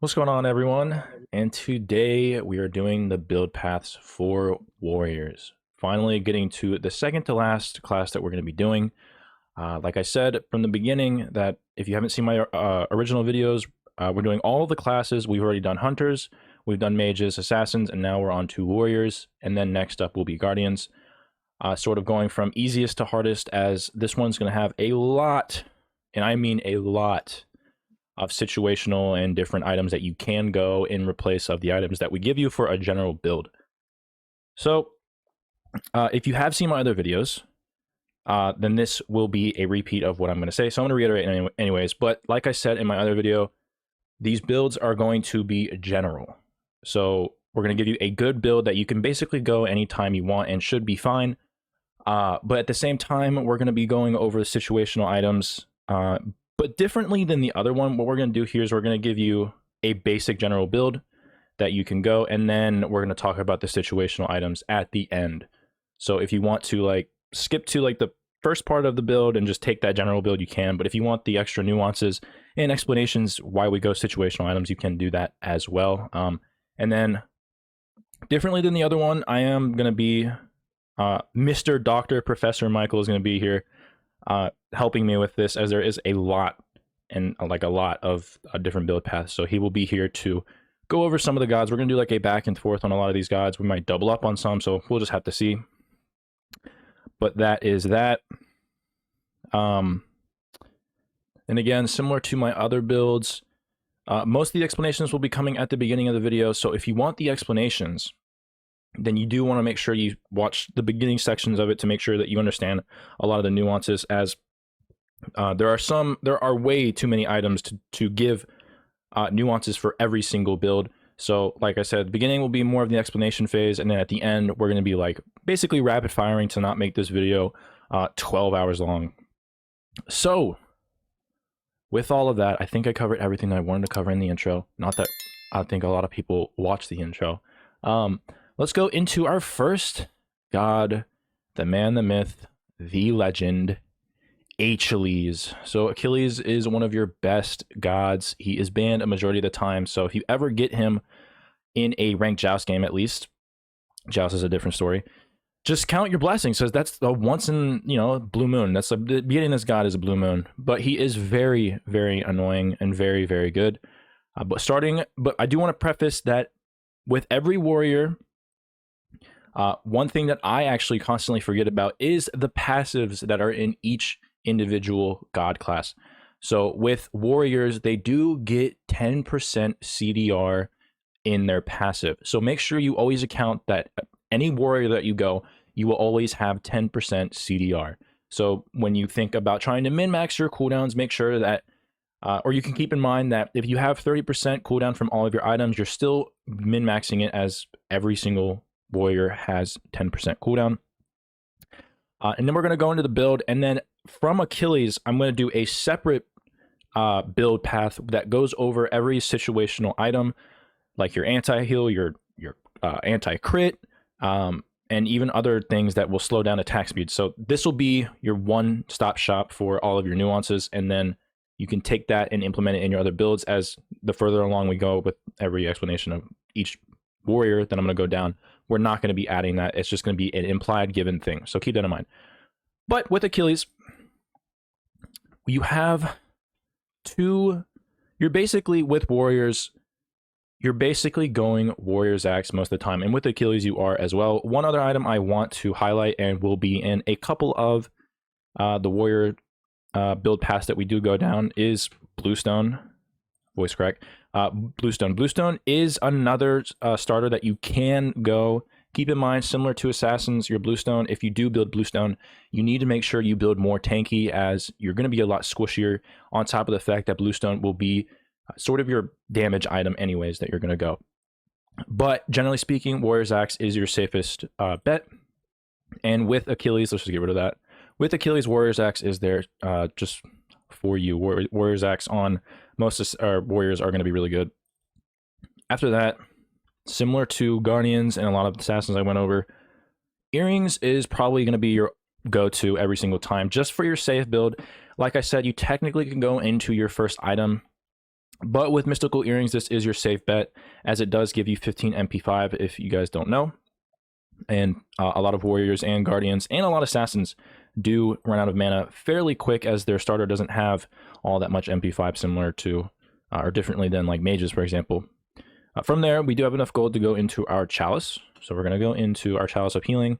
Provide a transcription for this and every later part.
What's going on, everyone? And today we are doing the build paths for warriors. Finally getting to the second to last class that we're going to be doing. Like I said from the beginning, that if you haven't seen my original videos, we're doing all of the classes. We've already done hunters, we've done mages, assassins, and now we're on to warriors. And then next up will be guardians. Sort of going from easiest to hardest, as this one's going to have a lot, and I mean a lot, of situational and different items that you can go in replace of the items that we give you for a general build. So if you have seen my other videos, then this will be a repeat of what I'm going to say. So I'm going to reiterate anyways. But like I said in my other video, these builds are going to be general. So we're going to give you a good build that you can basically go anytime you want and should be fine. But at the same time, we're going to be going over the situational items. But differently than the other one, what we're going to do here is we're going to give you a basic general build that you can go, and then we're going to talk about the situational items at the end. So if you want to like skip to like the first part of the build and just take that general build, you can. But if you want the extra nuances and explanations why we go situational items, you can do that as well. And then differently than the other one, I am going to be Mr. Dr. Professor Michael is going to be here helping me with this, as there is a lot and like a lot of different build paths. So he will be here to go over some of the gods. We're going to do like a back and forth on a lot of these gods. We might double up on some, so we'll just have to see. But that is that. And again, similar to my other builds, most of the explanations will be coming at the beginning of the video. So if you want the explanations, then you do want to make sure you watch the beginning sections of it to make sure that you understand a lot of the nuances, as there are way too many items to give nuances for every single build. So like I said, the beginning will be more of the explanation phase, and then at the end we're going to be like basically rapid firing to not make this video 12 hours long. So with all of that, I think I covered everything that I wanted to cover in the intro. Not that I think a lot of people watch the intro. Let's go into our first god, the man, the myth, the legend, Achilles. So Achilles is one of your best gods. He is banned a majority of the time. So if you ever get him in a ranked Joust game, at least, Joust is a different story, just count your blessings. So that's a once in, blue moon. That's beating this god is a blue moon. But he is very, very annoying and very, very good. But I do want to preface that with every warrior, one thing that I actually constantly forget about is the passives that are in each individual god class. So with warriors, they do get 10% CDR in their passive. So make sure you always account that any warrior that you go, you will always have 10% CDR. So when you think about trying to min-max your cooldowns, make sure that, or you can keep in mind that if you have 30% cooldown from all of your items, you're still min-maxing it, as every single warrior has 10% cooldown. And then we're going to go into the build, and then from Achilles, I'm going to do a separate build path that goes over every situational item, like your anti-heal, your anti-crit, and even other things that will slow down attack speed. So this will be your one-stop shop for all of your nuances, and then you can take that and implement it in your other builds as the further along we go with every explanation of each warrior that I'm going to go down. We're not going to be adding that. It's just going to be an implied given thing. So keep that in mind. But with Achilles, you have you're basically with warriors, you're basically going warrior's axe most of the time. And with Achilles, you are as well. One other item I want to highlight, and will be in a couple of the warrior build paths that we do go down, is Bluestone. Voice crack. Bluestone. Bluestone is another starter that you can go. Keep in mind, similar to Assassins, your Bluestone, if you do build Bluestone, you need to make sure you build more tanky, as you're going to be a lot squishier, on top of the fact that Bluestone will be sort of your damage item anyways that you're going to go. But generally speaking, Warrior's Axe is your safest bet. And with Achilles, let's just get rid of that. With Achilles, Warrior's Axe is there just for you. Warrior's Axe on most warriors are going to be really good. After that, similar to Guardians and a lot of Assassins I went over, Earrings is probably going to be your go-to every single time, just for your safe build. Like I said, you technically can go into your first item But with Mystical Earrings, this is your safe bet, as it does give you 15 MP5 if you guys don't know. And a lot of warriors and guardians and a lot of assassins do run out of mana fairly quick, as their starter doesn't have all that much MP5, similar to or differently than like mages, for example. From there, we do have enough gold to go into our chalice. So we're going to go into our chalice of healing,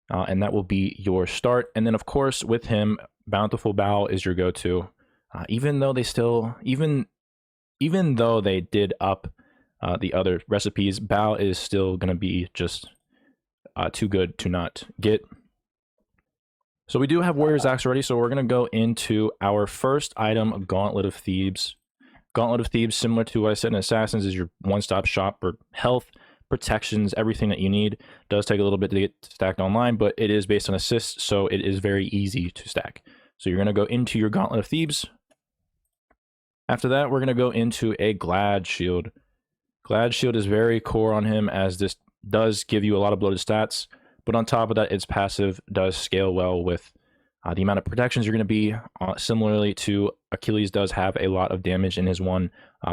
and that will be your start. And then, of course, with him, Bountiful Bow is your go-to. Even though they still, even though they did up the other recipes, Bow is still going to be just too good to not get. So we do have Warrior's Axe already, so we're going to go into our first item, Gauntlet of Thebes. Gauntlet of Thebes, similar to what I said in Assassins, is your one-stop shop for health, protections, everything that you need. Does take a little bit to get stacked online, but it is based on assists, so it is very easy to stack. So you're going to go into your Gauntlet of Thebes. After that, we're going to go into a Glad Shield. Glad Shield is very core on him, as this does give you a lot of bloated stats, but on top of that, its passive does scale well with the amount of protections you're going to be. Similarly to Achilles, does have a lot of damage in his one.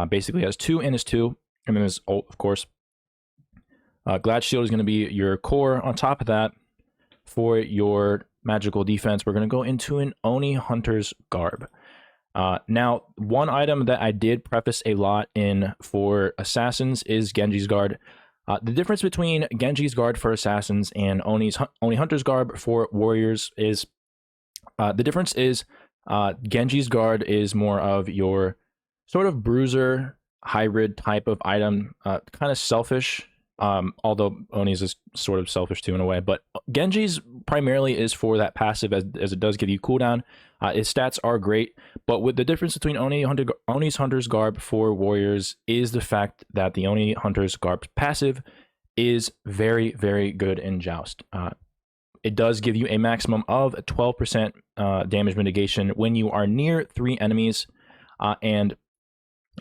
Basically has 2 in his 2, and then his ult, of course. Glad Shield is going to be your core. On top of that, for your magical defense, we're going to go into an Oni Hunter's Garb. Now, one item that I did preface a lot in for Assassins is Genji's Guard. The difference between Genji's Guard for Assassins and Oni Hunter's Garb for Warriors is Genji's Guard is more of your sort of bruiser hybrid type of item, kind of selfish, although Oni's is sort of selfish too in a way, but Genji's primarily is for that passive, as it does give you cooldown. Its stats are great, but with the difference between Oni's Hunter's Garb for Warriors is the fact that the Oni Hunter's Garb passive is very, very good in Joust. It does give you a maximum of 12% damage mitigation when you are near 3 enemies, and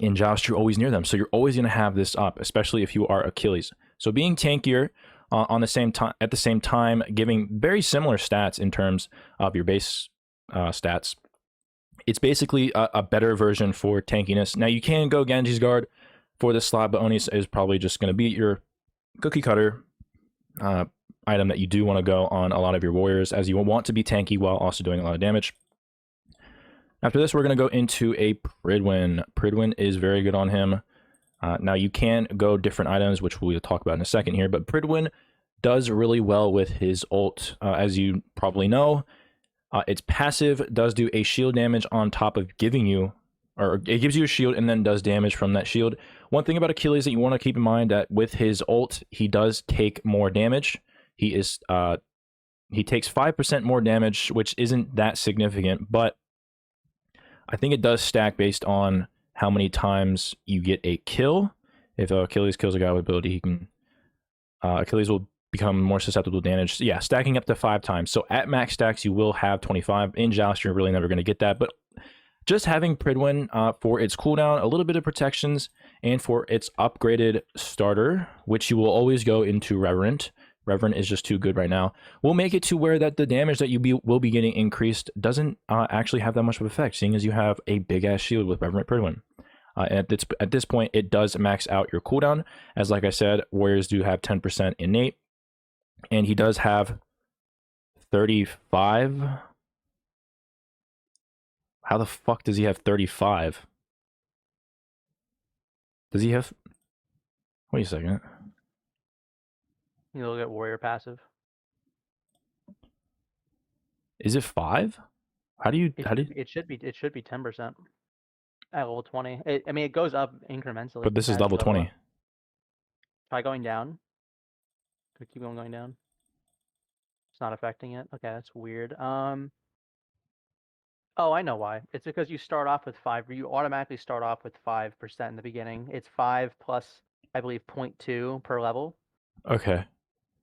in Joust, you're always near them, so you're always going to have this up, especially if you are Achilles. So being tankier at the same time, giving very similar stats in terms of your base stats, it's basically a better version for tankiness. Now, you can go Genji's Guard for this slot, but Oni's is probably just going to be your cookie cutter item that you do want to go on a lot of your warriors, as you want to be tanky while also doing a lot of damage. After this, we're going to go into a Pridwin. Pridwin is very good on him. Now, you can go different items, which we'll talk about in a second here, but Pridwin does really well with his ult. As you probably know, its passive does do a shield damage on top of giving you, or it gives you a shield and then does damage from that shield. One thing about Achilles that you want to keep in mind, that with his ult, he does take more damage. He takes 5% more damage, which isn't that significant, but I think it does stack based on how many times you get a kill. If Achilles kills a guy with ability, he can Achilles will become more susceptible to damage. So yeah, stacking up to 5 times. So at max stacks, you will have 25. In Joust, you're really never going to get that. But just having Pridwin for its cooldown, a little bit of protections, and for its upgraded starter, which you will always go into Reverent. Reverent is just too good right now. We'll make it to where that the damage that you will be getting increased doesn't actually have that much of an effect, seeing as you have a big-ass shield with Reverent Pridwin. At this point, it does max out your cooldown, as like I said, Warriors do have 10% innate, and he does have 35. How the fuck does he have 35? Does he have... Wait a second. You look at warrior passive. Is it 5? How do you... It should be 10% at level 20. I mean, it goes up incrementally. But this is level 20. Try going down. Keep on going down. It's not affecting it. Okay, that's weird. Oh, I know why. It's because you start off with 5. You automatically start off with 5% in the beginning. It's 5 plus, I believe, 0.2 per level. Okay.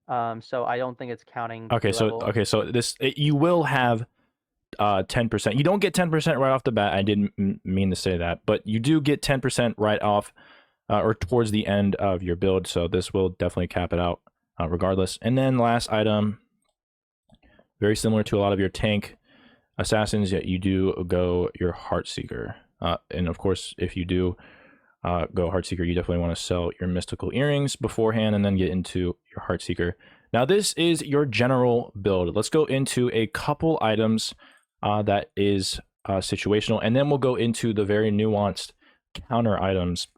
So I don't think it's counting. Okay, so this you will have 10%. You don't get 10% right off the bat. I didn't mean to say that, but you do get 10% right off or towards the end of your build. So this will definitely cap it out regardless. And then last item, very similar to a lot of your tank assassins, yet you do go your Heartseeker. And of course, if you do go Heartseeker, you definitely want to sell your mystical earrings beforehand and then get into your Heartseeker. Now, this is your general build. Let's go into a couple items that is situational, and then we'll go into the very nuanced counter items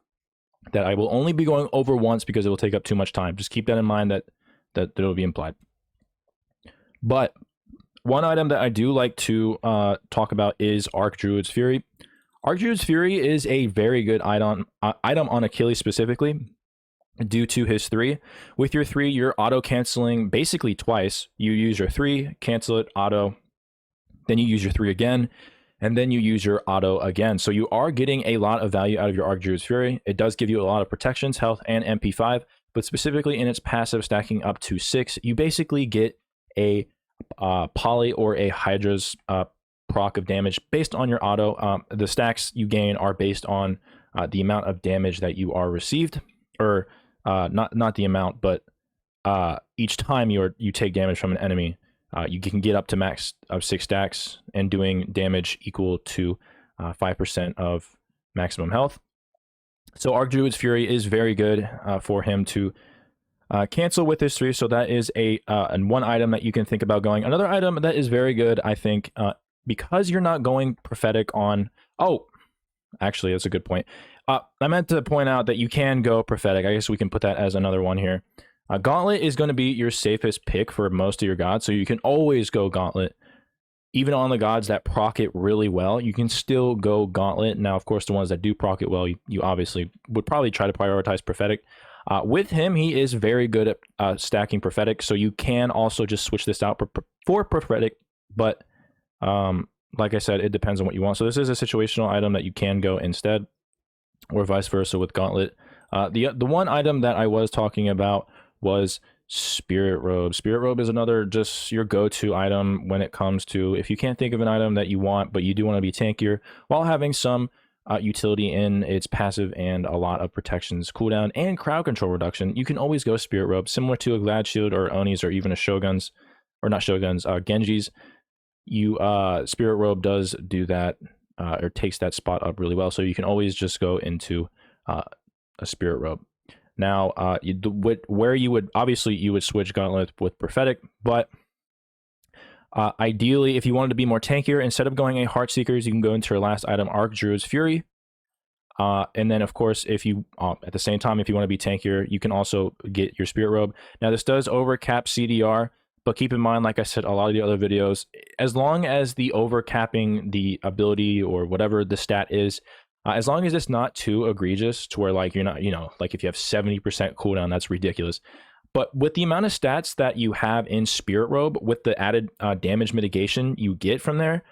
that I will only be going over once because it will take up too much time. Just keep that in mind that it'll be implied. But one item that I do like to talk about is Archdruid's Fury. Archdruid's Fury is a very good item on Achilles specifically due to his 3. With your 3, you're auto-canceling basically twice. You use your 3, cancel it, auto, then you use your 3 again, and then you use your auto again. So you are getting a lot of value out of your Archdruid's Fury. It does give you a lot of protections, health, and MP5, but specifically in its passive stacking up to 6, you basically get a poly or a Hydra's proc of damage based on your auto. The stacks you gain are based on the amount of damage that you are received, or not the amount, but each time you take damage from an enemy, you can get up to max of 6 stacks and doing damage equal to 5% of maximum health. So Archdruid's Fury is very good for him to cancel with his 3. So that is and one item that you can think about going. Another item that is very good, I think, because you're not going prophetic on... Oh, actually, that's a good point. I meant to point out that you can go prophetic. I guess we can put that as another one here. Gauntlet is going to be your safest pick for most of your gods, so you can always go Gauntlet. Even on the gods that proc it really well, you can still go Gauntlet. Now, of course, the ones that do proc it well, you obviously would probably try to prioritize prophetic. With him, he is very good at stacking prophetic, so you can also just switch this out for prophetic, but like I said, it depends on what you want. So this is a situational item that you can go instead, or vice versa with Gauntlet. The one item that I was talking about was Spirit Robe. Spirit Robe is another just your go-to item when it comes to, if you can't think of an item that you want, but you do want to be tankier while having some utility in its passive and a lot of protections, cooldown, and crowd control reduction, you can always go Spirit Robe, similar to a Glad Shield or Oni's or even a Shogun's, or not Shogun's, Genji's. Spirit Robe does do that, or takes that spot up really well, so you can always just go into a Spirit Robe. Now, where you would, obviously you would switch Gauntlet with Prophetic, but ideally, if you wanted to be more tankier, instead of going a Heartseekers, you can go into your last item, Archdruid's Fury. And then, of course, if you, at the same time, if you want to be tankier, you can also get your Spirit Robe. Now, this does overcap CDR, but keep in mind, like I said, a lot of the other videos, as long as the overcapping the ability or whatever the stat is, as long as it's not too egregious to where, like, you're not, like if you have 70% cooldown, that's ridiculous. But with the amount of stats that you have in Spirit Robe, with the added damage mitigation you get from there,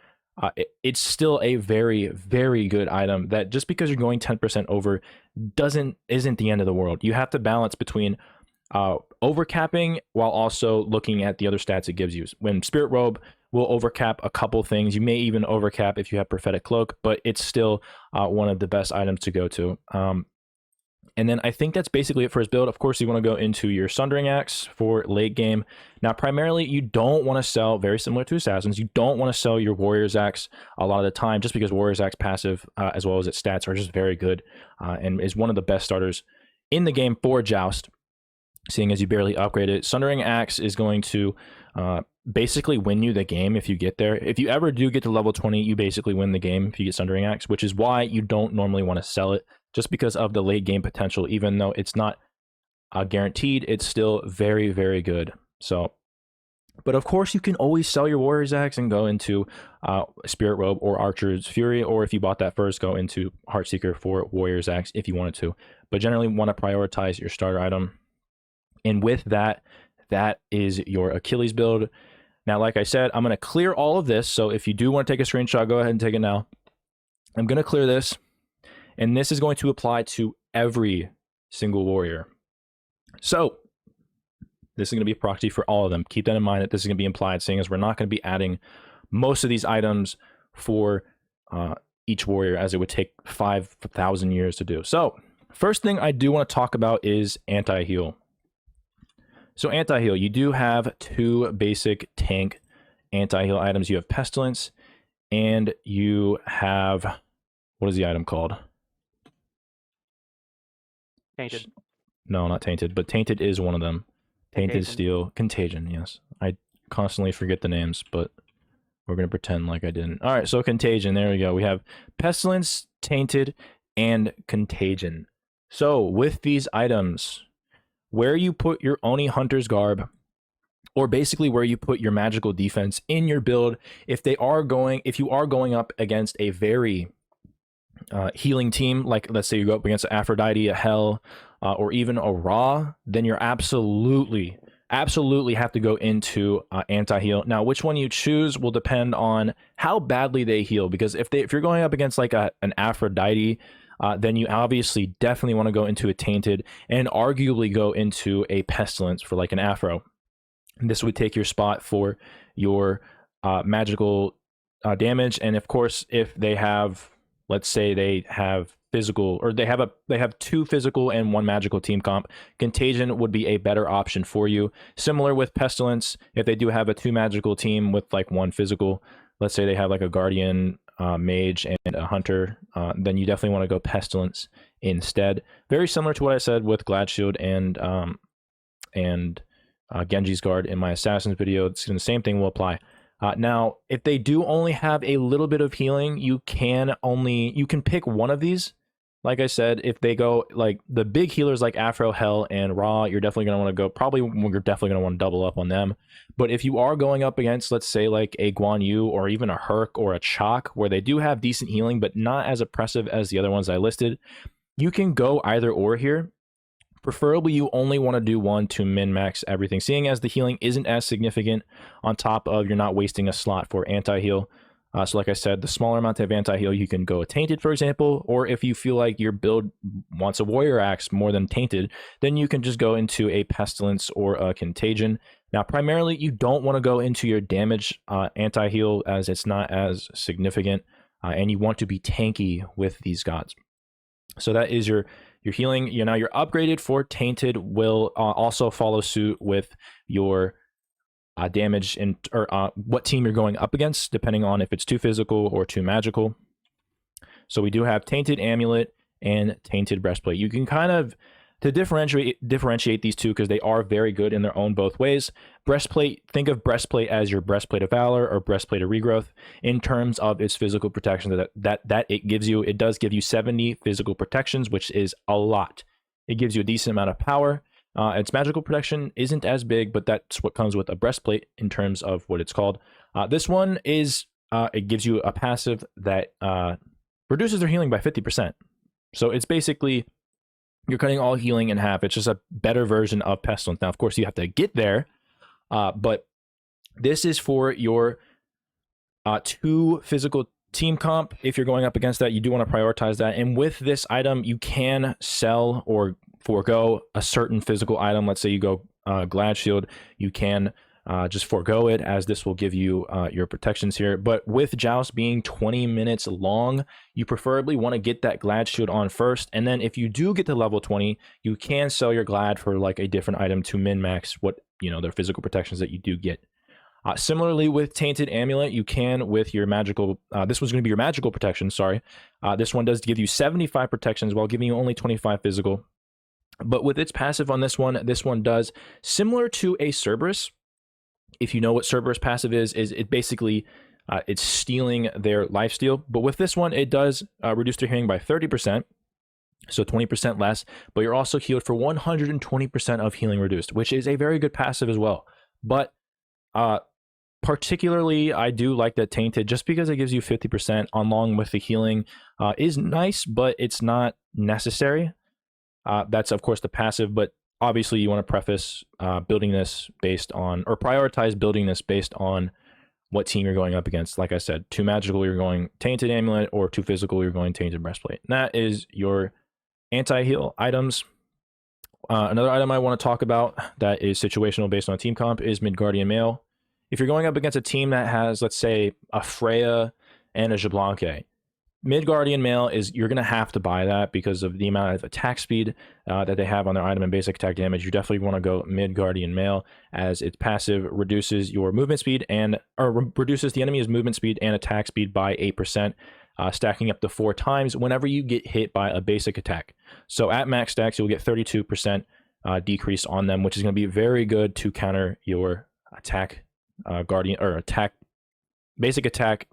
it's still a very, very good item that just because you're going 10% over isn't the end of the world. You have to balance between overcapping while also looking at the other stats it gives you. When Spirit Robe will overcap a couple things, you may even overcap if you have Prophetic Cloak, but it's still one of the best items to go to. And then I think that's basically it for his build. Of course, you want to go into your Sundering Axe for late game. Now, primarily, you don't want to sell, very similar to Assassins, you don't want to sell your Warrior's Axe a lot of the time, just because Warrior's Axe passive, as well as its stats, are just very good, and is one of the best starters in the game for Joust, seeing as you barely upgrade it. Sundering Axe is going to basically win you the game if you get there. If you ever do get to level 20, you basically win the game if you get Sundering Axe, which is why you don't normally want to sell it, just because of the late game potential. Even though it's not guaranteed, it's still very, very good. So, but of course, you can always sell your Warrior's Axe and go into Spirit Robe or Archer's Fury, or if you bought that first, go into Heartseeker for Warrior's Axe if you wanted to. But generally, want to prioritize your starter item. And with that, that is your Achilles build. Now, like I said, I'm going to clear all of this. So if you do want to take a screenshot, go ahead and take it now. I'm going to clear this. And this is going to apply to every single warrior. So this is going to be a proxy for all of them. Keep that in mind, that this is going to be implied, seeing as we're not going to be adding most of these items for each warrior, as it would take 5,000 years to do. So first thing I do want to talk about is anti-heal. So anti-heal, you do have two basic tank anti-heal items. You have Pestilence, and you have What is the item called? Tainted. No, not tainted, but tainted is one of them. Tainted Contagion. steel, contagion. Yes, I constantly forget the names, but we're gonna pretend like I didn't. All right, so contagion. There we go. We have pestilence, tainted, and contagion. So with these items, where you put your Oni hunter's garb, or basically where you put your magical defense in your build, if you are going up against a very healing team, like let's say you go up against Aphrodite, a Hell, or even a Ra, then you're absolutely have to go into anti-heal. Now, which one you choose will depend on how badly they heal, because if you're going up against like an Aphrodite, then you obviously definitely want to go into a tainted and arguably go into a pestilence for like an Aphro. And this would take your spot for your magical damage. And of course, if they have, let's say they have physical, or they have 2 physical and 1 magical team comp, contagion would be a better option for you. Similar with pestilence, if they do have a 2 magical team with like 1 physical, let's say they have like a guardian, mage, and a hunter, then you definitely want to go pestilence instead. Very similar to what I said with Glad Shield and Genji's guard in my assassins video. It's the same thing will apply. Now, if they do only have a little bit of healing, you can pick one of these. Like I said, if they go like the big healers like Afro, Hell, and Ra, you're definitely going to want to go, you're definitely going to want to double up on them. But if you are going up against, let's say, like a Guan Yu or even a Herc or a Chaac, where they do have decent healing, but not as oppressive as the other ones I listed, you can go either or here. Preferably, you only want to do one to min-max everything, seeing as the healing isn't as significant, on top of you're not wasting a slot for anti-heal. So like I said, the smaller amount of anti-heal, you can go Tainted, for example, or if you feel like your build wants a Warrior Axe more than Tainted, then you can just go into a Pestilence or a Contagion. Now, primarily, you don't want to go into your damage anti-heal, as it's not as significant, and you want to be tanky with these gods. So that is your healing. Now your upgraded for Tainted will also follow suit with your damage or what team you're going up against, depending on if it's 2 physical or 2 magical. So we do have Tainted Amulet and Tainted Breastplate. You can kind of, to differentiate these two, because they are very good in their own both ways. Breastplate, think of Breastplate as your Breastplate of Valor or Breastplate of Regrowth in terms of its physical protection that it gives you. It does give you 70 physical protections, which is a lot. It gives you a decent amount of power. Its magical protection isn't as big, but that's what comes with a breastplate in terms of what it's called. This one is, it gives you a passive that reduces their healing by 50%. So it's basically, you're cutting all healing in half. It's just a better version of Pestilence. Now, of course, you have to get there, but this is for your 2 physical team comp. If you're going up against that, you do want to prioritize that. And with this item, you can sell or forego a certain physical item. Let's say you go Glad Shield, you can just forego it, as this will give you your protections here. But with Joust being 20 minutes long, you preferably want to get that Glad Shield on first, and then if you do get to level 20, you can sell your Glad for like a different item to min-max what, their physical protections that you do get. Similarly with Tainted Amulet, you can with your magical, this was going to be your magical protection, sorry. This one does give you 75 protections while giving you only 25 physical. But with its passive on this one does, similar to a Cerberus. If you know what Cerberus passive is it basically, it's stealing their lifesteal. But with this one, it does reduce their healing by 30%, so 20% less. But you're also healed for 120% of healing reduced, which is a very good passive as well. But particularly, I do like that Tainted, just because it gives you 50% along with the healing is nice, but it's not necessary. That's, of course, the passive, but obviously you want to preface building this based on, or prioritize building this based on what team you're going up against. Like I said, 2 magical, you're going Tainted Amulet, or 2 physical, you're going Tainted Breastplate. And that is your anti-heal items. Another item I want to talk about that is situational based on team comp is Midgardian Male. If you're going up against a team that has, let's say, a Freya and a Xbalanque, Midgardian Male is, you're going to have to buy that because of the amount of attack speed that they have on their item and basic attack damage. You definitely want to go Midgardian Male, as its passive reduces your movement speed reduces the enemy's movement speed and attack speed by 8%. stacking up to 4 times whenever you get hit by a basic attack. So at max stacks, you'll get 32% decrease on them, which is going to be very good to counter your attack guardian or basic attack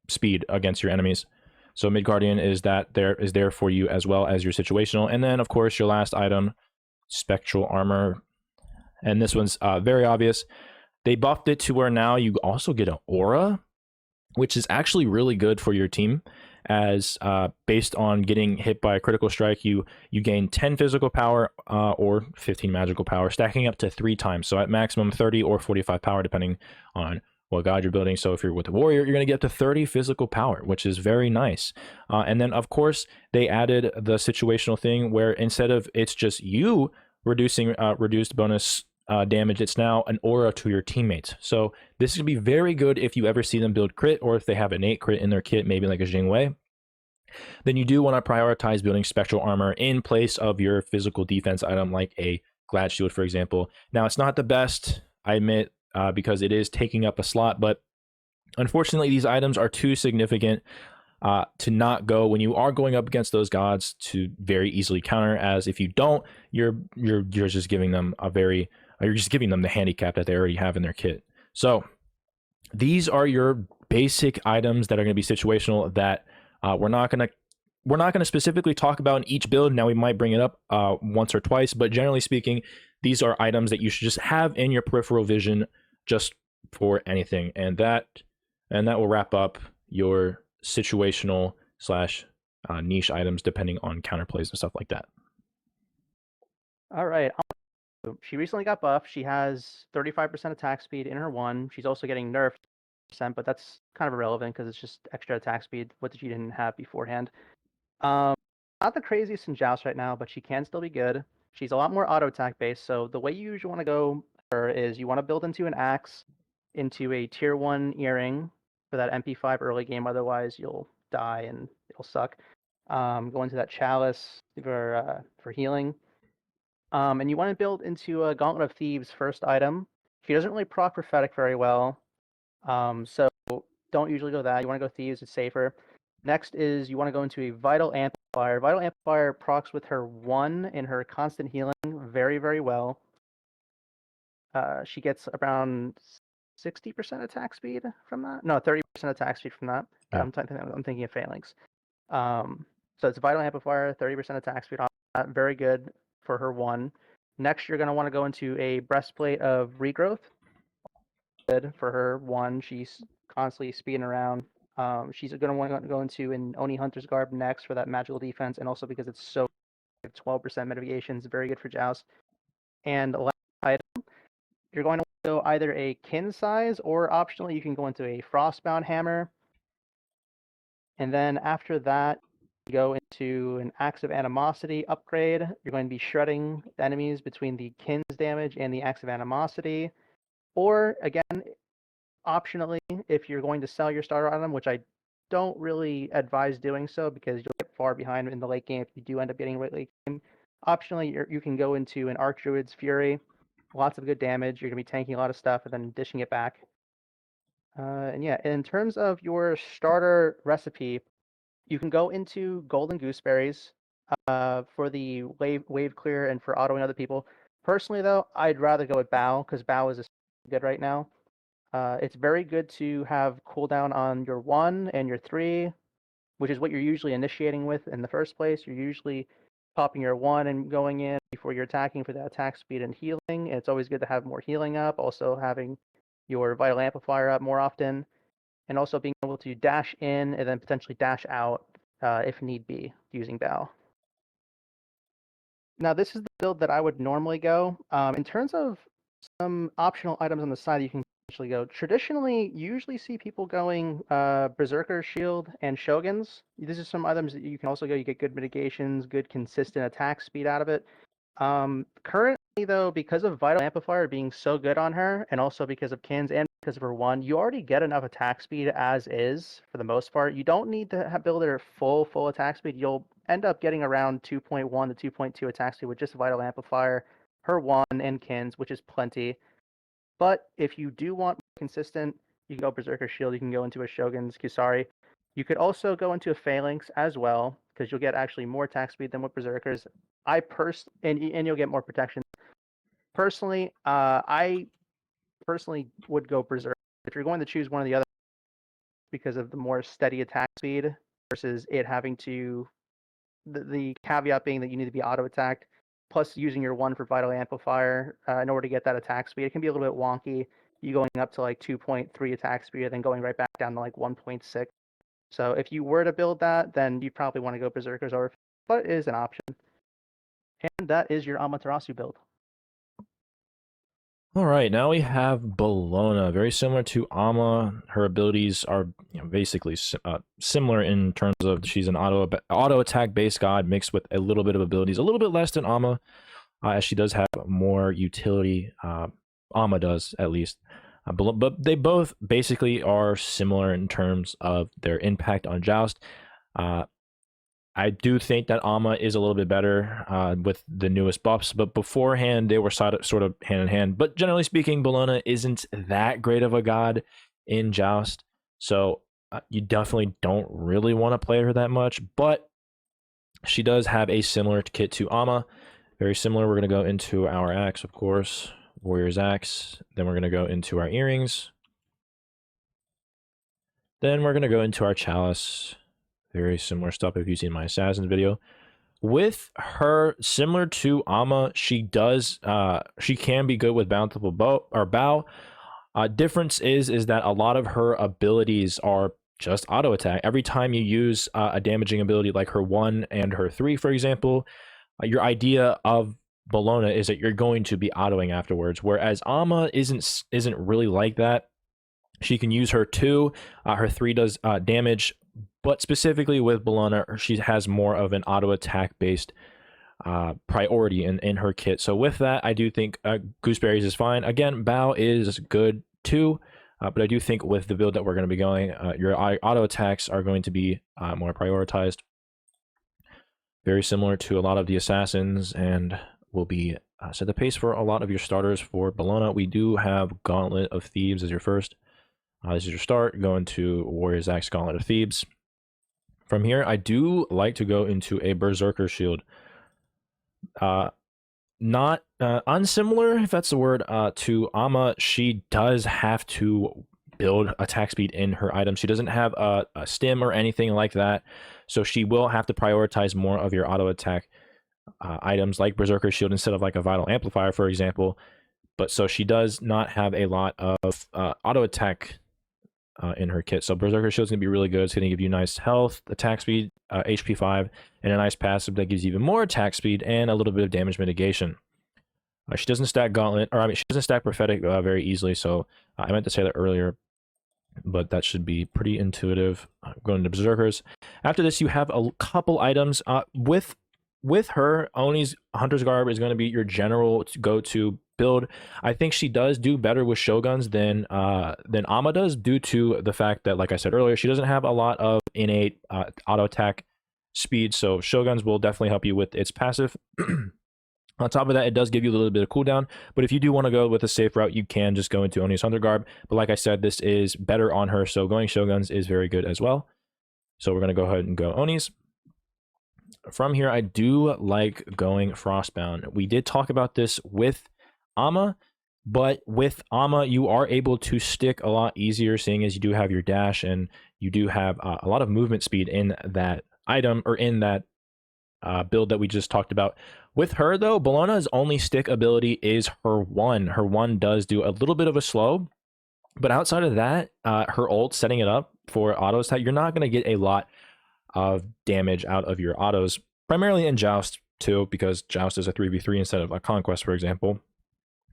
speed against your enemies. So mid guardian is there for you as well as your situational. And then of course your last item, spectral armor, and this one's very obvious. They buffed it to where now you also get an aura, which is actually really good for your team, as based on getting hit by a critical strike, you gain 10 physical power or 15 magical power, stacking up to 3 times. So at maximum 30 or 45 power, depending on what god you're building. So if you're with a warrior, you're going to get up to 30 physical power, which is very nice. And then of course they added the situational thing where instead of it's just you reducing reduced bonus damage, it's now an aura to your teammates. So this is going to be very good if you ever see them build crit, or if they have innate crit in their kit, maybe like a Jingwei. Then you do want to prioritize building spectral armor in place of your physical defense item like a glad shield, for example. Now it's not the best, I admit, because it is taking up a slot, but unfortunately these items are too significant to not go when you are going up against those gods to very easily counter, as if you don't, you're just giving them you're just giving them the handicap that they already have in their kit. So these are your basic items that are going to be situational that we're not going to specifically talk about in each build. Now we might bring it up once or twice, but generally speaking, these are items that you should just have in your peripheral vision just for anything. And that will wrap up your situational / niche items, depending on counterplays and stuff like that. All right. She recently got buffed. She has 35% attack speed in her 1. She's also getting nerfed, but that's kind of irrelevant because it's just extra attack speed, what she didn't have beforehand. Not the craziest in Joust right now, but she can still be good. She's a lot more auto attack based, so the way you usually want to go her is you want to build into an axe, into a tier 1 earring for that MP5 early game, otherwise you'll die and it'll suck. Go into that chalice for healing. And you want to build into a Gauntlet of Thieves first item. She doesn't really proc Prophetic very well, so don't usually go that. You want to go Thieves, it's safer. Next is you want to go into a Vital Amplifier. Vital Amplifier procs with her 1 in her constant healing very, very well. She gets around 60% attack speed from that. No, 30% attack speed from that. Yeah. I'm thinking of Phalanx. So it's a Vital Amplifier, 30% attack speed on that. Very good for her 1. Next, you're going to want to go into a Breastplate of Regrowth. Good for her 1. She's constantly speeding around. She's going to want to go into an Oni Hunter's Garb next for that magical defense, and also because it's so 12% mitigation is very good for Joust. And last item, you're going to go either a kin size, or optionally you can go into a Frostbound Hammer. And then after that, you go into an Axe of Animosity upgrade. You're going to be shredding enemies between the kin's damage and the Axe of Animosity. Or again, optionally, if you're going to sell your starter item, which I don't really advise doing so because you'll get far behind in the late game if you do end up getting late game. Optionally, you can go into an Archdruid's Fury. Lots of good damage. You're going to be tanking a lot of stuff and then dishing it back. And yeah, in terms of your starter recipe, you can go into Golden Gooseberries for the wave clear and for autoing other people. Personally, though, I'd rather go with Bow because Bow is good right now. It's very good to have cooldown on your 1 and your 3, which is what you're usually initiating with in the first place. You're usually popping your 1 and going in before you're attacking for that attack speed and healing. And it's always good to have more healing up, also having your Vital Amplifier up more often, and also being able to dash in and then potentially dash out if need be using Bow. Now, this is the build that I would normally go. In terms of some optional items on the side that you can potentially go, traditionally, you usually see people going Berserker Shield and Shoguns. These are some items that you can also go. You get good mitigations, good consistent attack speed out of it. Currently, though, because of Vital Amplifier being so good on her, and also because of Kins and because of her 1, you already get enough attack speed as is for the most part. You don't need to build her full attack speed. You'll end up getting around 2.1 to 2.2 attack speed with just Vital Amplifier, her 1, and Kins, which is plenty. But if you do want consistent, you can go Berserker Shield. You can go into a Shogun's Kusari. You could also go into a Phalanx as well, because you'll get actually more attack speed than with Berserkers. And you'll get more protection. Personally, I personally would go Berserker. If you're going to choose one or the other, because of the more steady attack speed versus it having to, the caveat being that you need to be auto attacked, plus using your 1 for Vital Amplifier in order to get that attack speed. It can be a little bit wonky. You going up to like 2.3 attack speed and then going right back down to like 1.6. So if you were to build that, then you'd probably want to go Berserkers, but it is an option. And that is your Amaterasu build. All right, now we have Bellona, very similar to Amma. Her abilities are basically similar in terms of she's an auto attack based god mixed with a little bit of abilities, a little bit less than Amma, as she does have more utility. Amma does, at least. But they both basically are similar in terms of their impact on Joust. I do think that Amma is a little bit better with the newest buffs, but beforehand they were sort of hand in hand. But generally speaking, Bellona isn't that great of a god in Joust, so you definitely don't really want to play her that much. But she does have a similar kit to Amma, very similar. We're going to go into our axe, of course, Warrior's Axe. Then we're going to go into our earrings. Then we're going to go into our chalice. Very similar stuff if you've seen my Assassin's video. With her, similar to Amma, she can be good with bountiful bow. Difference is that a lot of her abilities are just auto attack. Every time you use a damaging ability like her 1 and her 3, for example, your idea of Bellona is that you're going to be autoing afterwards. Whereas Amma isn't really like that. She can use her 2. Her 3 does damage. But specifically with Bellona, she has more of an auto attack based priority in her kit. So with that, I do think Gooseberries is fine. Again, Bow is good too, but I do think with the build that we're going to be going, your auto attacks are going to be more prioritized. Very similar to a lot of the assassins, and will be set the pace for a lot of your starters for Bellona. We do have Gauntlet of Thebes as your first. This is your start. Go into Warrior's Axe, Gauntlet of Thebes. From here, I do like to go into a Berserker Shield. Not unsimilar, if that's the word, to Amma. She does have to build attack speed in her items. She doesn't have a stim or anything like that, so she will have to prioritize more of your auto attack items like Berserker Shield instead of like a Vital Amplifier, for example. But so she does not have a lot of auto attack in her kit. So Berserker Shield is going to be really good. It's going to give you nice health, attack speed, HP 5, and a nice passive that gives you even more attack speed and a little bit of damage mitigation. She doesn't stack Gauntlet, or I mean, she doesn't stack Prophetic very easily, so I meant to say that earlier, but that should be pretty intuitive. Going to Berserkers. After this, you have a couple items. With her, Oni's Hunter's Garb is going to be your general go-to build. I think she does do better with Shoguns than Amma does, due to the fact that, like I said earlier, she doesn't have a lot of innate auto attack speed, so Shoguns will definitely help you with its passive. On top of that, it does give you a little bit of cooldown, but if you do want to go with a safe route, you can just go into Oni's Hunter Garb. But like I said, this is better on her, so going Shoguns is very good as well. So we're going to go ahead and go Oni's. From here, I do like going Frostbound. We did talk about this with Amma, but with Amma, you are able to stick a lot easier, seeing as you do have your dash and you do have a lot of movement speed in that item, or in that build that we just talked about. With her, though, Bellona's only stick ability is her 1. Her 1 does do a little bit of a slow, but outside of that, her ult, setting it up for autos, you're not going to get a lot of damage out of your autos, primarily in Joust too, because Joust is a 3v3 instead of a Conquest, for example,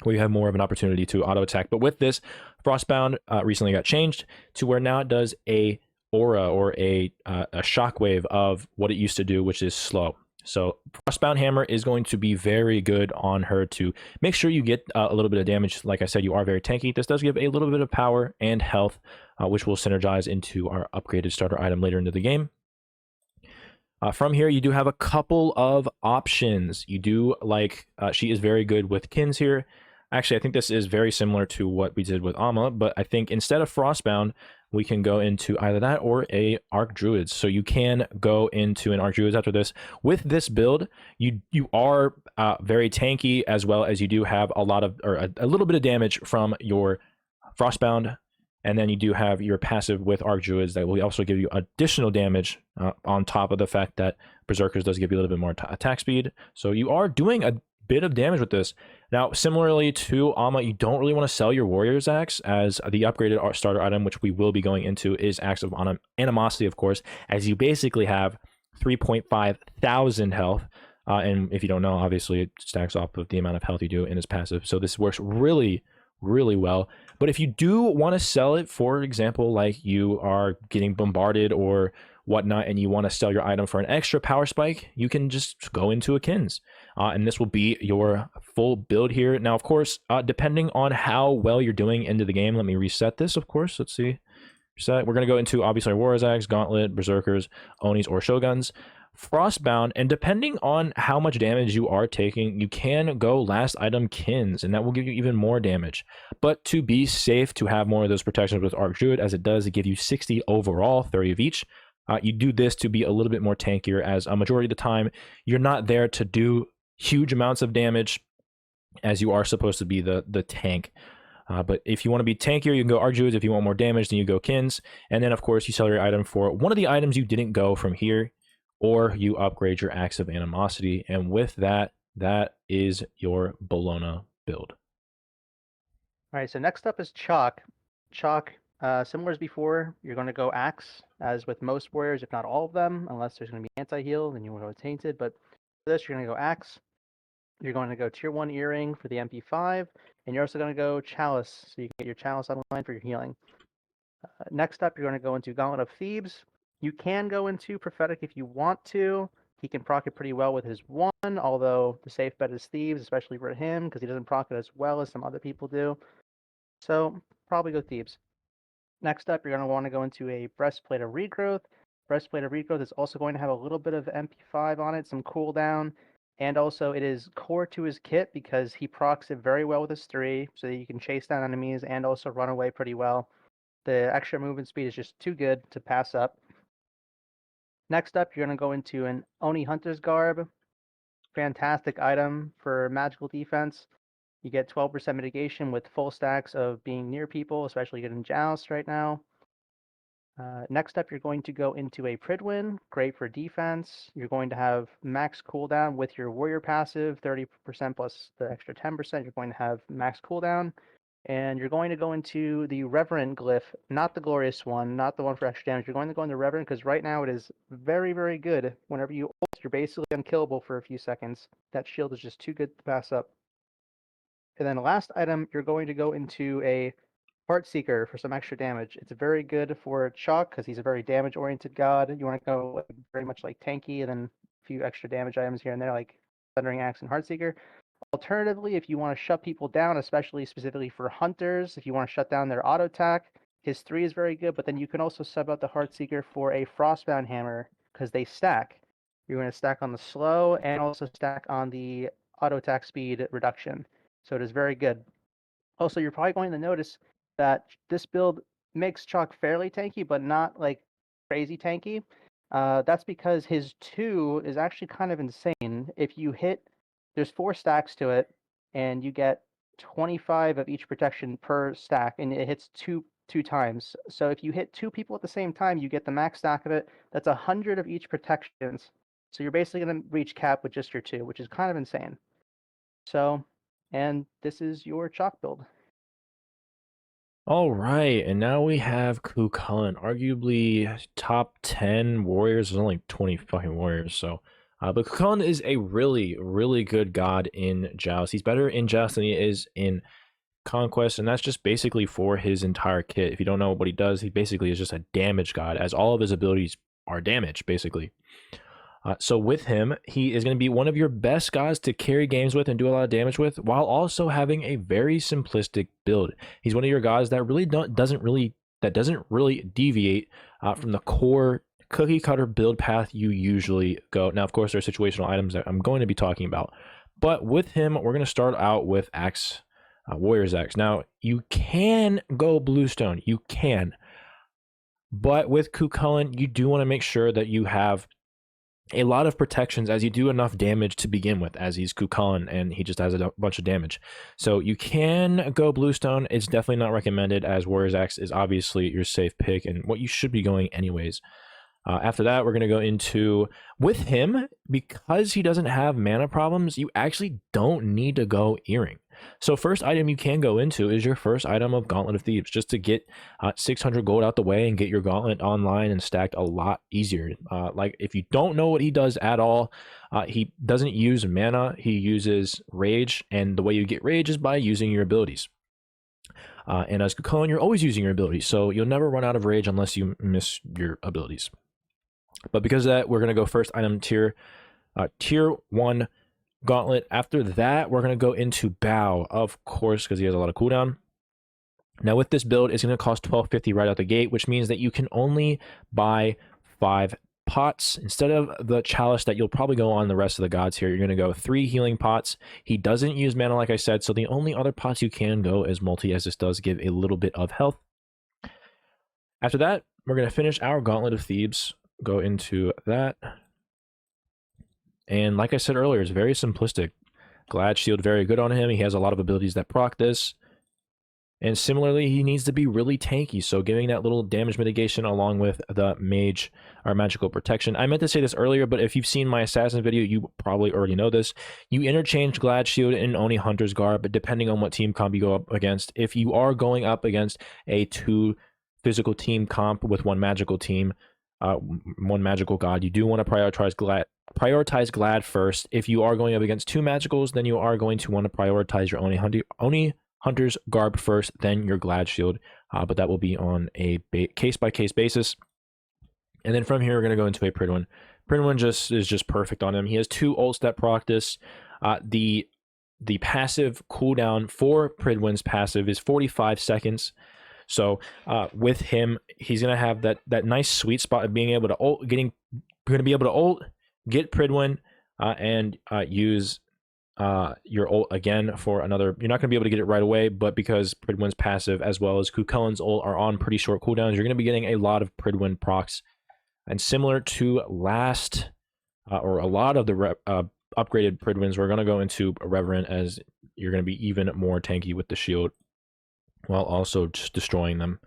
where you have more of an opportunity to auto attack. But with this, Frostbound recently got changed to where now it does a aura, or a shockwave of what it used to do, which is slow. So Frostbound Hammer is going to be very good on her to make sure you get a little bit of damage. Like I said, you are very tanky. This does give a little bit of power and health, which will synergize into our upgraded starter item later into the game. From here, you do have a couple of options. You do like, she is very good with Kins here. Actually, I think this is very similar to what we did with Amma, but I think instead of Frostbound, we can go into either that or a Arc Druids. So you can go into an Arc Druids after this. With this build, you are very tanky, as well as you do have a lot of, or a little bit of damage from your Frostbound, and then you do have your passive with Arc Druids that will also give you additional damage on top of the fact that Berserkers does give you a little bit more attack speed. So you are doing a bit of damage with this. Now, similarly to Ama, you don't really want to sell your Warrior's Axe, as the upgraded starter item, which we will be going into, is Axe of Animosity, of course, as you basically have 3.5 thousand health. And if you don't know, obviously it stacks off of the amount of health you do in his passive. So this works really well. But if you do want to sell it, for example, like you are getting bombarded or whatnot, and you want to sell your item for an extra power spike, you can just go into a Kins. And this will be your full build here. Now, of course, depending on how well you're doing into the game, let me reset this, of course. Let's see. Reset. We're going to go into, obviously, our Warrior's Axe, Gauntlet, Berserkers, Onis, or Shoguns. Frostbound, and depending on how much damage you are taking, you can go last item Kins, and that will give you even more damage. But to be safe, to have more of those protections with Arc Druid, as it does give you 60 overall, 30 of each, you do this to be a little bit more tankier, as a majority of the time, you're not there to do huge amounts of damage, as you are supposed to be the tank. But if you want to be tankier, you can go Arc Druids. If you want more damage, then you go Kins. And then, of course, you sell your item for one of the items you didn't go from here, or you upgrade your Axe of Animosity. And with that, that is your Bellona build. All right, so next up is Chaac. Chaac, similar as before, you're going to go Axe, as with most warriors, if not all of them, unless there's going to be anti-heal, then you will go Tainted. But for this, you're going to go Axe. You're going to go Tier 1 Earring for the MP5, and you're also going to go Chalice, so you can get your Chalice online for your healing. Next up, you're going to go into Gauntlet of Thebes. You can go into Prophetic if you want to. He can proc it pretty well with his 1, although the safe bet is Thebes, especially for him, because he doesn't proc it as well as some other people do. So, probably go Thebes. Next up, you're going to want to go into a Breastplate of Regrowth. Breastplate of Regrowth is also going to have a little bit of MP5 on it, some cooldown, and also it is core to his kit because he procs it very well with his 3, so that you can chase down enemies and also run away pretty well. The extra movement speed is just too good to pass up. Next up, you're going to go into an Oni Hunter's Garb. Fantastic item for magical defense. You get 12% mitigation with full stacks of being near people, especially getting Joust right now. Next up, you're going to go into a Pridwin, great for defense. You're going to have max cooldown with your warrior passive, 30% plus the extra 10%. You're going to have max cooldown. And you're going to go into the Reverend glyph, not the glorious one, not the one for extra damage. You're going to go into Reverend because right now it is very, very good. Whenever you ult, you're basically unkillable for a few seconds. That shield is just too good to pass up. And then the last item, you're going to go into a Heartseeker for some extra damage. It's very good for Chaac because he's a very damage-oriented god. You want to go very much like tanky, and then a few extra damage items here and there, like Thundering Axe and Heartseeker. Alternatively, if you want to shut people down, especially specifically for hunters, if you want to shut down their auto attack, his 3 is very good, but then you can also sub out the Heartseeker for a Frostbound Hammer because they stack. You're going to stack on the slow and also stack on the auto attack speed reduction. So it is very good. Also, you're probably going to notice that this build makes Chaac fairly tanky, but not like crazy tanky. That's because his 2 is actually kind of insane. If you hit, there's 4 stacks to it, and you get 25 of each protection per stack, and it hits two times. So if you hit 2 people at the same time, you get the max stack of it. That's 100 of each protections. So you're basically going to reach cap with just your 2, which is kind of insane. So, and this is your Chaac build. All right, and now we have Chulainn, arguably top 10 warriors. There's only 20 fucking warriors, so. But Chulainn is a really, really good god in Joust. He's better in Joust than he is in Conquest, and that's just basically for his entire kit. If you don't know what he does, he basically is just a damage god, as all of his abilities are damage, basically. So with him, he is going to be one of your best guys to carry games with and do a lot of damage with, while also having a very simplistic build. He's one of your guys that really doesn't really deviate from the core cookie cutter build path you usually go. Now, of course, there are situational items that I'm going to be talking about, but with him, we're going to start out with Axe, Warrior's Axe. Now, you can go Bluestone, you can. But with Cuchulainn, you do want to make sure that you have a lot of protections as you do enough damage to begin with, as he's Cuchulainn and he just has a bunch of damage. So you can go Bluestone. It's definitely not recommended, as Warrior's Axe is obviously your safe pick and what you should be going anyways. After that, we're going to go into, with him, because he doesn't have mana problems, you actually don't need to go Earring. So first item you can go into is your first item of Gauntlet of Thieves, just to get 600 gold out the way and get your Gauntlet online and stacked a lot easier. Like, if you don't know what he does at all, he doesn't use mana, he uses Rage, and the way you get Rage is by using your abilities. And as Cuchulainn, you're always using your abilities, so you'll never run out of Rage unless you miss your abilities. But because of that, we're going to go first item tier 1 Gauntlet. After that, we're going to go into Bow, of course, because he has a lot of cooldown. Now with this build, it's going to cost 1250 right out the gate, which means that you can only buy 5 pots. Instead of the chalice that you'll probably go on the rest of the gods here, you're going to go 3 healing pots. He doesn't use mana, like I said, so the only other pots you can go is multi, as this does give a little bit of health. After that, we're going to finish our Gauntlet of Thebes, go into that. And like I said earlier, it's very simplistic. Glad Shield, very good on him. He has a lot of abilities that proc this. And similarly, he needs to be really tanky, so giving that little damage mitigation along with the mage or magical protection. I meant to say this earlier, but if you've seen my assassin video, you probably already know this. You interchange Glad Shield and Oni Hunter's Garb, but depending on what team comp you go up against, if you are going up against a 2 physical team comp with 1 magical team, 1 magical god, you do want to prioritize Glad first. If you are going up against 2 magicals, then you are going to want to prioritize your Oni Hunter's Garb first, then your Glad Shield, but that will be on a case-by-case basis. And then from here, we're going to go into a Pridwen. Pridwen is just perfect on him. He has 2 ults that proc this. The passive cooldown for Pridwen's passive is 45 seconds. So with him, he's going to have that nice sweet spot of being able to ult, going to be able to ult, get Pridwen, and use your ult again for another. You're not going to be able to get it right away, but because Pridwen's passive as well as Cuchullainn's ult are on pretty short cooldowns, you're going to be getting a lot of Pridwen procs. And similar to last, or a lot of the upgraded Pridwens, we're going to go into Reverend, as you're going to be even more tanky with the shield, while also just destroying them.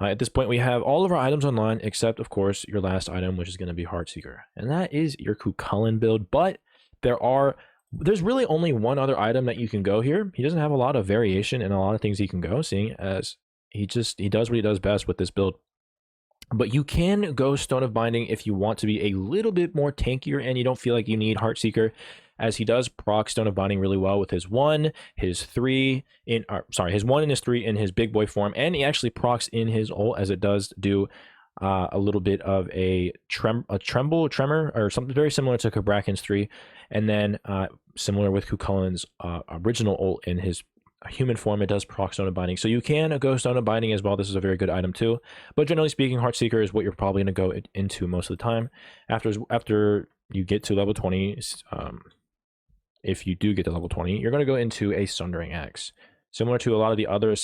At this point, we have all of our items online, except, of course, your last item, which is going to be Heartseeker. And that is your Cuchulainn build, but there's really only one other item that you can go here. He doesn't have a lot of variation and a lot of things he can go, seeing as he does what he does best with this build. But you can go Stone of Binding if you want to be a little bit more tankier and you don't feel like you need Heartseeker, as he does proc Stone of Binding really well with his 1, his 3, his 1 and his 3 in his big boy form, and he actually procs in his ult, as it does do a little bit of a tremor, or something very similar to Kabrakan's 3, and then similar with Cuchulainn's original ult in his human form, it does proc Stone of Binding. So you can go Stone of Binding as well. This is a very good item too. But generally speaking, Heartseeker is what you're probably going to go into most of the time. After you get to level 20, if you do get to level 20, you're going to go into a Sundering Axe. Similar to a lot of the other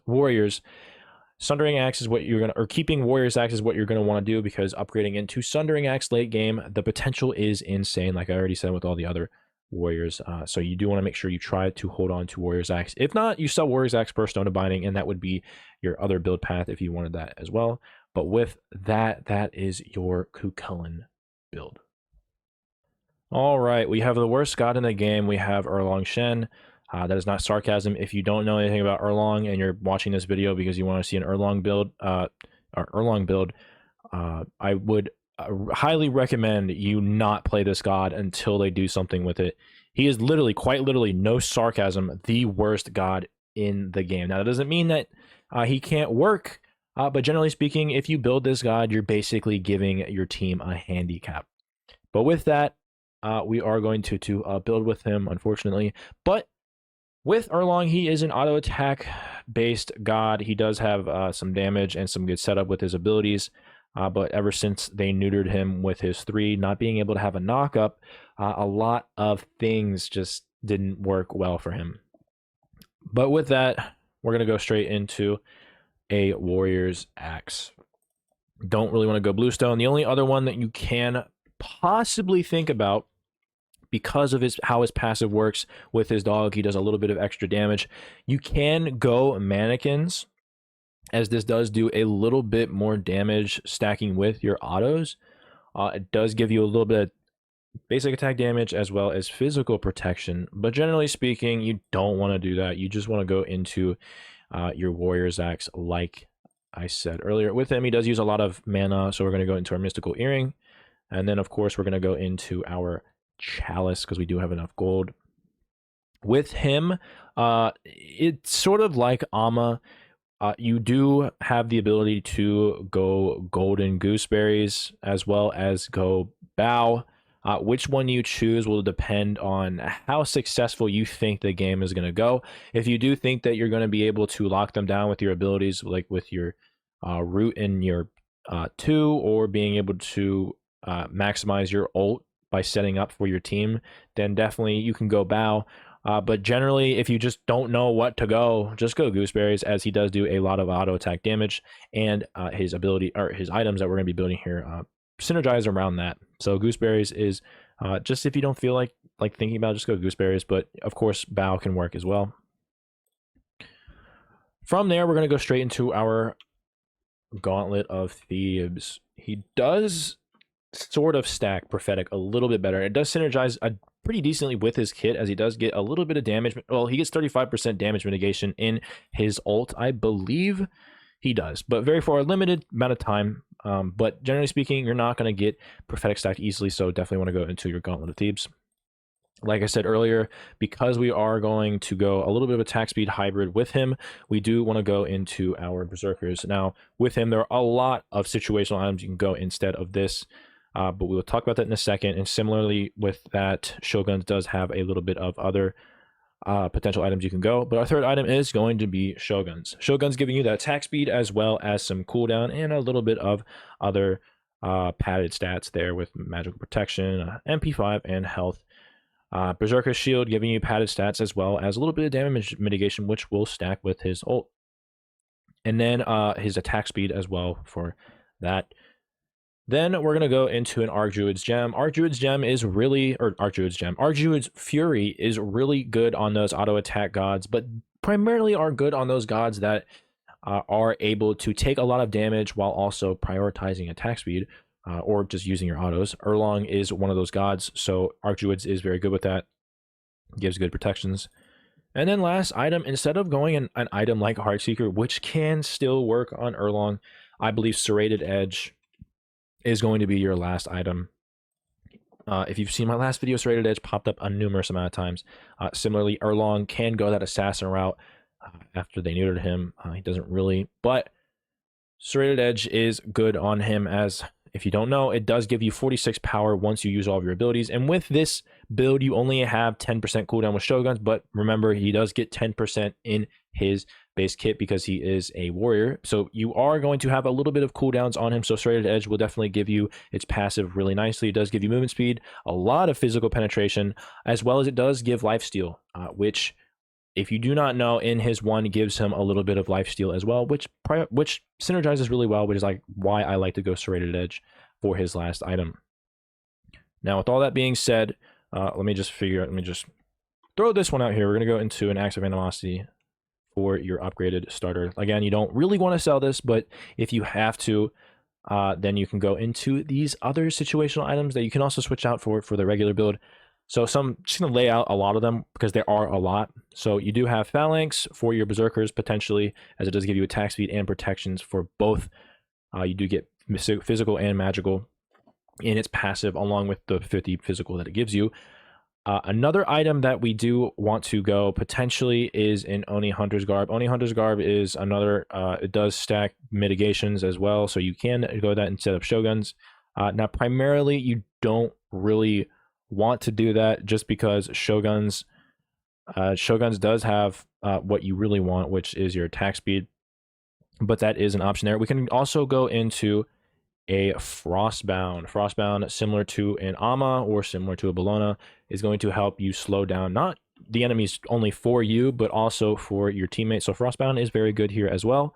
warriors, Sundering Axe is what you're going to, or keeping Warrior's Axe is what you're going to want to do, because upgrading into Sundering Axe late game, the potential is insane, like I already said with all the other warriors. So you do want to make sure you try to hold on to Warrior's Axe. If not, you sell Warrior's Axe per Stone of Binding, and that would be your other build path if you wanted that as well. But with that, that is your Cuchulainn build. All right, we have the worst god in the game. We have Erlang Shen. That is not sarcasm. If you don't know anything about Erlang and you're watching this video because you want to see an Erlang build, I would highly recommend you not play this god until they do something with it. He is literally, quite literally, no sarcasm, the worst god in the game. Now, that doesn't mean that he can't work, but generally speaking, if you build this god, you're basically giving your team a handicap. But with that, we are going to build with him, unfortunately. But with Erlang, he is an auto attack based god. He does have some damage and some good setup with his abilities. But ever since they neutered him with his 3, not being able to have a knockup, a lot of things just didn't work well for him. But with that, we're going to go straight into a warrior's axe. Don't really want to go bluestone. The only other one that you can possibly think about, because of how his passive works with his dog, he does a little bit of extra damage. You can go mannequins, as this does do a little bit more damage stacking with your autos. It does give you a little bit of basic attack damage as well as physical protection, but generally speaking, you don't want to do that. You just want to go into your warrior's axe, like I said earlier. With him, he does use a lot of mana, so we're going to go into our mystical earring, and then of course we're going to go into our chalice because we do have enough gold. With him, it's sort of like Amma. You do have the ability to go golden gooseberries as well as go bow. Which one you choose will depend on how successful you think the game is going to go. If you do think that you're going to be able to lock them down with your abilities, like with your root in your 2, or being able to maximize your ult by setting up for your team, then definitely you can go bow. But generally, if you just don't know what to go, just go gooseberries, as he does do a lot of auto attack damage, and his ability, or his items that we're going to be building here, synergize around that. So gooseberries is just, if you don't feel like thinking about it, just go gooseberries. But of course, bow can work as well. From there, we're going to go straight into our Gauntlet of Thebes. He does sort of stack prophetic a little bit better. It does synergize pretty decently with his kit, as he does get a little bit of damage. Well, he gets 35% damage mitigation in his ult, I believe he does, but very for a limited amount of time. But generally speaking, you're not going to get prophetic stacked easily, so definitely want to go into your Gauntlet of Thebes. Like I said earlier, because we are going to go a little bit of attack speed hybrid with him, we do want to go into our berserkers. Now, with him, there are a lot of situational items you can go instead of this. But we will talk about that in a second. And similarly with that, Shoguns does have a little bit of other potential items you can go. But our third item is going to be Shoguns. Shoguns giving you that attack speed as well as some cooldown and a little bit of other padded stats there with magical protection, MP5, and health. Berserker's Shield giving you padded stats as well as a little bit of damage mitigation, which will stack with his ult. And then his attack speed as well for that. Then we're going to go into an Archdruid's Gem. Archdruid's Gem is really, or Archdruid's Gem, Archdruid's Fury is really good on those auto attack gods, but primarily are good on those gods that are able to take a lot of damage while also prioritizing attack speed, or just using your autos. Erlang is one of those gods, so Archdruid's is very good with that. Gives good protections. And then last item, instead of going an item like Heartseeker, which can still work on Erlang, I believe Serrated Edge is going to be your last item. If you've seen my last video, Serrated Edge popped up a numerous amount of times. Similarly, Erlang can go that assassin route after they neutered him. He doesn't really, but Serrated Edge is good on him, as if you don't know, it does give you 46 power once you use all of your abilities. And with this build, you only have 10% cooldown with Shoguns, but remember, he does get 10% in his base kit because he is a warrior. So you are going to have a little bit of cooldowns on him. So Serrated Edge will definitely give you its passive really nicely. It does give you movement speed, a lot of physical penetration, as well as it does give lifesteal, which, if you do not know, in his 1 gives him a little bit of lifesteal as well, which synergizes really well, which is like why I like to go Serrated Edge for his last item. Now, with all that being said, let me just throw this one out here. We're going to go into an Axe of Animosity for your upgraded starter. Again, you don't really want to sell this, but if you have to, then you can go into these other situational items that you can also switch out for the regular build. So just going to lay out a lot of them because there are a lot. So you do have Phalanx for your Berserkers potentially, as it does give you attack speed and protections for both. You do get physical and magical in its passive, along with the 50 physical that it gives you. Another item that we do want to go potentially is in Oni Hunter's Garb. Oni Hunter's Garb is another, it does stack mitigations as well, so you can go that instead of Shoguns. Now, primarily, you don't really want to do that just because Shoguns does have what you really want, which is your attack speed, but that is an option there. We can also go into a Frostbound. Frostbound, similar to an Amma or similar to a Bellona, is going to help you slow down not the enemies only for you, but also for your teammates. So Frostbound is very good here as well.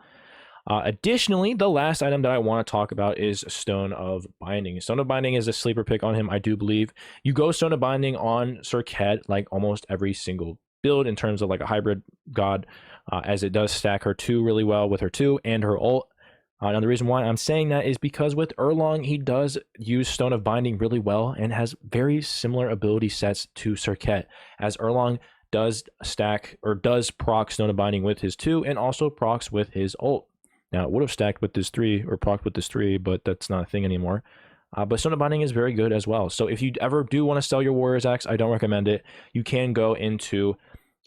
Additionally, the last item that I want to talk about is Stone of Binding. Stone of Binding is a sleeper pick on him, I do believe. You go Stone of Binding on Surtr like almost every single build in terms of like a hybrid god, as it does stack her 2 really well with her 2 and her ult. Now, the reason why I'm saying that is because with Erlang, he does use Stone of Binding really well and has very similar ability sets to Surtr, as Erlang does stack or does proc Stone of Binding with his 2 and also procs with his ult. Now, it would have stacked with this 3 or procced with this 3, but that's not a thing anymore. But Stone of Binding is very good as well. So if you ever do want to sell your Warrior's Axe, I don't recommend it. You can go into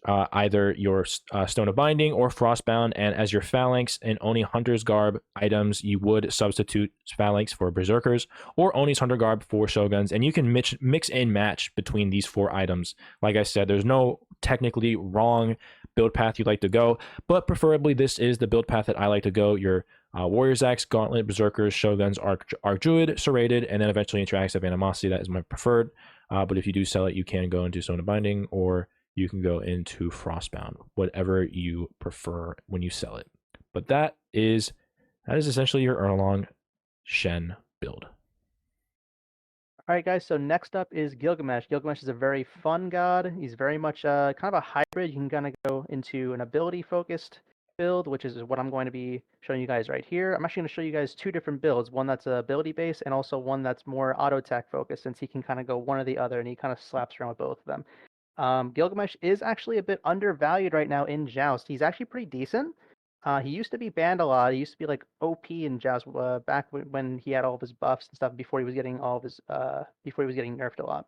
either your Stone of Binding or Frostbound, and as your Phalanx and Oni Hunter's Garb items, you would substitute Phalanx for Berserkers or Oni's Hunter Garb for Shoguns, and you can mix and match between these 4 items. Like I said, there's no technically wrong build path you'd like to go, but preferably this is the build path that I like to go. Your Warrior's Axe, Gauntlet, Berserkers, Shoguns, Archdruid, Serrated, and then eventually Interacts of Animosity. That is my preferred. But if you do sell it, you can go into Stone of Binding, or you can go into Frostbound, whatever you prefer when you sell it. But that is essentially your Erlang Shen build. All right, guys, so next up is Gilgamesh. Gilgamesh is a very fun god. He's very much kind of a hybrid. You can kind of go into an ability-focused build, which is what I'm going to be showing you guys right here. I'm actually going to show you guys 2 different builds, one that's ability-based and also one that's more auto-attack focused, since he can kind of go one or the other, and he kind of slaps around with both of them. Gilgamesh is actually a bit undervalued right now in Joust. He's actually pretty decent. He used to be banned a lot. He used to be like OP in Joust back when he had all of his buffs and stuff before he was getting all of his before he was getting nerfed a lot.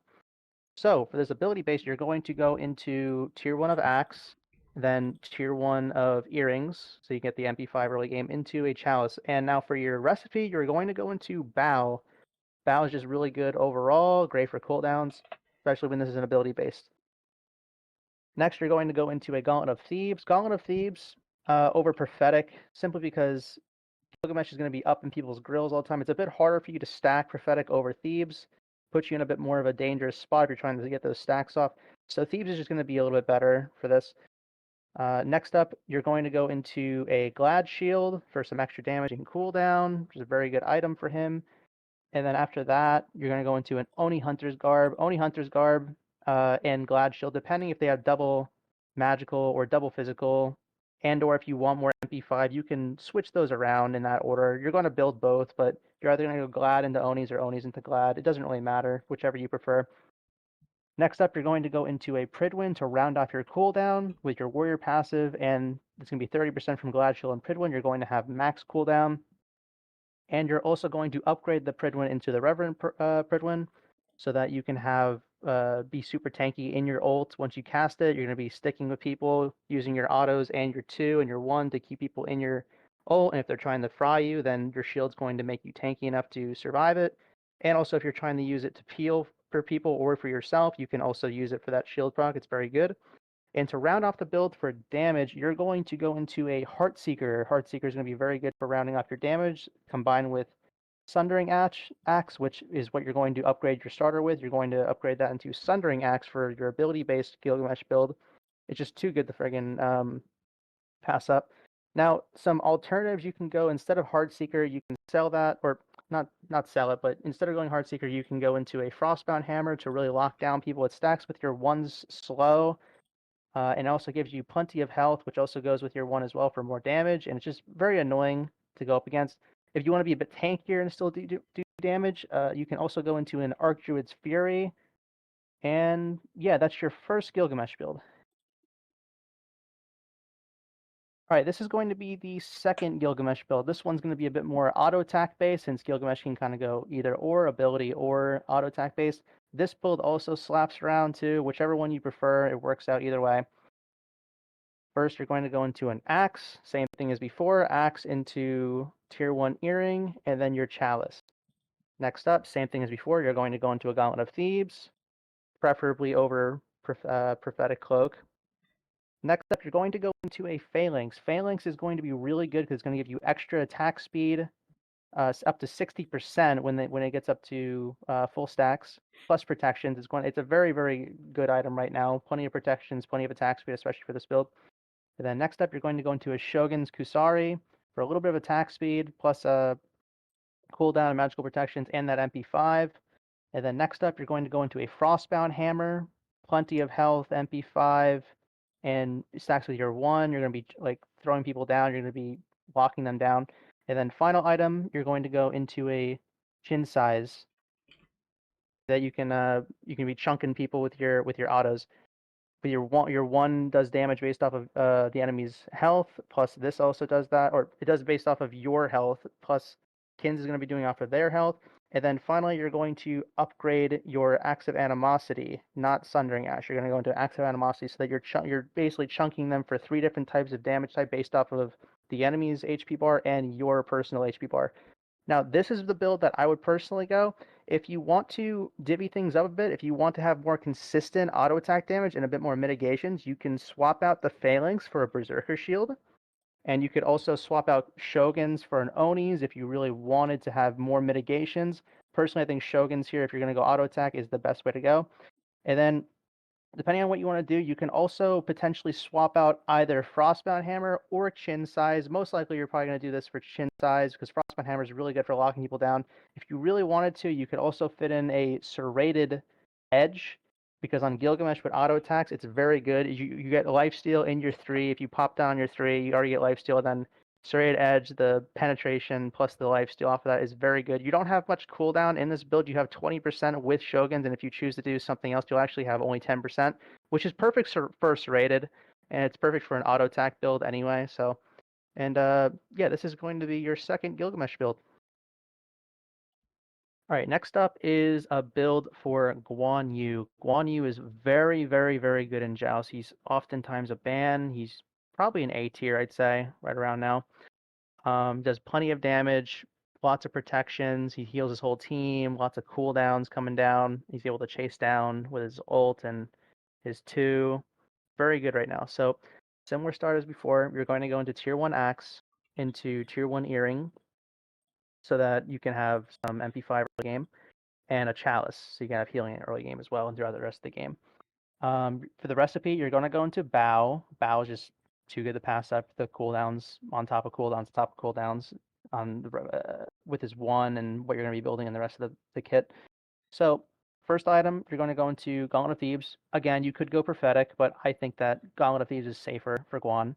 So for this ability base, you're going to go into tier 1 of Axe, then tier 1 of Earrings, so you get the MP5 early game, into a Chalice. And now for your recipe, you're going to go into Bow. Bow is just really good overall, great for cooldowns, especially when this is an ability based. Next, you're going to go into a Gauntlet of Thieves. Gauntlet of Thieves over Prophetic, simply because Gilgamesh is going to be up in people's grills all the time. It's a bit harder for you to stack Prophetic over Thieves, puts you in a bit more of a dangerous spot if you're trying to get those stacks off. So Thieves is just going to be a little bit better for this. Next up, you're going to go into a Glad Shield for some extra damage and cooldown, which is a very good item for him. And then after that, you're going to go into an Oni Hunter's Garb. Oni Hunter's Garb and Glad Shield, depending if they have double magical or double physical, and or if you want more MP5, you can switch those around in that order. You're going to build both, but you're either going to go Glad into Onis or Onis into Glad. It doesn't really matter, whichever you prefer. Next up, you're going to go into a Pridwin to round off your cooldown with your Warrior passive, and it's going to be 30% from Glad Shield and Pridwin. You're going to have max cooldown. And you're also going to upgrade the Pridwin into the Reverend Pridwin, so that you can have be super tanky in your ult. Once you cast it, you're going to be sticking with people using your autos and your 2 and your 1 to keep people in your ult. And if they're trying to fry you, then your shield's going to make you tanky enough to survive it. And also, if you're trying to use it to peel for people or for yourself, you can also use it for that shield proc. It's very good. And to round off the build for damage, you're going to go into a Heartseeker. Heartseeker is going to be very good for rounding off your damage, combined with Sundering Axe, which is what you're going to upgrade your starter with. You're going to upgrade that into Sundering Axe for your ability-based Gilgamesh build. It's just too good to friggin' pass up. Now, some alternatives you can go, instead of Heartseeker, you can sell that, or not sell it, but instead of going Heartseeker, you can go into a Frostbound Hammer to really lock down people. It stacks with your 1's slow, and also gives you plenty of health, which also goes with your 1 as well for more damage, and it's just very annoying to go up against. If you want to be a bit tankier and still do damage, you can also go into an Archdruid's Fury, and yeah, that's your first Gilgamesh build. Alright, this is going to be the second Gilgamesh build. This one's going to be a bit more auto-attack based, since Gilgamesh can kind of go either or, ability or auto-attack based. This build also slaps around too, whichever one you prefer, it works out either way. First, you're going to go into an Axe, same thing as before, Axe into tier 1 Earring, and then your Chalice. Next up, same thing as before, you're going to go into a Gauntlet of Thebes, preferably over Prophetic Cloak. Next up, you're going to go into a Phalanx. Phalanx is going to be really good because it's going to give you extra attack speed, up to 60% when it gets up to full stacks, plus protections. It's a very, very good item right now. Plenty of protections, plenty of attack speed, especially for this build. And then next up, you're going to go into a Shogun's Kusari. for a little bit of attack speed, plus a cooldown and magical protections, and that MP5. And then next up, you're going to go into a Frostbound Hammer, plenty of health, MP5, and stacks with your 1. You're going to be like throwing people down. You're going to be locking them down. And then final item, you're going to go into a Chin Size that you can be chunking people with your autos. But your one does damage based off of the enemy's health. Plus this also does that, or it does based off of your health. Plus Kins is going to be doing off of their health. And then finally, you're going to upgrade your Axe of Animosity, not Sundering Ash. You're going to go into Axe of Animosity so that you're basically chunking them for 3 different types of damage type based off of the enemy's HP bar and your personal HP bar. Now, this is the build that I would personally go. If you want to divvy things up a bit, if you want to have more consistent auto attack damage and a bit more mitigations, you can swap out the Phalanx for a Berserker Shield. And you could also swap out Shoguns for an Onis if you really wanted to have more mitigations. Personally, I think Shoguns here, if you're going to go auto attack, is the best way to go. And then depending on what you want to do, you can also potentially swap out either Frostbound Hammer or Chin Size. Most likely, you're probably going to do this for Chin Size because Frostbound Hammer is really good for locking people down. If you really wanted to, you could also fit in a Serrated Edge because on Gilgamesh with auto attacks, it's very good. You get lifesteal in your 3. If you pop down your 3, you already get lifesteal. Then Serrated Edge, the penetration plus the lifesteal off of that is very good. You don't have much cooldown in this build. You have 20% with Shoguns, and if you choose to do something else, you'll actually have only 10%, which is perfect for Serrated, and it's perfect for an auto attack build anyway. So, and yeah, this is going to be your second Gilgamesh build. All right, next up is a build for Guan Yu. Guan Yu is very, very, very good in Joust. He's oftentimes a ban. He's probably an A tier, I'd say, right around now. Does plenty of damage, lots of protections. He heals his whole team, lots of cooldowns coming down. He's able to chase down with his ult and his 2. Very good right now. So similar start as before. You're going to go into tier 1 axe, into tier 1 earring, so that you can have some MP5 early game, and a chalice, so you can have healing in early game as well and throughout the rest of the game. For the recipe, you're going to go into bow. Bow is just too good to pass up. The cooldowns on top of cooldowns, on top of cooldowns, with his 1 and what you're going to be building in the rest of the kit. So first item, you're going to go into Gauntlet of Thebes. Again, you could go prophetic, but I think that Gauntlet of Thebes is safer for Guan.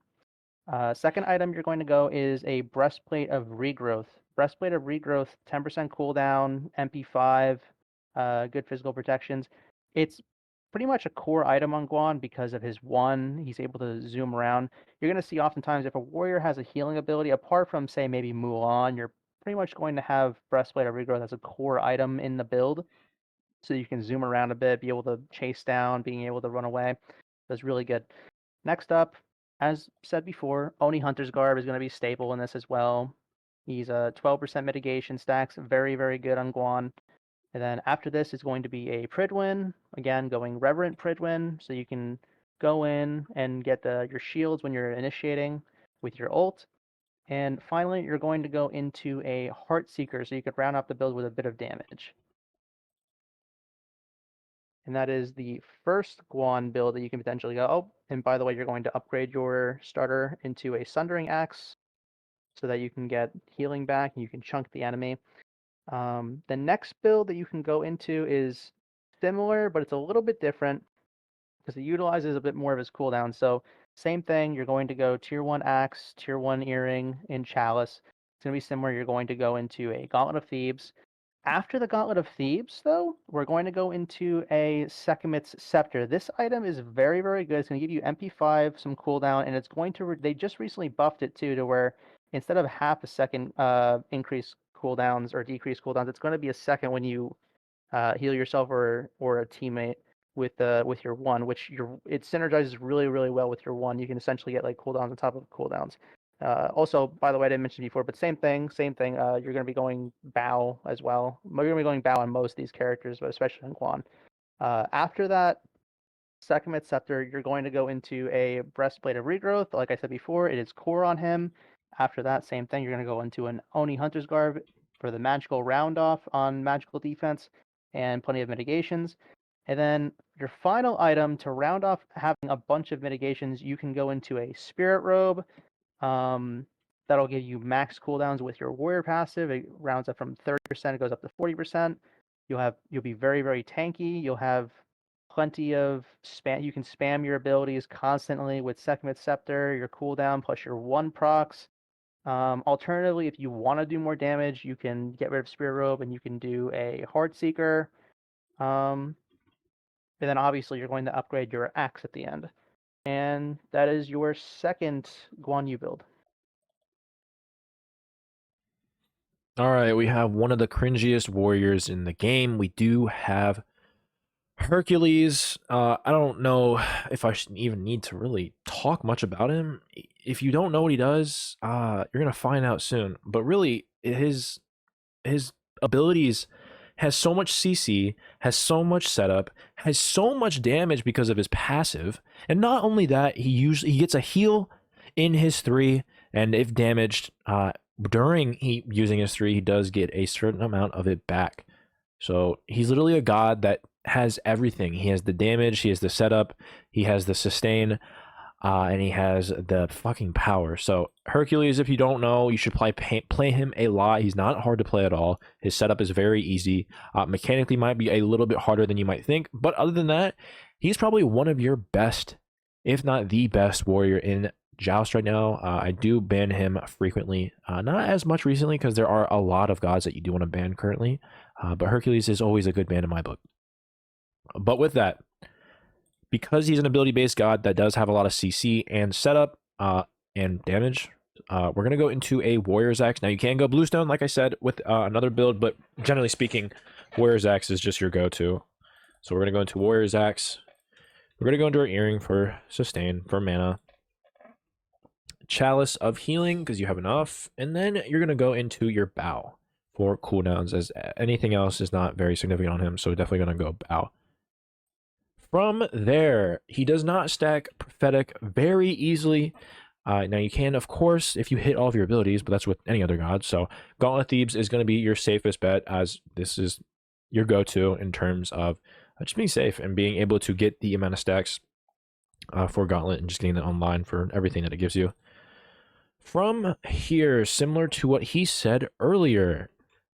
Second item you're going to go is a Breastplate of Regrowth. Breastplate of Regrowth, 10% cooldown, MP5, good physical protections. It's pretty much a core item on Guan because of his 1. He's able to zoom around. You're going to see oftentimes if a warrior has a healing ability, apart from, say, maybe Mulan, you're pretty much going to have Breastplate of Regrowth as a core item in the build. So you can zoom around a bit, be able to chase down, being able to run away. That's really good. Next up, as said before, Oni Hunter's Garb is going to be staple in this as well. He's a 12% mitigation stacks, very, very good on Guan. And then after this is going to be a Pridwin, again, going Reverent Pridwin, so you can go in and get your shields when you're initiating with your ult. And finally, you're going to go into a Heartseeker, so you could round up the build with a bit of damage. And that is the first Guan build that you can potentially go. Oh, and by the way, you're going to upgrade your starter into a Sundering Axe so that you can get healing back and you can chunk the enemy. The next build that you can go into is similar, but it's a little bit different because it utilizes a bit more of his cooldown. So same thing, you're going to go tier 1 axe, tier 1 earring, in chalice. It's going to be similar. You're going to go into a Gauntlet of Thebes. After the Gauntlet of Thebes, though, we're going to go into a Sekhmet's Scepter. This item is very, very good. It's going to give you MP5, some cooldown, and it's going to... they just recently buffed it, too, to where instead of half a second increase cooldowns or decrease cooldowns, it's going to be a second when you heal yourself or a teammate with your 1, which it synergizes really, really well with your 1. You can essentially get like cooldowns on top of cooldowns. Also, by the way, I didn't mention before, but same thing. You're going to be going bow as well. You're going to be going bow on most of these characters, but especially on Guan. After that, Sekhmet's Scepter, you're going to go into a Breastplate of Regrowth. Like I said before, it is core on him. After that, same thing. You're going to go into an Oni Hunter's Garb for the magical round off on magical defense and plenty of mitigations. And then your final item to round off having a bunch of mitigations, you can go into a Spirit Robe. That'll give you max cooldowns with your warrior passive. It rounds up from 30%, it goes up to 40%. You'll be very, very tanky. You'll have plenty of spam. You can spam your abilities constantly with Sekhmet Scepter, your cooldown plus your 1 procs. Alternatively, if you want to do more damage, you can get rid of Spirit Robe and you can do a Heartseeker. And then obviously you're going to upgrade your axe at the end. And that is your second Guan Yu build. All right, we have one of the cringiest warriors in the game. We do have Hercules. I don't know if I should even need to really talk much about him. If you don't know what he does, you're gonna find out soon. But really, his abilities has so much CC, has so much setup, has so much damage because of his passive, and not only that, he gets a heal in his 3, and if damaged during using his 3, he does get a certain amount of it back. So he's literally a god that has everything. He has the damage, he has the setup, he has the sustain, and he has the fucking power. So Hercules, if you don't know, you should play him a lot. He's not hard to play at all. His setup is very easy. Mechanically might be a little bit harder than you might think, but other than that, he's probably one of your best, if not the best warrior in Joust right now. I do ban him frequently, not as much recently because there are a lot of gods that you do want to ban currently, but Hercules is always a good ban in my book. But with that, because he's an ability-based god that does have a lot of CC and setup and damage, we're going to go into a Warrior's Axe. Now, you can go Bluestone, like I said, with another build, but generally speaking, Warrior's Axe is just your go-to. So we're going to go into Warrior's Axe. We're going to go into our Earring for sustain, for mana. Chalice of Healing, because you have enough. And then you're going to go into your Bow for cooldowns, as anything else is not very significant on him, so definitely going to go Bow. From there, he does not stack Prophetic very easily. Now, you can, of course, if you hit all of your abilities, but that's with any other god. So Gauntlet Thebes is going to be your safest bet, as this is your go-to in terms of just being safe and being able to get the amount of stacks for Gauntlet and just getting it online for everything that it gives you. From here, similar to what he said earlier,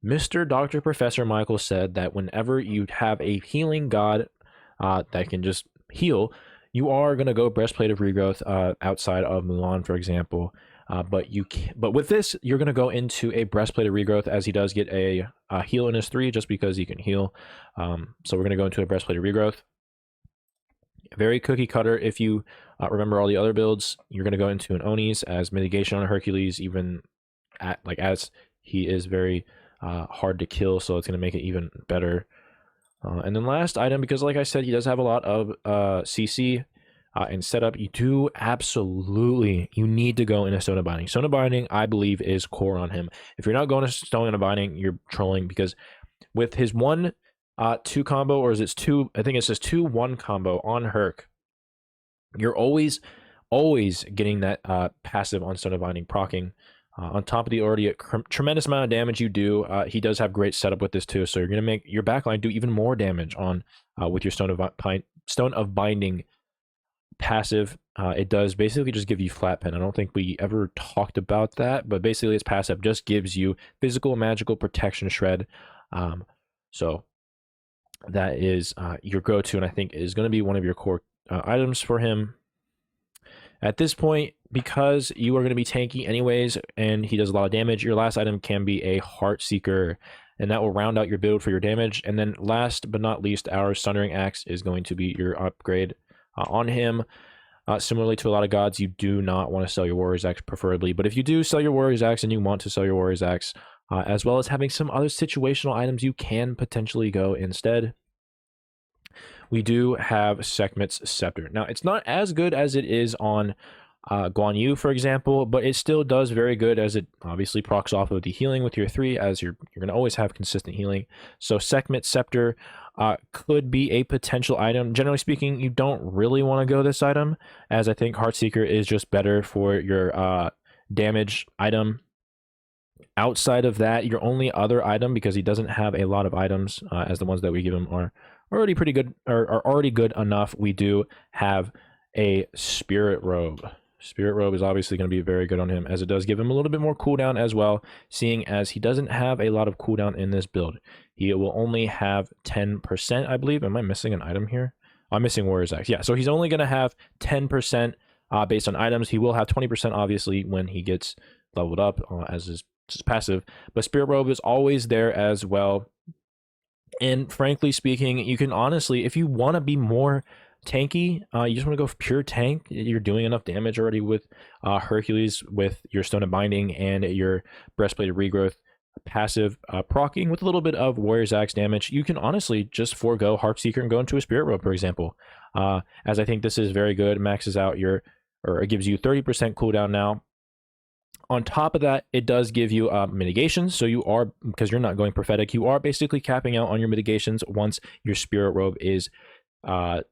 Mr. Dr. Professor Michael said that whenever you have a healing god that can just heal, you are going to go Breastplate of Regrowth outside of Mulan, for example. But with this, you're going to go into a Breastplate of Regrowth, as he does get a heal in his 3 just because he can heal. So we're going to go into a Breastplate of Regrowth. Very cookie cutter. If you remember all the other builds, you're going to go into an Onis as mitigation on Hercules, even as he is very hard to kill, so it's going to make it even better. And then last item, because like I said, he does have a lot of CC and setup, you need to go into Stone of Binding. Stone of Binding, I believe, is core on him. If you're not going to Stone of Binding, you're trolling, because with his 1-2 combo, or is it 2? I think it says 2-1 combo on Herc. You're always getting that passive on Stone of Binding procking. On top of the already tremendous amount of damage you do, he does have great setup with this too. So you're going to make your backline do even more damage on with your Stone of Binding passive. It does basically just give you flat pen. I don't think we ever talked about that, but basically its passive just gives you physical and magical protection shred. So that is your go-to, and I think is going to be one of your core items for him. At this point, because you are going to be tanky anyways, and he does a lot of damage, your last item can be a Heartseeker, and that will round out your build for your damage. And then last but not least, our Sundering Axe is going to be your upgrade on him. Similarly to a lot of gods, you do not want to sell your Warrior's Axe preferably, but if you do sell your Warrior's Axe and you want to sell your Warrior's Axe, as well as having some other situational items you can potentially go instead, we do have Sekhmet's Scepter. Now, it's not as good as it is on Guan Yu, for example, but it still does very good, as it obviously procs off of the healing with your 3, as you're going to always have consistent healing. So Sekhmet's Scepter could be a potential item. Generally speaking, you don't really want to go this item, as I think Heartseeker is just better for your damage item. Outside of that, your only other item, because he doesn't have a lot of items, as the ones that we give him are already pretty good, or are already good enough, we do have a Spirit Robe. Spirit Robe is obviously going to be very good on him, as it does give him a little bit more cooldown as well, seeing as he doesn't have a lot of cooldown in this build. He will only have 10%, I believe. Am I missing an item here? I'm missing Warrior's Axe. Yeah, so he's only going to have 10% based on items. He will have 20%, obviously, when he gets leveled up as his passive. But Spirit Robe is always there as well. And frankly speaking, you can honestly, if you want to be more tanky, you just want to go pure tank. You're doing enough damage already with Hercules, with your Stone of Binding and your Breastplate of Regrowth passive proccing with a little bit of Warrior's Axe damage. You can honestly just forego Heartseeker and go into a Spirit Robe, for example, as I think this is very good. Maxes out your, or it gives you 30% cooldown now. On top of that, it does give you mitigations. So you are, because you're not going prophetic, you are basically capping out on your mitigations once your Spirit Robe is, or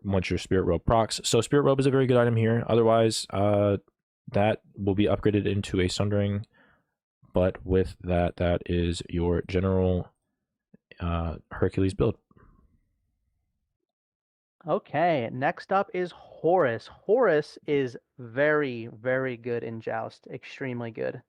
once your Spirit Robe procs. So Spirit Robe is a very good item here. Otherwise, that will be upgraded into a Sundering. But with that, that is your general Hercules build. Okay, next up is Horus. Horus is very, very good in Joust. Extremely good.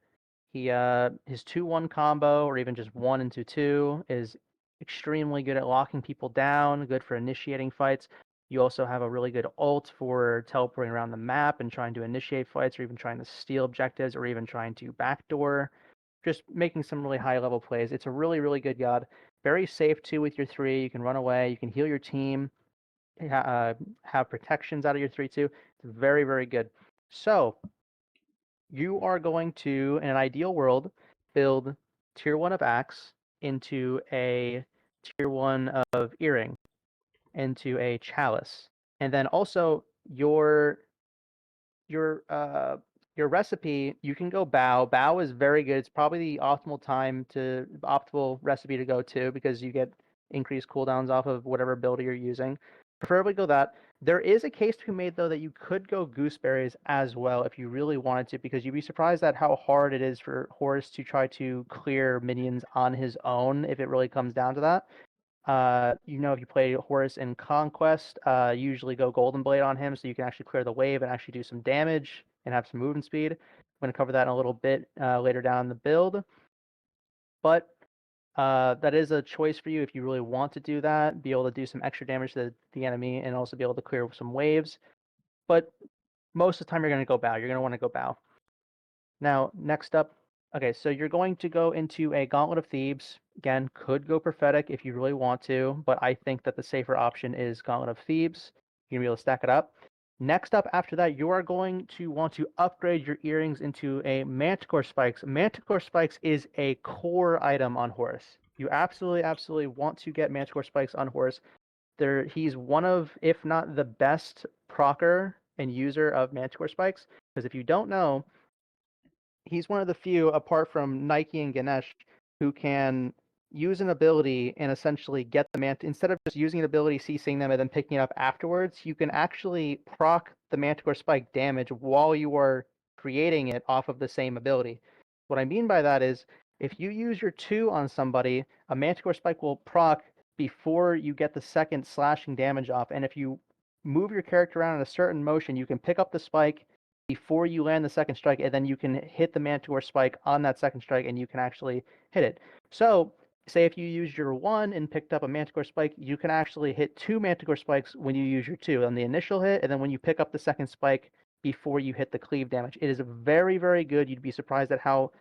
He his 2-1 combo, or even just 1 into 2, is extremely good at locking people down, good for initiating fights. You also have a really good ult for teleporting around the map and trying to initiate fights, or even trying to steal objectives, or even trying to backdoor. Just making some really high level plays. It's a really, really good god. Very safe too with your 3. You can run away, you can heal your team, have protections out of your 3/2. It's very, very good. So you are going to, in an ideal world, build tier 1 of Axe into a tier 1 of Earring, into a Chalice, and then also your recipe, you can go Bow. Bow is very good. It's probably the optimal recipe to go to, because you get increased cooldowns off of whatever ability you're using. Preferably go that. There is a case to be made, though, that you could go Gooseberries as well if you really wanted to, because you'd be surprised at how hard it is for Horus to try to clear minions on his own if it really comes down to that. If you play Horus in Conquest, usually go Golden Blade on him so you can actually clear the wave and actually do some damage and have some movement speed. I'm going to cover that in a little bit later down in the build. But that is a choice for you if you really want to do that, be able to do some extra damage to the enemy and also be able to clear some waves. But most of the time you're going to go Bow. You're going to want to go Bow. Now, next up, okay, so you're going to go into a Gauntlet of Thebes. Again, could go Prophetic if you really want to, but I think that the safer option is Gauntlet of Thebes. You're going to be able to stack it up. Next up after that, you are going to want to upgrade your earrings into a Manticore Spikes. Manticore Spikes is a core item on Horus. You absolutely, absolutely want to get Manticore Spikes on Horus. He's one of, if not the best procer and user of Manticore Spikes, because if you don't know, he's one of the few, apart from Nike and Ganesh, who can use an ability and essentially get the instead of just using an ability, CCing them, and then picking it up afterwards, you can actually proc the Manticore Spike damage while you are creating it off of the same ability. What I mean by that is, if you use your 2 on somebody, a Manticore Spike will proc before you get the second slashing damage off, and if you move your character around in a certain motion, you can pick up the spike before you land the second strike, and then you can hit the Manticore Spike on that second strike, and you can actually hit it. So, say if you used your 1 and picked up a Manticore Spike, you can actually hit 2 Manticore Spikes when you use your 2 on the initial hit, and then when you pick up the second spike before you hit the cleave damage. It is very, very good. You'd be surprised at how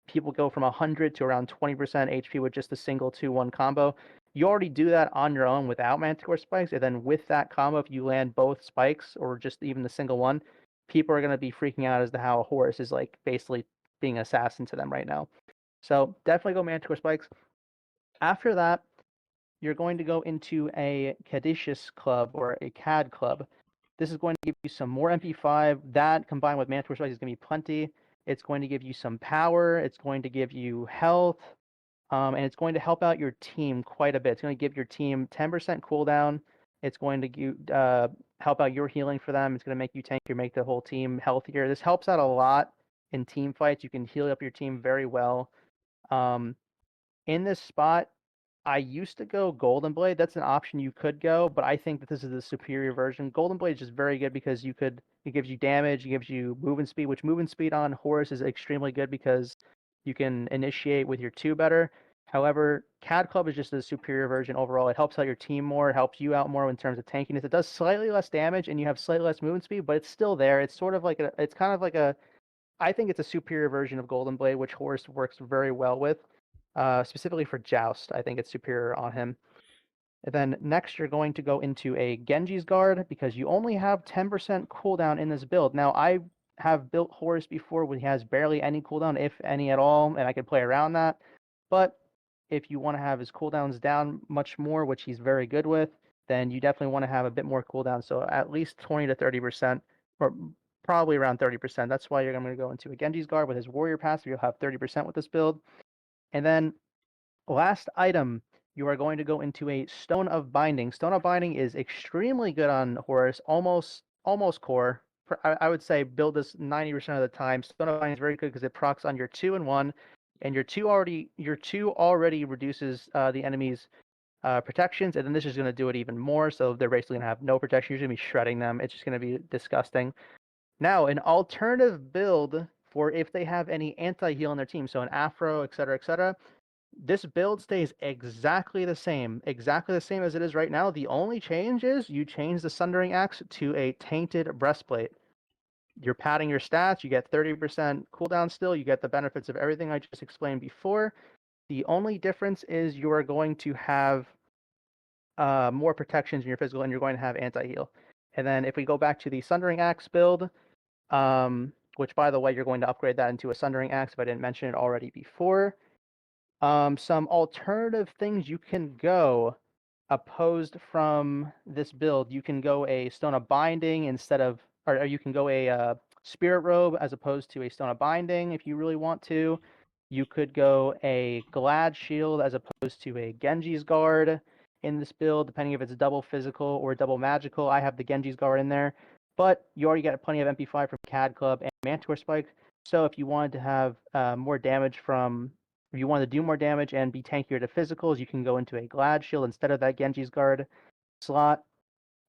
people go from 100 to around 20% HP with just a single 2-1 combo. You already do that on your own without Manticore Spikes, and then with that combo, if you land both spikes or just even the single one, people are going to be freaking out as to how Horus is like basically being an assassin to them right now. So definitely go Manticore Spikes. After that, you're going to go into a Caduceus club or a CAD club. This is going to give you some more MP5. That combined with Manticore Spikes is going to be plenty. It's going to give you some power. It's going to give you health. And it's going to help out your team quite a bit. It's going to give your team 10% cooldown. It's going to help out your healing for them. It's going to make you tankier, make the whole team healthier. This helps out a lot in team fights. You can heal up your team very well. In this spot, I used to go Golden Blade. That's an option you could go, but I think that this is the superior version. Golden Blade is just very good because you could It gives you damage, it gives you movement speed, which movement speed on Horus is extremely good because you can initiate with your 2 better. However, CAD Club is just a superior version overall. It helps out your team more, it helps you out more in terms of tankiness. It does slightly less damage and you have slightly less movement speed, but it's still there. It's sort of like it's kind of like I think it's a superior version of Golden Blade, which Horus works very well with. Specifically for Joust, I think it's superior on him. And then next you're going to go into a Genji's Guard because you only have 10% cooldown in this build. Now I have built Horus before when he has barely any cooldown, if any at all, and I could play around that. But if you want to have his cooldowns down much more, which he's very good with, then you definitely want to have a bit more cooldown. So at least 20 to 30%, or probably around 30%. That's why you're going to go into a Genji's Guard with his Warrior passive. You'll have 30% with this build. And then last item, you are going to go into a Stone of Binding. Stone of Binding is extremely good on Horus, almost core. I would say build this 90% of the time. Stone of Binding is very good because it procs on your 2 and 1, and your 2 already reduces the enemy's protections, and then this is going to do it even more. So they're basically going to have no protection. You're going to be shredding them. It's just going to be disgusting. Now, an alternative build for if they have any anti-heal on their team, so an Afro, etc., this build stays exactly the same as it is right now. The only change is you change the Sundering Axe to a Tainted Breastplate. You're padding your stats, you get 30% cooldown still, you get the benefits of everything I just explained before. The only difference is you are going to have more protections in your physical, and you're going to have anti-heal. And then if we go back to the Sundering Axe build, which by the way, you're going to upgrade that into a Sundering Axe if I didn't mention it already before. Some alternative things you can go opposed from this build. You can go a Stone of Binding instead of, or you can go a Spirit Robe as opposed to a Stone of Binding if you really want to. You could go a Glad Shield as opposed to a Genji's Guard in this build, depending if it's double physical or double magical. I have the Genji's Guard in there, but you already get plenty of MP5 from CAD Club and Manticore Spike. So if you wanted to have more damage from, if you want to do more damage and be tankier to physicals, you can go into a Glad Shield instead of that Genji's Guard slot.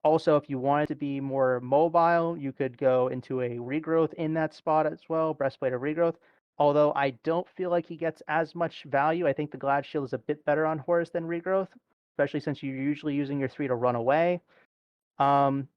Also, if you wanted to be more mobile, you could go into a Regrowth in that spot as well, Breastplate of Regrowth. Although I don't feel like he gets as much value. I think the Glad Shield is a bit better on Horus than Regrowth, especially since you're usually using your 3 to run away. And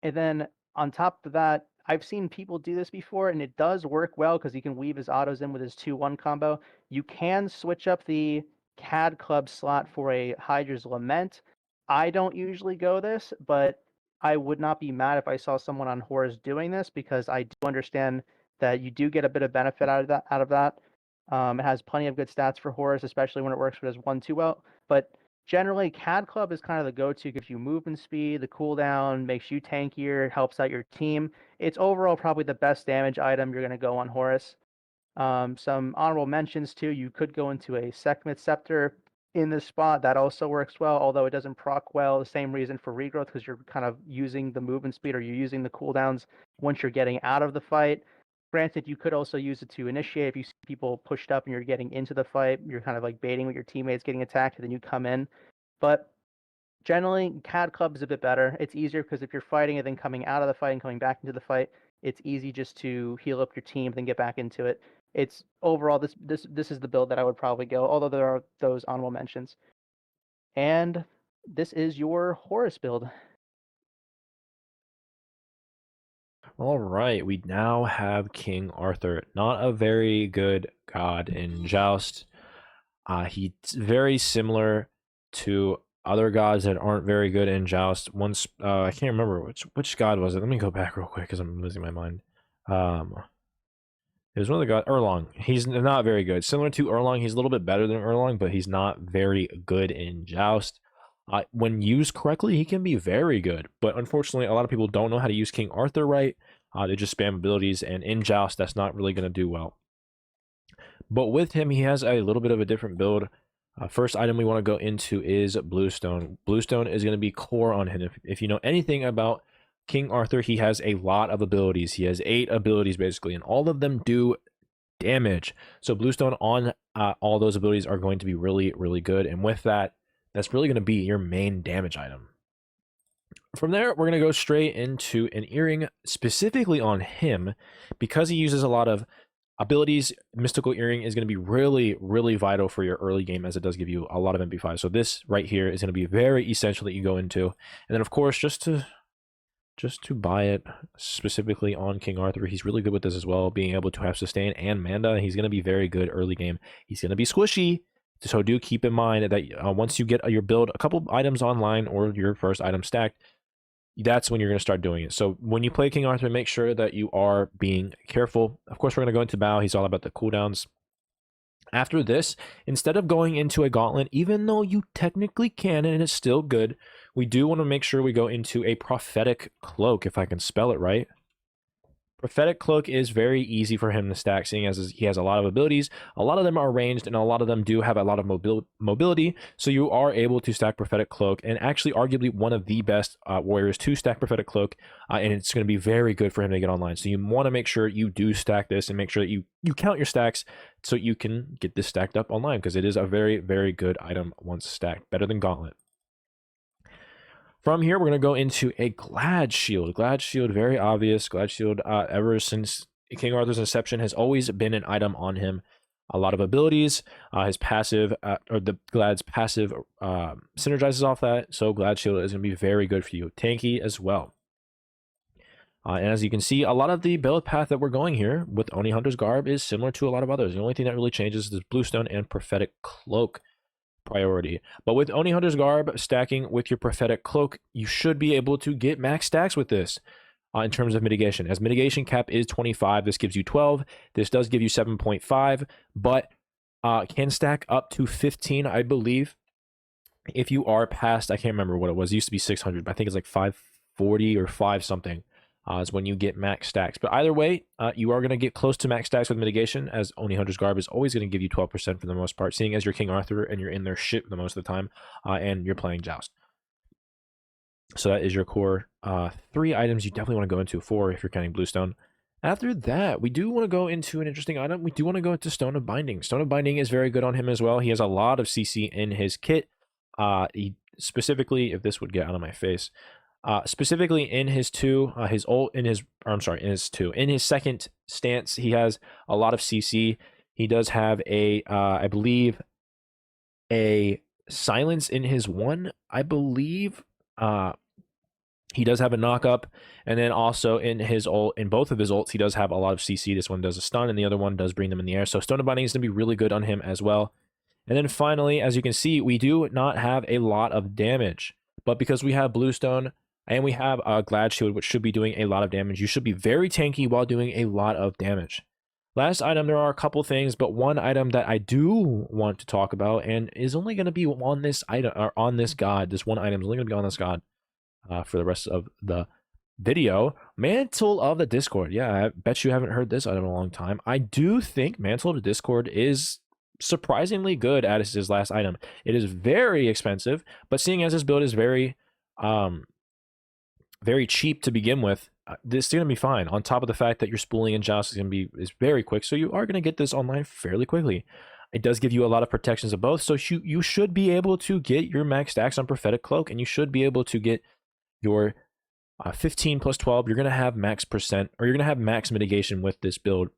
then on top of that, I've seen people do this before, and it does work well because he can weave his autos in with his 2-1 combo. You can switch up the CAD Club slot for a Hydra's Lament. I don't usually go this, but I would not be mad if I saw someone on Horus doing this because I do understand that you do get a bit of benefit out of that. It has plenty of good stats for Horus, especially when it works with his 1-2 well. But generally, CAD Club is kind of the go-to. Gives you movement speed, the cooldown, makes you tankier, helps out your team. It's overall probably the best damage item you're going to go on Horus. Some honorable mentions too. You could go into a Sekhmet Scepter in this spot. That also works well, although it doesn't proc well. The same reason for Regrowth, because you're kind of using the movement speed or you're using the cooldowns once you're getting out of the fight. Granted, you could also use it to initiate. If you see people pushed up and you're getting into the fight, you're kind of like baiting with your teammates getting attacked, and then you come in. But generally, CAD Club is a bit better. It's easier because if you're fighting and then coming out of the fight and coming back into the fight, it's easy just to heal up your team, then get back into it. It's overall this is the build that I would probably go, although there are those honorable mentions. And this is your Horus build. All right, we now have King Arthur. Not a very good god in Joust. He's very similar to other gods that aren't very good in Joust. Once I can't remember which god was it. Let me go back real quick because I'm losing my mind. It was one of the gods, Erlang. He's not very good. Similar to Erlang, he's a little bit better than Erlang, but he's not very good in Joust. When used correctly, he can be very good, but unfortunately, a lot of people don't know how to use King Arthur right. They just spam abilities, and in Joust, that's not really going to do well. But with him, he has a little bit of a different build. First item we want to go into is Bluestone. Bluestone is going to be core on him. If you know anything about King Arthur, he has a lot of abilities. He has 8 abilities, basically, and all of them do damage. So Bluestone on all those abilities are going to be really, really good, and with that, that's really going to be your main damage item. From there, we're going to go straight into an earring specifically on him because he uses a lot of abilities. Mystical earring is going to be really, really vital for your early game as it does give you a lot of MP5. So this right here is going to be very essential that you go into. And then, of course, just to buy it specifically on King Arthur, he's really good with this as well, being able to have sustain and mana. He's going to be very good early game. He's going to be squishy. So do keep in mind that once you get your build a couple items online or your first item stacked, that's when you're going to start doing it. So when you play King Arthur, make sure that you are being careful. Of course, we're going to go into Bow. He's all about the cooldowns. After this, instead of going into a gauntlet, even though you technically can and it's still good, we do want to make sure we go into a prophetic cloak, if I can spell it right. Prophetic Cloak is very easy for him to stack, seeing as he has a lot of abilities. A lot of them are ranged, and a lot of them do have a lot of mobility, so you are able to stack Prophetic Cloak, and actually arguably one of the best warriors to stack Prophetic Cloak, and it's going to be very good for him to get online. So you want to make sure you do stack this, and make sure that you count your stacks so you can get this stacked up online, because it is a very, very good item once stacked, better than Gauntlet. From here, we're going to go into a Glad Shield. Glad Shield, very obvious. Glad Shield, ever since King Arthur's inception, has always been an item on him. A lot of abilities. His passive, or the Glad's passive, synergizes off that. So Glad Shield is going to be very good for you. Tanky as well. And as you can see, a lot of the build path that we're going here with Oni Hunter's Garb is similar to a lot of others. The only thing that really changes is Bluestone and Prophetic Cloak priority. But with Oni Hunter's Garb stacking with your Prophetic Cloak, you should be able to get max stacks with this in terms of mitigation. As mitigation cap is 25, this gives you 12. This does give you 7.5, but can stack up to 15, I believe. If you are past, I can't remember what it was. It used to be 600, but I think it's like 540 or 5 something. Is when you get max stacks. But either way, you are going to get close to max stacks with mitigation, as Oni Hunter's Garb is always going to give you 12% for the most part, seeing as you're King Arthur and you're in their shit the most of the time, and you're playing Joust. So that is your core 3 items you definitely want to go into, 4 if you're counting Bluestone. After that, we do want to go into an interesting item. We do want to go into Stone of Binding. Stone of Binding is very good on him as well. He has a lot of CC in his kit. He specifically, if this would get out of my face, specifically in his in his second stance, he has a lot of CC. He does have a, I believe, a silence in his one. I believe, he does have a knock up, and then also in his ult, in both of his ults, he does have a lot of CC. This one does a stun, and the other one does bring them in the air. So Stone of Binding is going to be really good on him as well. And then finally, as you can see, we do not have a lot of damage, but because we have Bluestone and we have a Glad Shield, which should be doing a lot of damage, you should be very tanky while doing a lot of damage. Last item, there are a couple things, but one item that I do want to talk about and is only going to be on this item, or on this god. This one item is only going to be on this god for the rest of the video. Mantle of the Discord. Yeah, I bet you haven't heard this item in a long time. I do think Mantle of the Discord is surprisingly good as his last item. It is very expensive, but seeing as his build is very cheap to begin with, this is going to be fine. On top of the fact that your spooling and Joust is very quick, so you are going to get this online fairly quickly. It does give you a lot of protections of both, so you should be able to get your max stacks on Prophetic Cloak, and you should be able to get your 15 plus 12. You're going to have max percent, or you're going to have max mitigation with this build.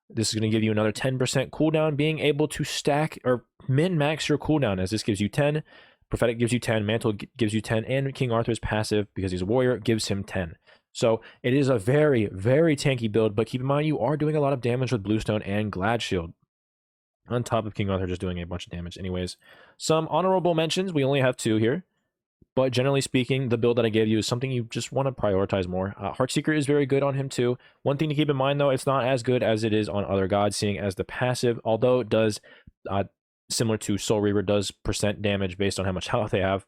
This is going to give you another 10% cooldown, being able to stack or min-max your cooldown, as this gives you 10. Prophetic gives you 10, Mantle gives you 10, and King Arthur's passive, because he's a warrior, gives him 10. So it is a very, very tanky build, but keep in mind you are doing a lot of damage with Bluestone and Glad Shield, on top of King Arthur just doing a bunch of damage anyways. Some honorable mentions, we only have 2 here, but generally speaking, the build that I gave you is something you just want to prioritize more. Heartseeker is very good on him too. One thing to keep in mind though, it's not as good as it is on other gods, seeing as the passive, although it does, similar to Soul Reaver, does percent damage based on how much health they have.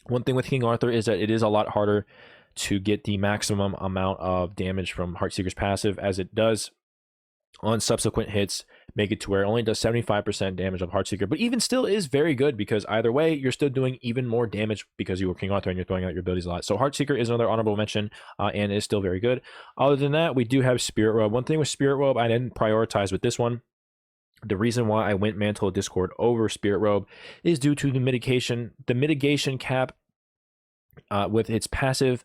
One thing with King Arthur is that it is a lot harder to get the maximum amount of damage from Heartseeker's passive, as it does on subsequent hits make it to where it only does 75% damage of Heartseeker, but even still is very good, because either way you're still doing even more damage because you were King Arthur and you're throwing out your abilities a lot. So Heartseeker is another honorable mention, and is still very good. Other than that, we do have Spirit Robe. One thing with Spirit Robe I didn't prioritize with this one, the reason why I went Mantle of Discord over Spirit Robe, is due to the mitigation cap With its passive,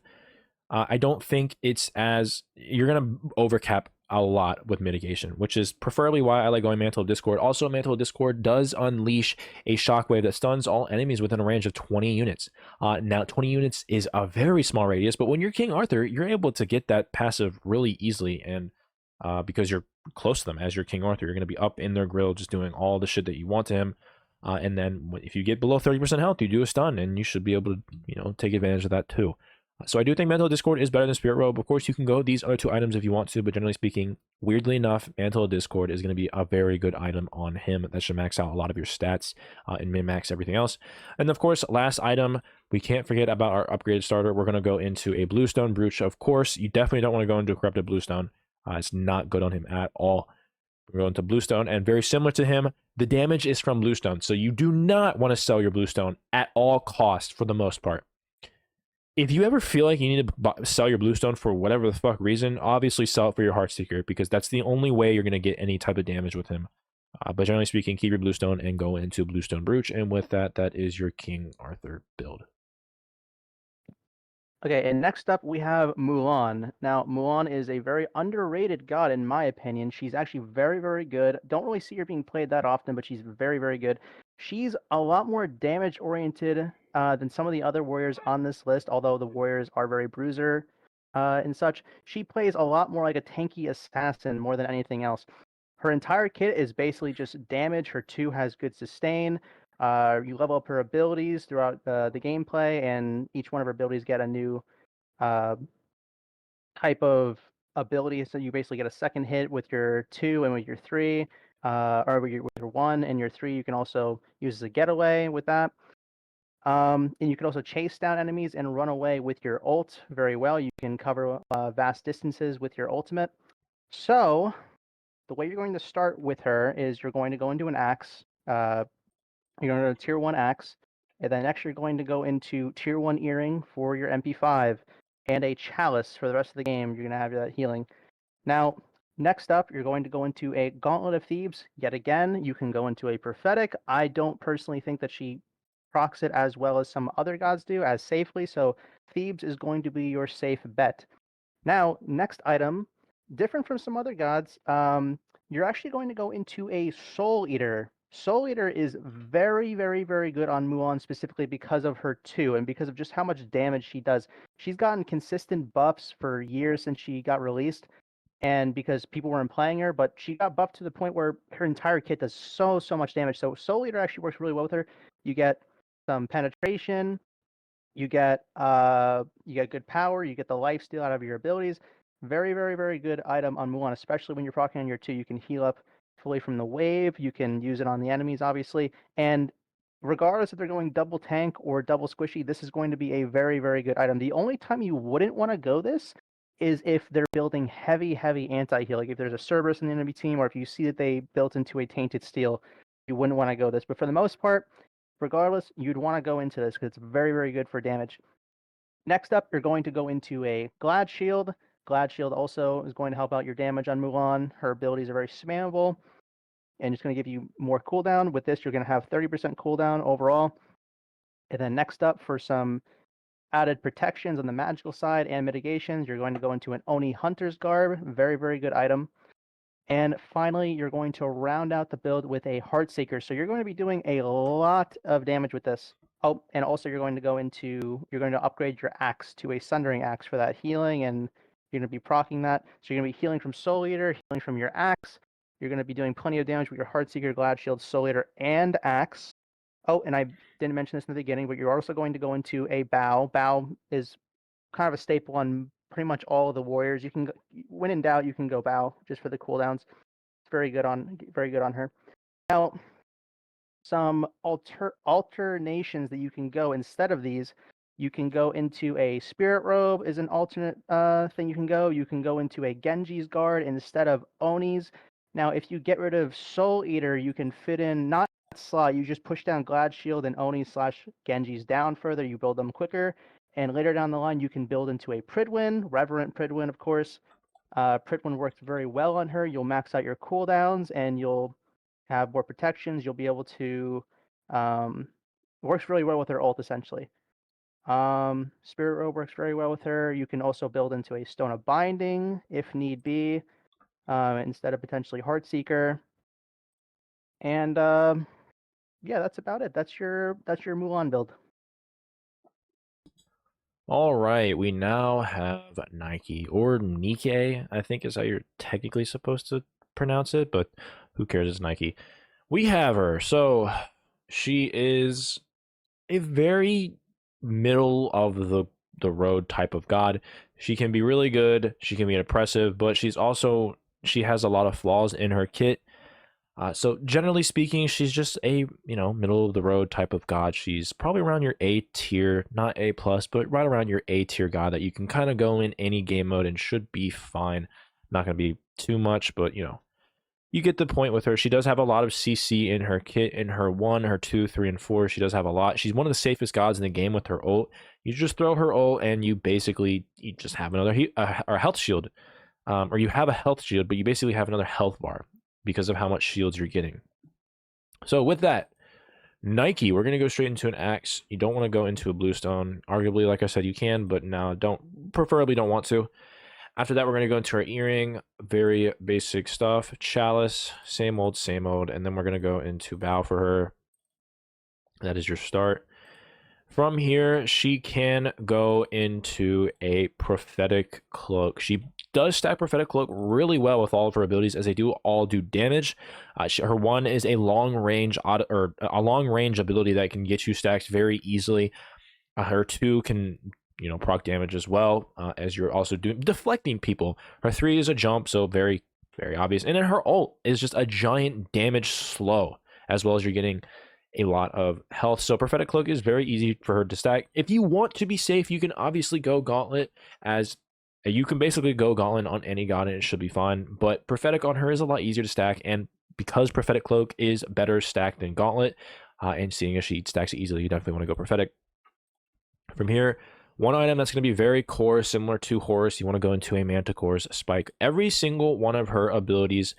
I don't think it's as you're gonna overcap a lot with mitigation, which is preferably why I like going Mantle of Discord. Also, Mantle of Discord does unleash a shockwave that stuns all enemies within a range of 20 units. Now, 20 units is a very small radius, but when you're King Arthur, you're able to get that passive really easily, and because you're close to them as your King Arthur, you're gonna be up in their grill just doing all the shit that you want to him. And then if you get below 30% health, you do a stun, and you should be able to, take advantage of that too. So I do think Mantle of Discord is better than Spirit Robe. Of course, you can go these other two items if you want to, but generally speaking, weirdly enough, Mantle of Discord is going to be a very good item on him. That should max out a lot of your stats and min-max everything else. And of course, last item, we can't forget about our upgraded starter. We're going to go into a Bluestone Brooch. Of course, you definitely don't want to go into a Corrupted Bluestone. It's not good on him at all. We're going to Bluestone, and very similar to him, the damage is from Bluestone. So you do not want to sell your Bluestone at all costs for the most part. If you ever feel like you need to sell your Bluestone for whatever the fuck reason, obviously sell it for your Heartseeker, because that's the only way you're going to get any type of damage with him. But generally speaking, keep your Bluestone and go into Bluestone Brooch, and with that, that is your King Arthur build. Okay, and next up we have Mulan. Now, Mulan is a very underrated god in my opinion. She's actually very, very good. Don't really see her being played that often, but she's very, very good. She's a lot more damage-oriented than some of the other warriors on this list, although the warriors are very bruiser and such. She plays a lot more like a tanky assassin more than anything else. Her entire kit is basically just damage. Her 2 has good sustain. You level up her abilities throughout the gameplay, and each one of her abilities get a new type of ability. So you basically get a second hit with your 2 and with your 3, or with your 1 and your 3. You can also use as a getaway with that. And you can also chase down enemies and run away with your ult very well. You can cover vast distances with your ultimate. So the way you're going to start with her is you're going to go into an axe. You're going to go to tier 1 axe, and then next you're going to go into tier 1 earring for your MP5, and a chalice for the rest of the game. You're going to have that healing. Now, next up, you're going to go into a Gauntlet of Thebes. Yet again, you can go into a prophetic. I don't personally think that she procs it as well as some other gods do, as safely, so Thebes is going to be your safe bet. Now, next item, different from some other gods, you're actually going to go into a Soul Eater. Soul Eater is very, very, very good on Mulan specifically because of her 2 and because of just how much damage she does. She's gotten consistent buffs for years since she got released, and because people weren't playing her, but she got buffed to the point where her entire kit does so much damage. So Soul Eater actually works really well with her. You get some penetration, you get good power, you get the lifesteal out of your abilities. Very, very, very good item on Mulan, especially when you're proccing on your 2. You can heal up fully from the wave. You can use it on the enemies, obviously. And regardless if they're going double tank or double squishy, this is going to be a very, very good item. The only time you wouldn't want to go this is if they're building heavy, heavy anti-heal. Like if there's a Cerberus in the enemy team, or if you see that they built into a Tainted Steel, you wouldn't want to go this. But for the most part, regardless, you'd want to go into this because it's very, very good for damage. Next up, you're going to go into a Glad Shield. Glad Shield also is going to help out your damage on Mulan. Her abilities are very spammable, and it's going to give you more cooldown. With this, you're going to have 30% cooldown overall. And then next up, for some added protections on the magical side and mitigations, you're going to go into an Oni Hunter's Garb. Very, very good item. And finally, you're going to round out the build with a Heartseeker. So you're going to be doing a lot of damage with this. Oh, and also you're going to upgrade your axe to a Sundering Axe for that healing, and you're going to be proccing that. So you're going to be healing from Soul Eater, healing from your axe. You're going to be doing plenty of damage with your Heartseeker, Glad Shield, Soul Eater, and axe. Oh, and I didn't mention this in the beginning, but you're also going to go into a Bow. Bow is kind of a staple on pretty much all of the warriors. You can, when in doubt, you can go Bow just for the cooldowns. It's very good on her. Now, some alternations that you can go instead of these. You can go into a Spirit Robe is an alternate thing you can go. You can go into a Genji's Guard instead of Oni's. Now, if you get rid of Soul Eater, you can fit in not that slot. You just push down Glad Shield and Oni/Genji's down further. You build them quicker. And later down the line, you can build into a Pridwin, Reverent Pridwin, of course. Pridwin works very well on her. You'll max out your cooldowns, and you'll have more protections. You'll be able to works really well with her ult, essentially. Spirit Robe works very well with her. You can also build into a Stone of Binding if need be, instead of potentially Heartseeker. And yeah, that's about it. That's your Mulan build. All right, we now have Nike, or Nike, I think is how you're technically supposed to pronounce it, but who cares? It's Nike. We have her. So she is a very middle of the road type of god. She can be really good, she can be oppressive, but she has a lot of flaws in her kit. So generally speaking, she's just a middle of the road type of god. She's probably around your A tier, not A plus, but right around your A tier god that you can kind of go in any game mode and should be fine. Not going to be too much, but you get the point with her. She does have a lot of CC in her kit, in her 1, her 2, 3, and 4. She does have a lot. She's one of the safest gods in the game with her ult. You just throw her ult, and you just have another or health shield, or you have a health shield, but you basically have another health bar because of how much shields you're getting. So with that, Nike, we're gonna go straight into an axe. You don't want to go into a bluestone. Arguably, like I said, you can, but now preferably don't want to. After that, we're going to go into our earring, very basic stuff. Chalice, same old, and then we're going to go into bow for her. That is your start. From here, she can go into a prophetic cloak. She does stack prophetic cloak really well with all of her abilities, as they all do damage. Her 1 is a long range ability that can get you stacked very easily. Her 2 can proc damage as well, as you're also doing deflecting people. Her 3 is a jump, so very, very obvious. And then her ult is just a giant damage slow, as well as you're getting a lot of health. So prophetic cloak is very easy for her to stack. If you want to be safe, you can obviously go gauntlet, as you can basically go gauntlet on any god and it should be fine. But prophetic on her is a lot easier to stack, and because prophetic cloak is better stacked than gauntlet, and seeing as she stacks it easily, you definitely want to go prophetic. From here, one item that's going to be very core, similar to Horus, you want to go into a Manticore's Spike. Every single one of her abilities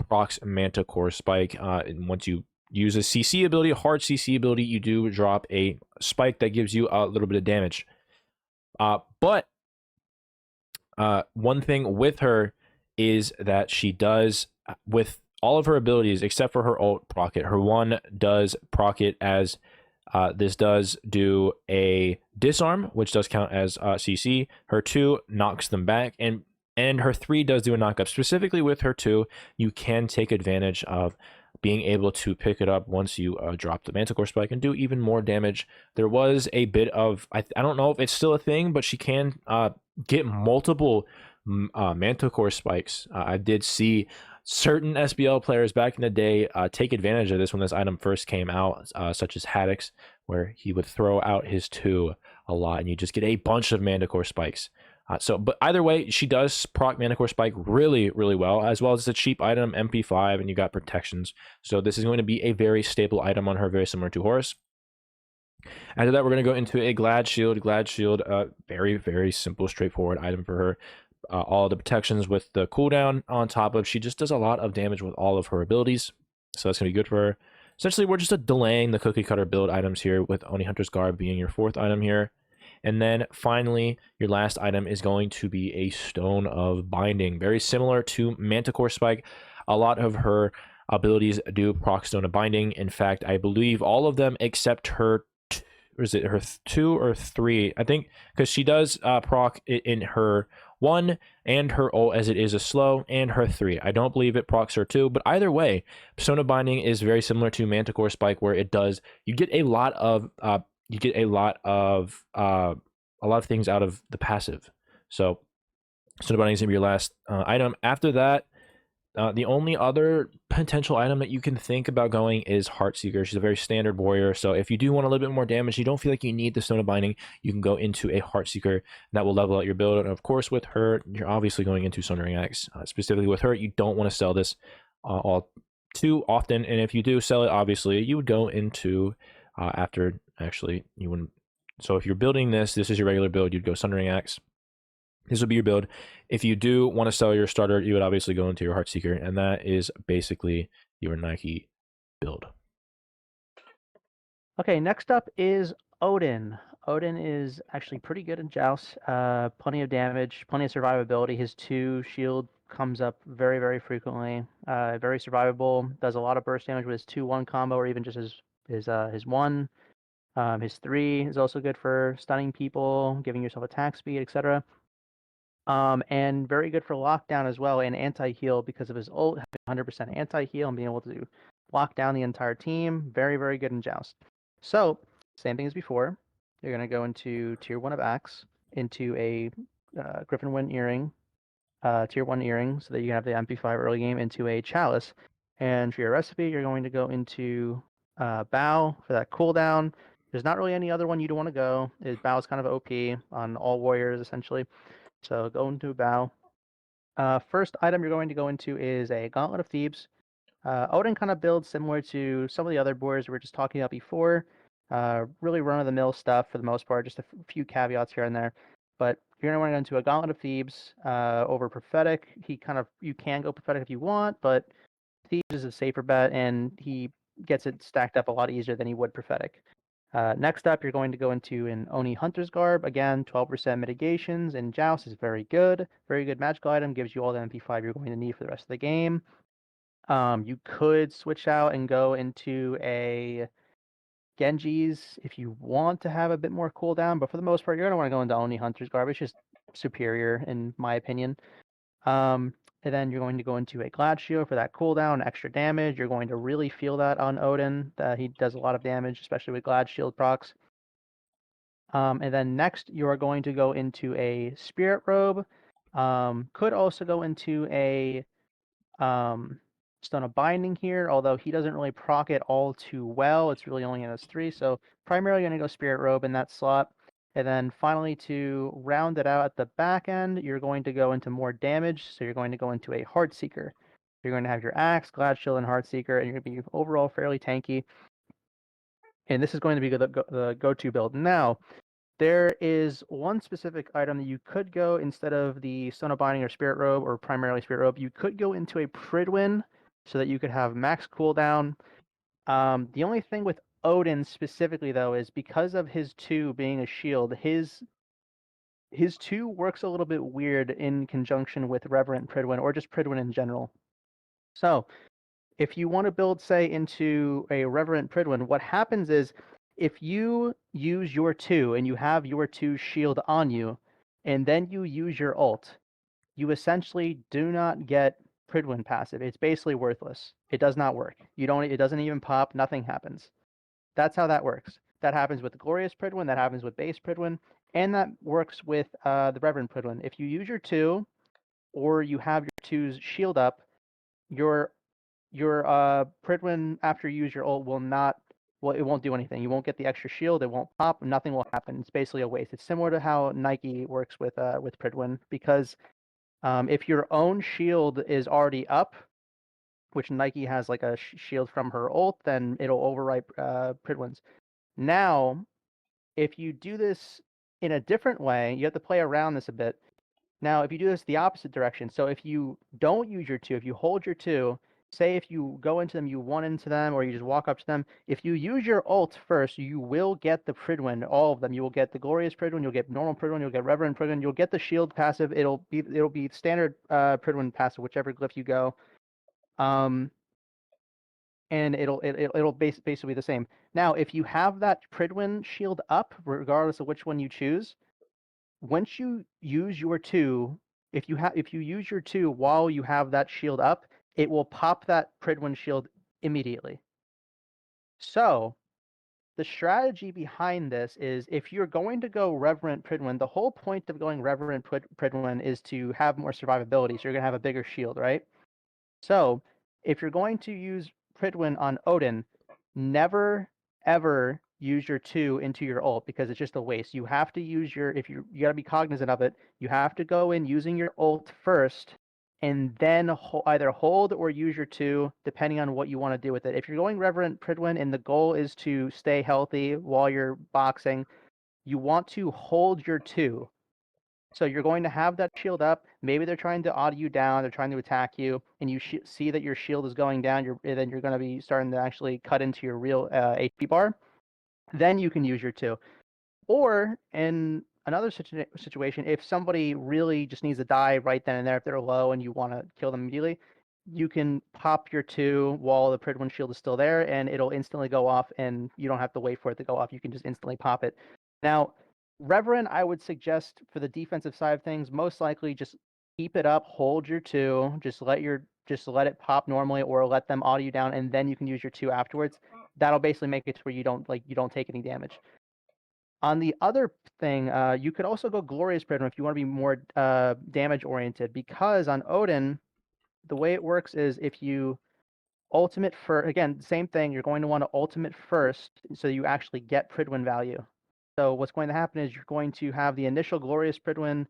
procs Manticore Spike. And once you use a CC ability, a hard CC ability, you do drop a spike that gives you a little bit of damage. But one thing with her is that she does, with all of her abilities, except for her ult, proc it. Her 1 does proc it as... this does do a disarm, which does count as CC. Her 2 knocks them back, and her 3 does do a knockup. Specifically with her 2, you can take advantage of being able to pick it up once you drop the Manticore Spike and do even more damage. There was a bit of, I don't know if it's still a thing, but she can get multiple Manticore Spikes. I did see certain SBL players back in the day take advantage of this when this item first came out, such as Haddix, where he would throw out his 2 a lot, and you just get a bunch of Manticore Spikes. But either way, she does proc Manticore Spike really, really well, as well as a cheap item, MP5, and you got protections. So this is going to be a very stable item on her, very similar to Horus. After that, we're going to go into a Glad Shield. Glad Shield, very, very simple, straightforward item for her. All the protections with the cooldown on top of, she just does a lot of damage with all of her abilities. So that's going to be good for her. Essentially, we're just delaying the cookie cutter build items here, with Oni Hunter's Garb being your 4th item here. And then finally, your last item is going to be a Stone of Binding. Very similar to Manticore Spike. A lot of her abilities do proc Stone of Binding. In fact, I believe all of them except her, or is it her 2 or 3? I think, because she does proc it in her 1 and her ult, as it is a slow, and her 3. I don't believe it procs her 2, but either way, Stone of Binding is very similar to Manticore Spike, where it does, you get a lot of things out of the passive. So Stone of Binding is gonna be your last item. After that, the only other potential item that you can think about going is Heartseeker. She's a very standard warrior, so if you do want a little bit more damage, you don't feel like you need the Stone of Binding, you can go into a Heartseeker. That will level out your build. And of course, with her, you're obviously going into Sundering Axe. Specifically with her, you don't want to sell this all too often, and if you do sell it, obviously, you would go into you wouldn't. So if you're building this is your regular build, you'd go Sundering Axe. This would be your build. If you do want to sell your starter, you would obviously go into your Heartseeker, and that is basically your Nike build. Okay, next up is Odin. Odin is actually pretty good in Joust. Plenty of damage, plenty of survivability. His 2 shield comes up very, very frequently. Very survivable. Does a lot of burst damage with his 2-1 combo, or even just his 1. His 3 is also good for stunning people, giving yourself attack speed, etc. And very good for lockdown as well, and anti-heal because of his ult, 100% anti-heal and being able to lock down the entire team. Very, very good in Joust. So, same thing as before. You're going to go into Tier 1 of Axe, into a Griffin Wind Earring, Tier 1 Earring, so that you can have the MP5 early game, into a Chalice. And for your recipe, you're going to go into Bow for that cooldown. There's not really any other one you'd want to go. Bow is kind of OP on all warriors, essentially. So go into Bow. First item you're going to go into is a Gauntlet of Thebes. Odin kind of builds similar to some of the other boards we were just talking about before. Really run-of-the-mill stuff for the most part, just a few caveats here and there. But you're going to want to go into a Gauntlet of Thebes over Prophetic. You can go Prophetic if you want, but Thebes is a safer bet, and he gets it stacked up a lot easier than he would Prophetic. Next up, you're going to go into an Oni Hunter's Garb. Again, 12% mitigations, and Joust is very good. Very good magical item, gives you all the MP5 you're going to need for the rest of the game. You could switch out and go into a Genji's if you want to have a bit more cooldown, but for the most part, you're going to want to go into Oni Hunter's Garb. It's just superior, in my opinion. And then you're going to go into a Glad Shield for that cooldown, extra damage. You're going to really feel that on Odin. He does a lot of damage, especially with Glad Shield procs. And then next, you are going to go into a Spirit Robe. Could also go into a Stone of Binding here, although he doesn't really proc it all too well. It's really only in S3, so primarily going to go Spirit Robe in that slot. And then finally, to round it out at the back end, you're going to go into more damage, so you're going to go into a Heartseeker. You're going to have your Axe, Glad Shield, and Heartseeker, and you're going to be overall fairly tanky. And this is going to be the go-to build. Now, there is one specific item that you could go instead of the Stone of Binding or Spirit Robe, or primarily Spirit Robe. You could go into a Pridwin so that you could have max cooldown. The only thing with Odin specifically, though, is because of his 2 being a shield, his 2 works a little bit weird in conjunction with Reverent Pridwin, or just Pridwin in general. So, if you want to build, say, into a Reverent Pridwin, what happens is, if you use your 2 and you have your 2 shield on you, and then you use your ult, you essentially do not get Pridwin passive. It's basically worthless. It does not work. It doesn't even pop, nothing happens. That's how that works. That happens with Glorious Pridwin, that happens with Base Pridwin, and that works with the Reverend Pridwin. If you use your 2, or you have your 2's shield up, your Pridwin, after you use your ult, it won't do anything. You won't get the extra shield, it won't pop, nothing will happen. It's basically a waste. It's similar to how Nike works with Pridwin, because if your own shield is already up, which Nike has like a shield from her ult, then it'll overwrite Pridwin's. Now, if you do this in a different way, you have to play around this a bit. Now, if you do this the opposite direction, so if you don't use your 2, if you hold your 2, say if you go into them, you 1 into them, or you just walk up to them, if you use your ult first, you will get the Pridwin, all of them. You will get the Glorious Pridwin, you'll get normal Pridwin, you'll get Reverend Pridwin, you'll get the shield passive, it'll be standard Pridwin passive, whichever glyph you go. And it'll basically be the same. Now, if you have that Pridwin shield up, regardless of which one you choose, once you use your 2, if you use your 2 while you have that shield up, it will pop that Pridwin shield immediately. So, the strategy behind this is, if you're going to go Reverent Pridwin, the whole point of going Reverent Pridwin is to have more survivability, so you're going to have a bigger shield, right? So, if you're going to use Pridwin on Odin, never ever use your 2 into your ult, because it's just a waste. You have to use you got to be cognizant of it. You have to go in using your ult first, and then either hold or use your 2, depending on what you want to do with it. If you're going Reverent Pridwin and the goal is to stay healthy while you're boxing, you want to hold your 2. So you're going to have that shield up. Maybe they're trying to auto you down. They're trying to attack you, and you see that your shield is going down. Then you're going to be starting to actually cut into your real HP bar. Then you can use your 2. Or in another situation, if somebody really just needs to die right then and there, if they're low and you want to kill them immediately, you can pop your 2 while the Pridwin shield is still there, and it'll instantly go off, and you don't have to wait for it to go off. You can just instantly pop it. Now, Reverend, I would suggest for the defensive side of things, most likely just keep it up, hold your 2, just let it pop normally, or let them auto you down, and then you can use your 2 afterwards. That'll basically make it to where you don't take any damage. On the other thing, you could also go Glorious Pridwin if you want to be more damage oriented, because on Odin, the way it works is if you ultimate for, again, same thing, you're going to want to ultimate first so you actually get Pridwin value. So what's going to happen is you're going to have the initial Glorious Pridwin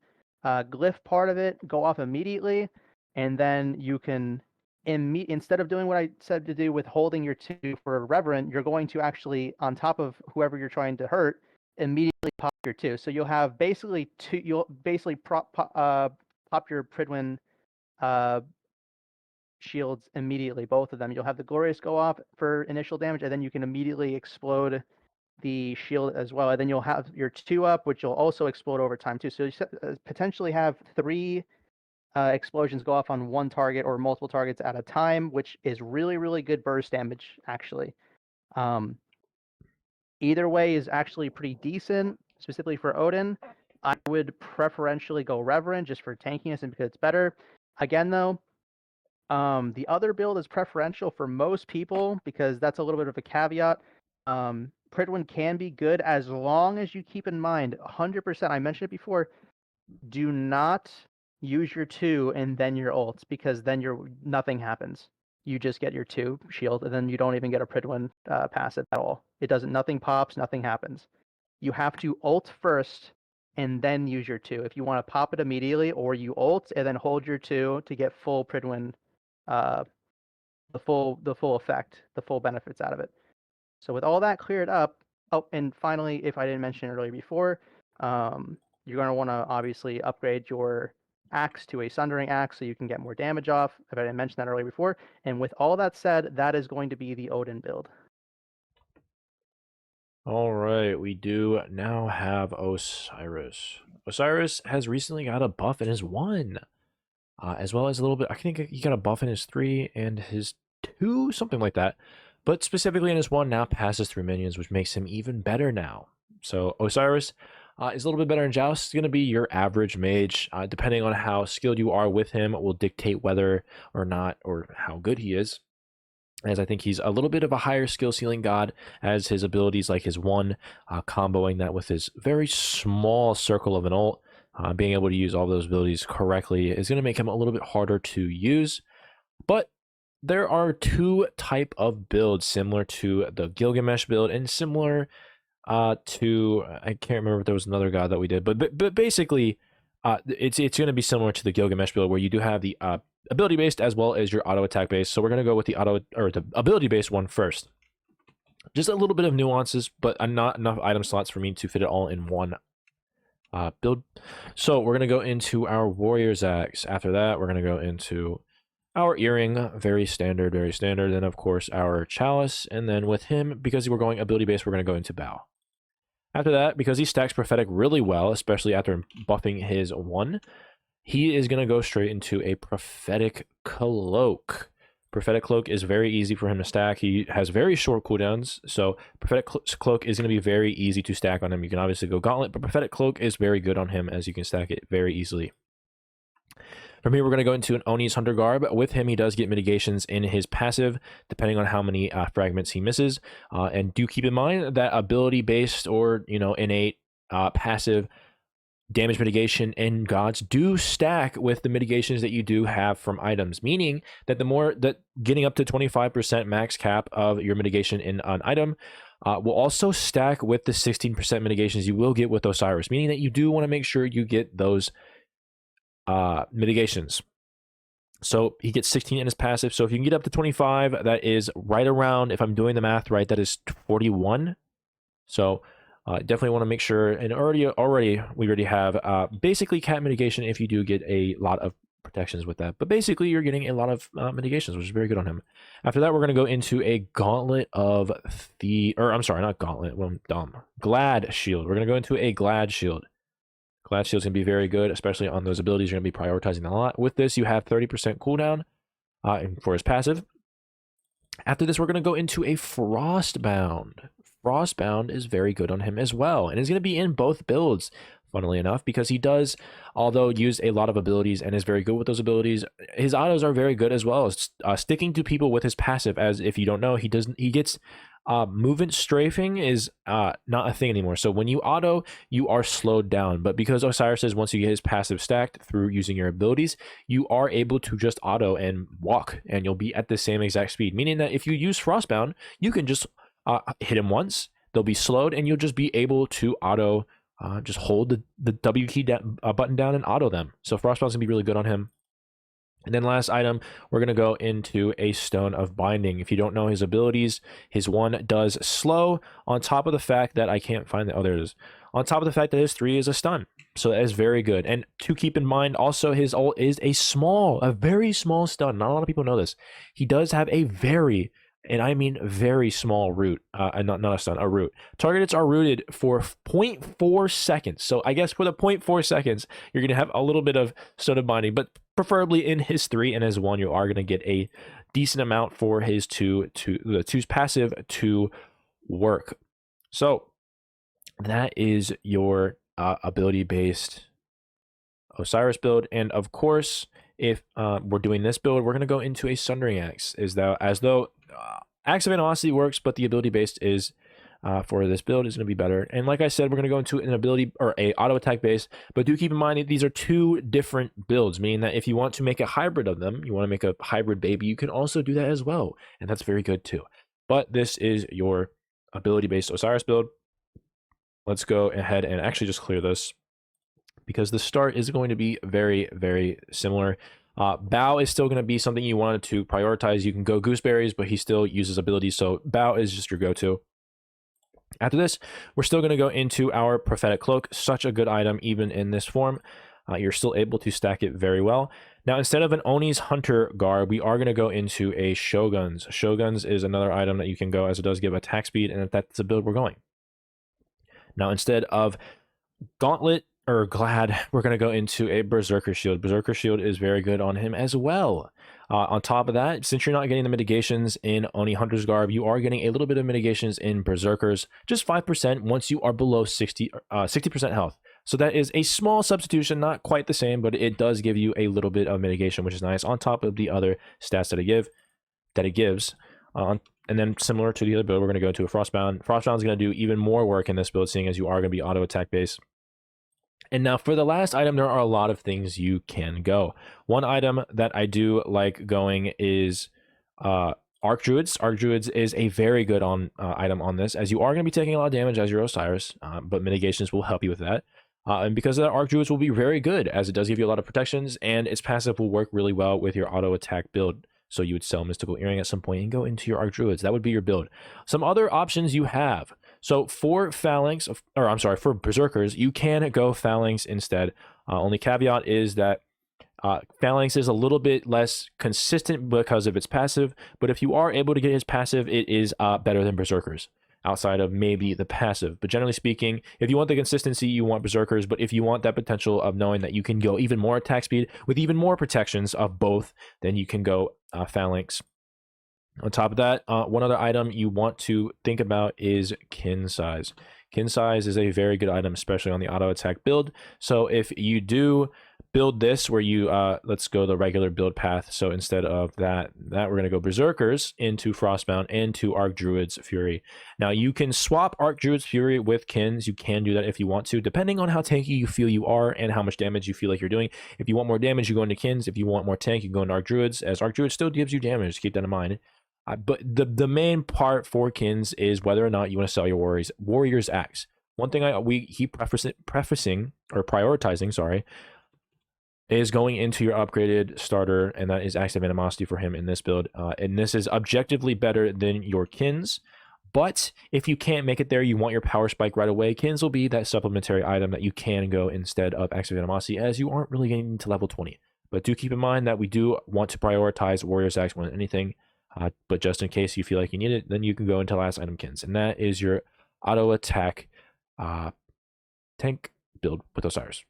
glyph part of it go off immediately, and then you can, instead of doing what I said to do with holding your 2 for Reverend, you're going to actually, on top of whoever you're trying to hurt, immediately pop your 2. So you'll have basically 2, you'll basically pop your Pridwin shields immediately, both of them. You'll have the Glorious go off for initial damage, and then you can immediately explode the shield as well. And then you'll have your 2 up, which will also explode over time too. So you potentially have 3 explosions go off on 1 target or multiple targets at a time, which is really, really good burst damage, actually. Either way is actually pretty decent, specifically for Odin. I would preferentially go Reverend just for tankiness and because it's better. Again, though, the other build is preferential for most people because that's a little bit of a caveat. Pridwin can be good as long as you keep in mind 100%. I mentioned it before. Do not use your 2 and then your ults, because then nothing happens. You just get your 2 shield, and then you don't even get a Pridwin passive at all. It doesn't. Nothing pops. Nothing happens. You have to ult first and then use your 2 if you want to pop it immediately, or you ult and then hold your 2 to get full Pridwin, the full effect, the full benefits out of it. So with all that cleared up, oh, and finally, if I didn't mention it earlier before, you're going to want to obviously upgrade your axe to a Sundering Axe so you can get more damage off, if I didn't mention that earlier before. And with all that said, that is going to be the Odin build. All right, we do now have Osiris. Osiris has recently got a buff in his 1, as well as a little bit. I think he got a buff in his 3 and his 2, something like that. But specifically in his 1 now passes through minions, which makes him even better now. So Osiris is a little bit better in Joust. It's going to be your average mage. Depending on how skilled you are with him will dictate whether or not, or how good he is. As I think he's a little bit of a higher skill ceiling god, as his abilities like his 1, comboing that with his very small circle of an ult, being able to use all those abilities correctly is going to make him a little bit harder to use. But there are 2 type of builds similar to the Gilgamesh build and similar to, I can't remember if there was another god that we did, but basically it's going to be similar to the Gilgamesh build, where you do have the ability based as well as your auto attack based. So we're going to go with the the ability based one first. Just a little bit of nuances, but not enough item slots for me to fit it all in one build. So we're going to go into our Warrior's Axe. After that, we're going to go into our Earring, very standard, very standard. Then, of course, our Chalice. And then with him, because we're going ability based, we're going to go into Bow. After that, because he stacks Prophetic really well, especially after buffing his 1, he is going to go straight into a Prophetic Cloak. Prophetic Cloak is very easy for him to stack. He has very short cooldowns, so Prophetic Cloak is going to be very easy to stack on him. You can obviously go Gauntlet, but Prophetic Cloak is very good on him, as you can stack it very easily. From here, we're going to go into an Oni's Hunter Garb. With him, he does get mitigations in his passive, depending on how many fragments he misses. And do keep in mind that ability-based or, innate passive damage mitigation in gods do stack with the mitigations that you do have from items, meaning that the more that getting up to 25% max cap of your mitigation in an item will also stack with the 16% mitigations you will get with Osiris, meaning that you do want to make sure you get those mitigations. So he gets 16 in his passive. So if you can get up to 25, that is right around, if I'm doing the math right, that is 41. So definitely want to make sure, and already we already have basically cap mitigation if you do get a lot of protections with that. But basically, you're getting a lot of mitigations, which is very good on him. After that, we're going to go into a gauntlet of I'm sorry, not gauntlet. Well, I'm dumb. Glad shield. We're going to go into a glad shield. Glad shield's going to be very good, especially on those abilities. You're going to be prioritizing a lot. With this, you have 30% cooldown for his passive. After this, we're going to go into a Frostbound. Frostbound is very good on him as well, and is going to be in both builds, funnily enough, because he does, although use a lot of abilities and is very good with those abilities, his autos are very good as well. Sticking to people with his passive, as if you don't know, he gets movement strafing is not a thing anymore. So when you auto, you are slowed down. But because Osiris says once you get his passive stacked through using your abilities, you are able to just auto and walk, and you'll be at the same exact speed. Meaning that if you use Frostbound, you can just hit him once, they'll be slowed, and you'll just be able to auto. Just hold the W key button down and auto them. So Frostbound's gonna be really good on him. And then last item, we're going to go into a Stone of Binding. If you don't know his abilities, his 1 does slow, on top of the fact that I can't find the others. On top of the fact that his 3 is a stun. So that is very good. And to keep in mind, also his ult is a very small stun. Not a lot of people know this. He does have a very, and I mean very small root, not a stun, a root. Targets are rooted for 0.4 seconds. So I guess for the 0.4 seconds, you're going to have a little bit of Stone of Binding, but preferably in his 3 and his 1, you are going to get a decent amount for his 2's passive to work. So that is your ability-based Osiris build. And of course, if we're doing this build, we're going to go into a Sundering Axe, as though Axe of Animosity works, but the ability-based is for this build is going to be better. And like I said, we're going to go into an ability or a auto attack base, but do keep in mind that these are 2 different builds, meaning that if you want to make a hybrid of them, you want to make a hybrid baby, you can also do that as well, and that's very good too. But this is your ability-based Osiris build. Let's go ahead and actually just clear this, because the start is going to be very, very similar. Bow is still going to be something you wanted to prioritize. You can go Gooseberries, but he still uses abilities, so Bow is just your go-to. After this, we're still going to go into our Prophetic Cloak. Such a good item, even in this form. You're still able to stack it very well. Now, instead of an Oni's Hunter garb, we are going to go into a Shogun's. Shogun's is another item that you can go, as it does give attack speed, and that's the build we're going. Now, instead of Gauntlet or Glad, we're going to go into a Berserker Shield. Berserker Shield is very good on him as well. On top of that, since you're not getting the mitigations in Oni Hunter's Garb, you are getting a little bit of mitigations in Berserkers, just 5% once you are below 60% health. So that is a small substitution, not quite the same, but it does give you a little bit of mitigation, which is nice, on top of the other stats that it gives. And then similar to the other build, we're going to go to a Frostbound. Frostbound is going to do even more work in this build, seeing as you are going to be auto attack based. And now for the last item, there are a lot of things you can go. One item that I do like going is Archdruids. Archdruids is a very good item on this, as you are going to be taking a lot of damage as your Osiris, but mitigations will help you with that. And because of that, Archdruids will be very good, as it does give you a lot of protections, and its passive will work really well with your auto attack build. So you would sell Mystical Earring at some point and go into your Archdruids. That would be your build. Some other options you have. So for for Berserkers, you can go Phalanx instead. Only caveat is that Phalanx is a little bit less consistent because of its passive, but if you are able to get his passive, it is better than Berserkers, outside of maybe the passive. But generally speaking, if you want the consistency, you want Berserkers, but if you want that potential of knowing that you can go even more attack speed with even more protections of both, then you can go Phalanx. On top of that, one other item you want to think about is Kin Size. Kin Size is a very good item, especially on the auto attack build. So if you do build this where you let's go the regular build path, so instead of that we're going to go Berserkers into Frostbound and to Archdruid's Fury. Now you can swap Archdruid's Fury with Kins. You can do that if you want to, depending on how tanky you feel you are and how much damage you feel like you're doing. If you want more damage, you go into Kins. If you want more tank, you go into Archdruids, as Archdruid still gives you damage. Keep that in mind. But the main part for Kins is whether or not you want to sell your Warrior's Axe. One thing prioritizing, is going into your upgraded starter, and that is Axe of Animosity for him in this build. And this is objectively better than your Kins. But if you can't make it there, you want your Power Spike right away, Kins will be that supplementary item that you can go instead of Axe of Animosity, as you aren't really getting to level 20. But do keep in mind that we do want to prioritize Warrior's Axe more than anything. But just in case you feel like you need it, then you can go into last itemkins. And that is your auto attack tank build with Osiris.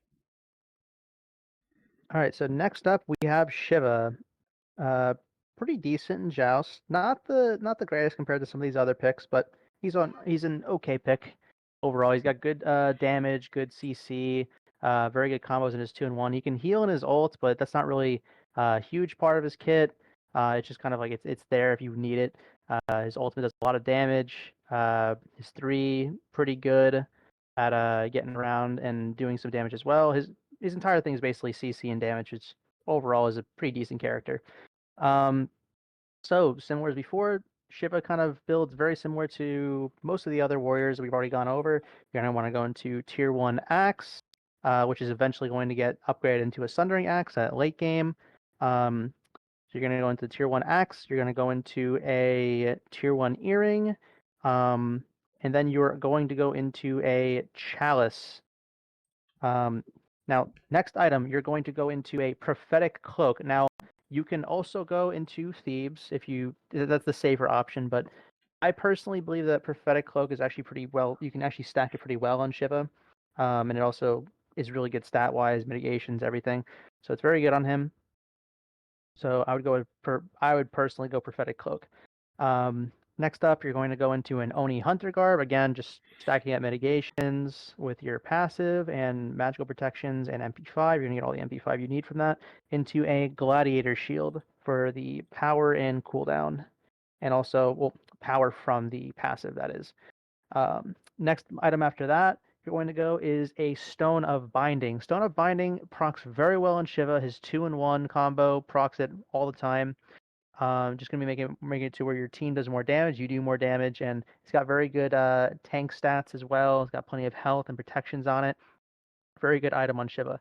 All right, so next up we have Shiva. Pretty decent in Joust. Not the greatest compared to some of these other picks, but he's an okay pick overall. He's got good damage, good CC, very good combos in his 2-in-1. He can heal in his ult, but that's not really a huge part of his kit. It's just kind of like it's there if you need it. His ultimate does a lot of damage. His 3 pretty good at getting around and doing some damage as well. His entire thing is basically CC and damage, which overall is a pretty decent character. So similar as before, Shiva kind of builds very similar to most of the other warriors we've already gone over. You're going to want to go into tier 1 axe, which is eventually going to get upgraded into a sundering axe at late game. So you're going to go into tier 1 axe, you're going to go into a tier 1 earring, and then you're going to go into a chalice. Now, next item, you're going to go into a prophetic cloak. Now, you can also go into Thebes if that's the safer option, but I personally believe that prophetic cloak is actually pretty well. You can actually stack it pretty well on Shiva, and it also is really good stat wise, mitigations, everything. So it's very good on him. So I would personally go prophetic cloak. Next up, you're going to go into an Oni Hunter Garb. Again, just stacking up mitigations with your passive and magical protections and MP5. You're going to get all the MP5 you need from that. Into a Gladiator Shield for the power and cooldown. And also, well, power from the passive, that is. Next item after that, you're going to go is a Stone of Binding. Stone of Binding procs very well in Shiva. His 2-in-1 combo procs it all the time. Just gonna be making it to where your team does more damage, you do more damage, and it's got very good tank stats as well. It's got plenty of health and protections on it. Very good item on Shiva.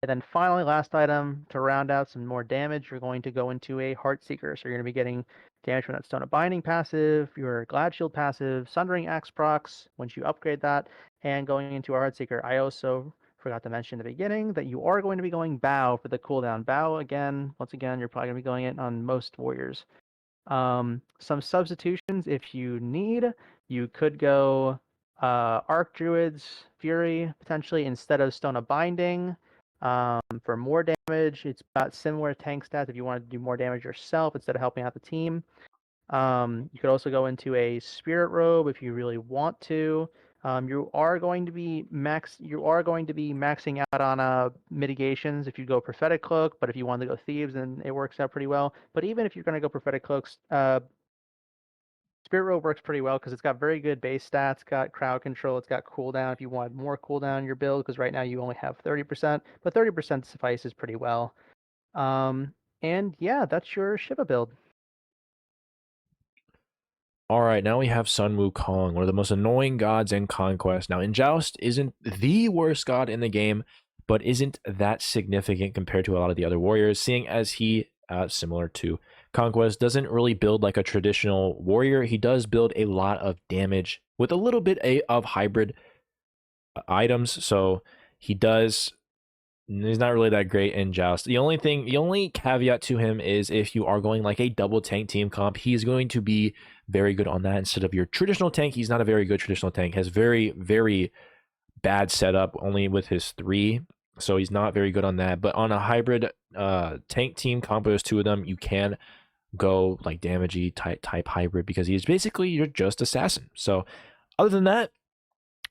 And then finally, last item to round out some more damage, you're going to go into a Heartseeker. So you're going to be getting damage from that Stone of Binding passive, your Glad Shield passive, Sundering Axe procs once you upgrade that, and going into a Heartseeker. I also forgot to mention in the beginning that you are going to be going Bow for the cooldown. Bow, once again, you're probably going to be going it on most warriors. Some substitutions if you need, you could go Arc Druid's Fury potentially instead of Stone of Binding for more damage. It's got similar tank stats if you want to do more damage yourself instead of helping out the team. You could also go into a Spirit Robe if you really want to. You are going to be maxing out on mitigations if you go Prophetic Cloak, but if you want to go Thieves, then it works out pretty well. But even if you're going to go Prophetic Cloaks, Spirit Robe works pretty well because it's got very good base stats, got crowd control, it's got cooldown if you want more cooldown in your build, because right now you only have 30%, but 30% suffices pretty well. And yeah, that's your Shiva build. All right, now we have Sun Wukong, one of the most annoying gods in Conquest. Now, in Joust, isn't the worst god in the game, but isn't that significant compared to a lot of the other warriors, seeing as he, similar to Conquest, doesn't really build like a traditional warrior. He does build a lot of damage with a little bit of hybrid items, so he's not really that great in Joust. The only caveat to him is if you are going like a double tank team comp, he's going to be very good on that instead of your traditional tank. He's not a very good traditional tank. Has very, very bad setup only with his 3. So he's not very good on that. But on a hybrid tank team comp, there's 2 of them, you can go like damagey type hybrid because he's basically your just assassin. So other than that,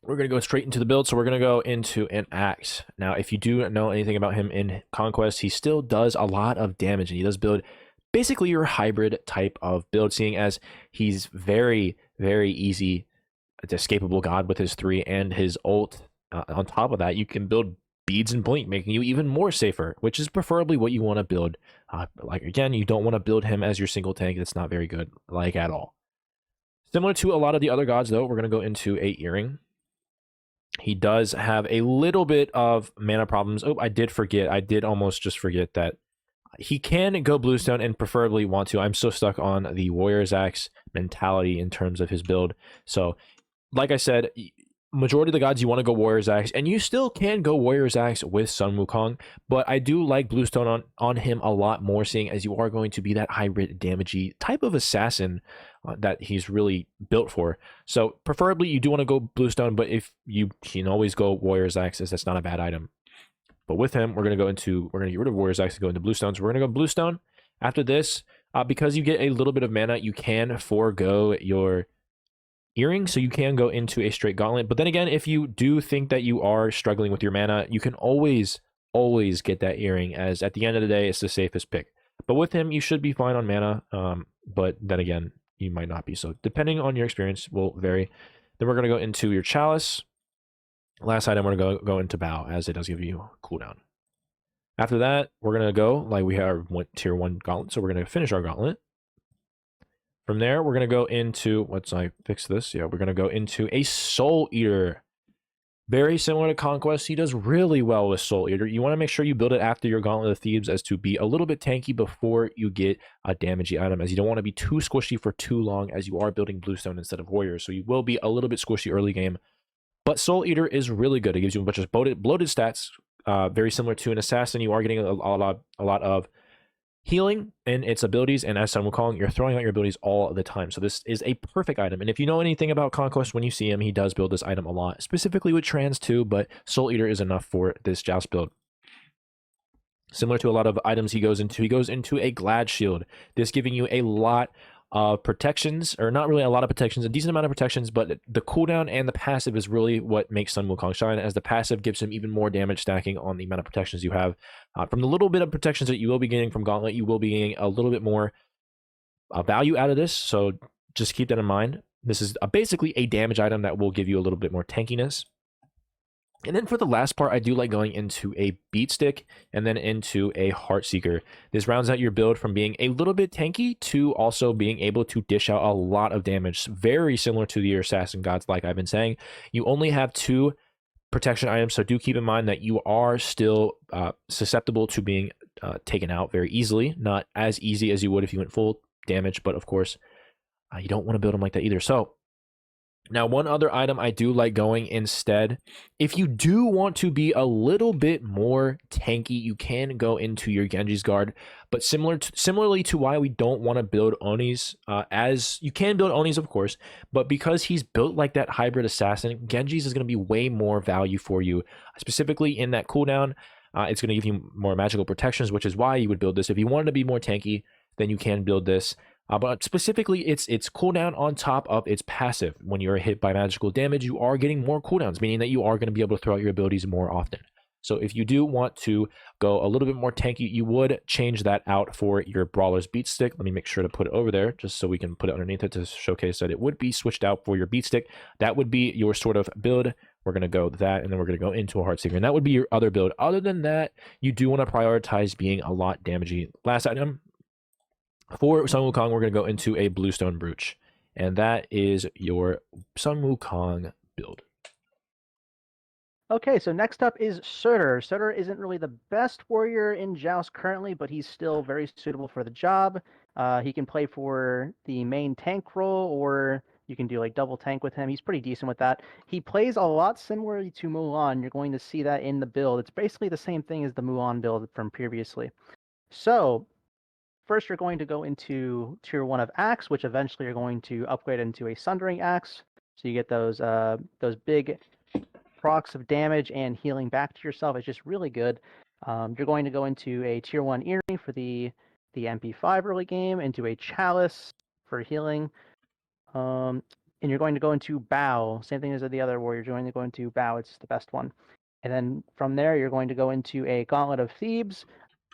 we're going to go straight into the build. So we're going to go into an axe. Now, if you do know anything about him in Conquest, he still does a lot of damage, and he does build basically your hybrid type of build, seeing as he's very, very easy, escapable god with his 3 and his ult. On top of that, you can build beads and blink, making you even more safer, which is preferably what you want to build. Like, again, you don't want to build him as your single tank. That's not very good, like, at all. Similar to a lot of the other gods, though, we're going to go into a earring. He does have a little bit of mana problems. Oh, I did almost just forget that he can go Bluestone and preferably want to. I'm so stuck on the Warrior's Axe mentality in terms of his build. So, like I said, majority of the gods, you want to go Warrior's Axe, and you still can go Warrior's Axe with Sun Wukong, but I do like Bluestone on him a lot more, seeing as you are going to be that hybrid damagey type of assassin that he's really built for. So preferably you do want to go Bluestone, but if you can always go Warrior's Axe, that's not a bad item. But with him, we're going to get rid of Warrior's Axe and go into Bluestones. We're going to go Bluestone. After this, because you get a little bit of mana, you can forego your earring, so you can go into a straight gauntlet. But then again, if you do think that you are struggling with your mana, you can always get that earring, as at the end of the day, it's the safest pick. But with him, you should be fine on mana, but then again, you might not be. So depending on your experience will vary. Then we're going to go into your Chalice. Last item, we're going to go into Bow, as it does give you cooldown. After that, we're going to go, like we have tier 1 gauntlet, so we're going to finish our gauntlet. From there, we're going to go into, let's fix this. Yeah, we're going to go into a Soul Eater. Very similar to Conquest. He does really well with Soul Eater. You want to make sure you build it after your Gauntlet of Thebes, as to be a little bit tanky before you get a damagey item, as you don't want to be too squishy for too long, as you are building Bluestone instead of Warrior. So you will be a little bit squishy early game. But Soul Eater is really good. It gives you a bunch of bloated stats, very similar to an Assassin. You are getting a lot of healing in its abilities, and as Sun Wukong, you're throwing out your abilities all the time. So this is a perfect item. And if you know anything about Conquest, when you see him, he does build this item a lot, specifically with Trans too, but Soul Eater is enough for this Joust build. Similar to a lot of items he goes into a Glad Shield. This giving you a lot of protections, or not really a lot of protections, a decent amount of protections, but the cooldown and the passive is really what makes Sun Wukong shine, as the passive gives him even more damage stacking on the amount of protections you have. From the little bit of protections that you will be getting from Gauntlet, you will be getting a little bit more value out of this, so just keep that in mind. This is basically a damage item that will give you a little bit more tankiness. And then for the last part, I do like going into a Beat Stick and then into a Heartseeker. This rounds out your build from being a little bit tanky to also being able to dish out a lot of damage. Very similar to the Assassin Gods, like I've been saying. You only have 2 protection items, so do keep in mind that you are still susceptible to being taken out very easily. Not as easy as you would if you went full damage, but of course, you don't want to build them like that either. So now, one other item I do like going instead, if you do want to be a little bit more tanky, you can go into your Genji's Guard. But similarly to why we don't want to build Onis, as you can build Onis, of course, but because he's built like that hybrid assassin, Genji's is going to be way more value for you, specifically in that cooldown. It's going to give you more magical protections, which is why you would build this. If you wanted to be more tanky, then you can build this. But specifically, it's cooldown on top of its passive. When you're hit by magical damage, you are getting more cooldowns, meaning that you are going to be able to throw out your abilities more often. So if you do want to go a little bit more tanky, you would change that out for your Brawler's Beat Stick. Let me make sure to put it over there, just so we can put it underneath it to showcase that it would be switched out for your Beat Stick. That would be your sort of build. We're going to go with that, and then we're going to go into a Heartseeker, and that would be your other build. Other than that, you do want to prioritize being a lot damaging. Last item. For Sun Wukong, we're going to go into a Bluestone Brooch, and that is your Sun Wukong build. Okay, so next up is Surtr. Surtr isn't really the best warrior in Joust currently, but he's still very suitable for the job. He can play for the main tank role, or you can do like double tank with him. He's pretty decent with that. He plays a lot similarly to Mulan. You're going to see that in the build. It's basically the same thing as the Mulan build from previously. So first, you're going to go into tier 1 of Axe, which eventually you're going to upgrade into a Sundering Axe. So you get those big procs of damage and healing back to yourself. It's just really good. You're going to go into a tier 1 Earring for the MP5 early game, into a Chalice for healing. And you're going to go into Bow. Same thing as the other warrior. You're going to go into Bow. It's the best one. And then from there, you're going to go into a Gauntlet of Thebes.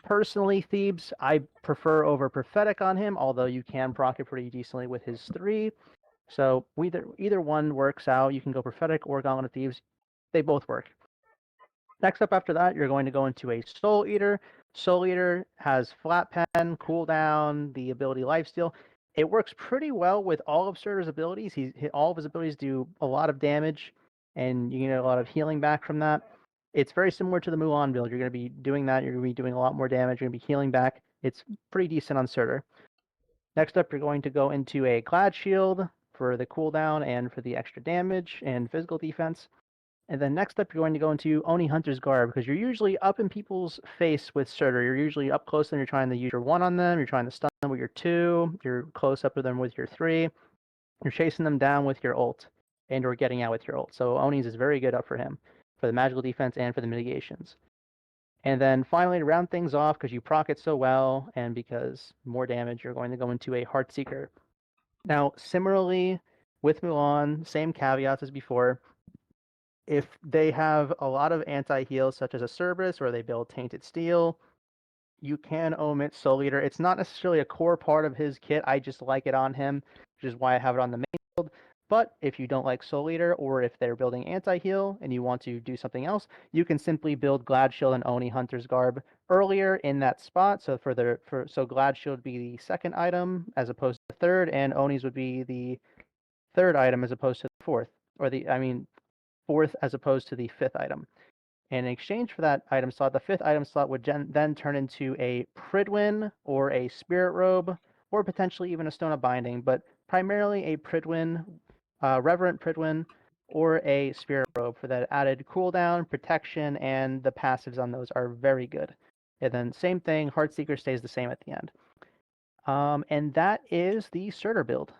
Personally, Thebes, I prefer over Prophetic on him, although you can proc it pretty decently with his 3. So either one works out. You can go Prophetic or Gauntlet of Thebes. They both work. Next up after that, you're going to go into a Soul Eater. Soul Eater has Flat Pen, Cooldown, the ability Lifesteal. It works pretty well with all of Surtr's abilities. All of his abilities do a lot of damage, and you get a lot of healing back from that. It's very similar to the Mulan build. You're going to be doing that. You're going to be doing a lot more damage. You're going to be healing back. It's pretty decent on Surtr. Next up, you're going to go into a Glad Shield for the cooldown and for the extra damage and physical defense. And then next up, you're going to go into Oni Hunter's Garb, because you're usually up in people's face with Surtr. You're usually up close and you're trying to use your 1 on them, you're trying to stun them with your 2, you're close up with them with your 3, you're chasing them down with your ult, and you're getting out with your ult. So Oni's is very good up for him, for the magical defense and for the mitigations. And then finally, to round things off, because you proc it so well, and because more damage, you're going to go into a Heartseeker. Now, similarly, with Mulan, same caveats as before. If they have a lot of anti-heals, such as a Cerberus, or they build Tainted Steel, you can omit Soul Eater. It's not necessarily a core part of his kit. I just like it on him, which is why I have it on the main build. But if you don't like Soul Eater, or if they're building anti-heal and you want to do something else, you can simply build Glad Shield and Oni Hunter's Garb earlier in that spot. So so Glad Shield would be the second item as opposed to the third, and Oni's would be the third item as opposed to the fourth, fourth as opposed to the fifth item. And in exchange for that item slot, the fifth item slot would then turn into a Pridwin or a Spirit Robe, or potentially even a Stone of Binding, but primarily a Pridwin, Reverent Pridwin, or a Spirit Robe for that added cooldown, protection, and the passives on those are very good. And then same thing, Heartseeker stays the same at the end. And that is the Surtr build.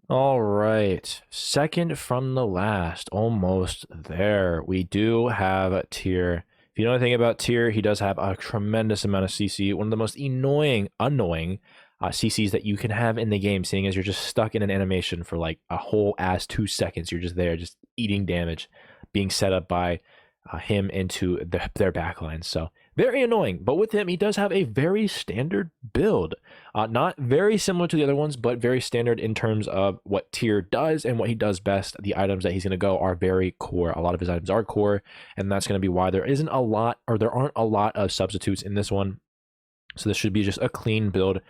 All right, second from the last, almost there. We do have Tyr. If you know anything about Tyr, he does have a tremendous amount of CC, one of the most annoying CCs that you can have in the game, seeing as you're just stuck in an animation for like a whole ass 2 seconds. You're just there, just eating damage, being set up by him into their backline. So very annoying. But with him, he does have a very standard build. Not very similar to the other ones, but very standard in terms of what Tyr does and what he does best. The items that he's going to go are very core. A lot of his items are core, and that's going to be why there isn't a lot, or there aren't a lot of substitutes in this one. So this should be just a clean build.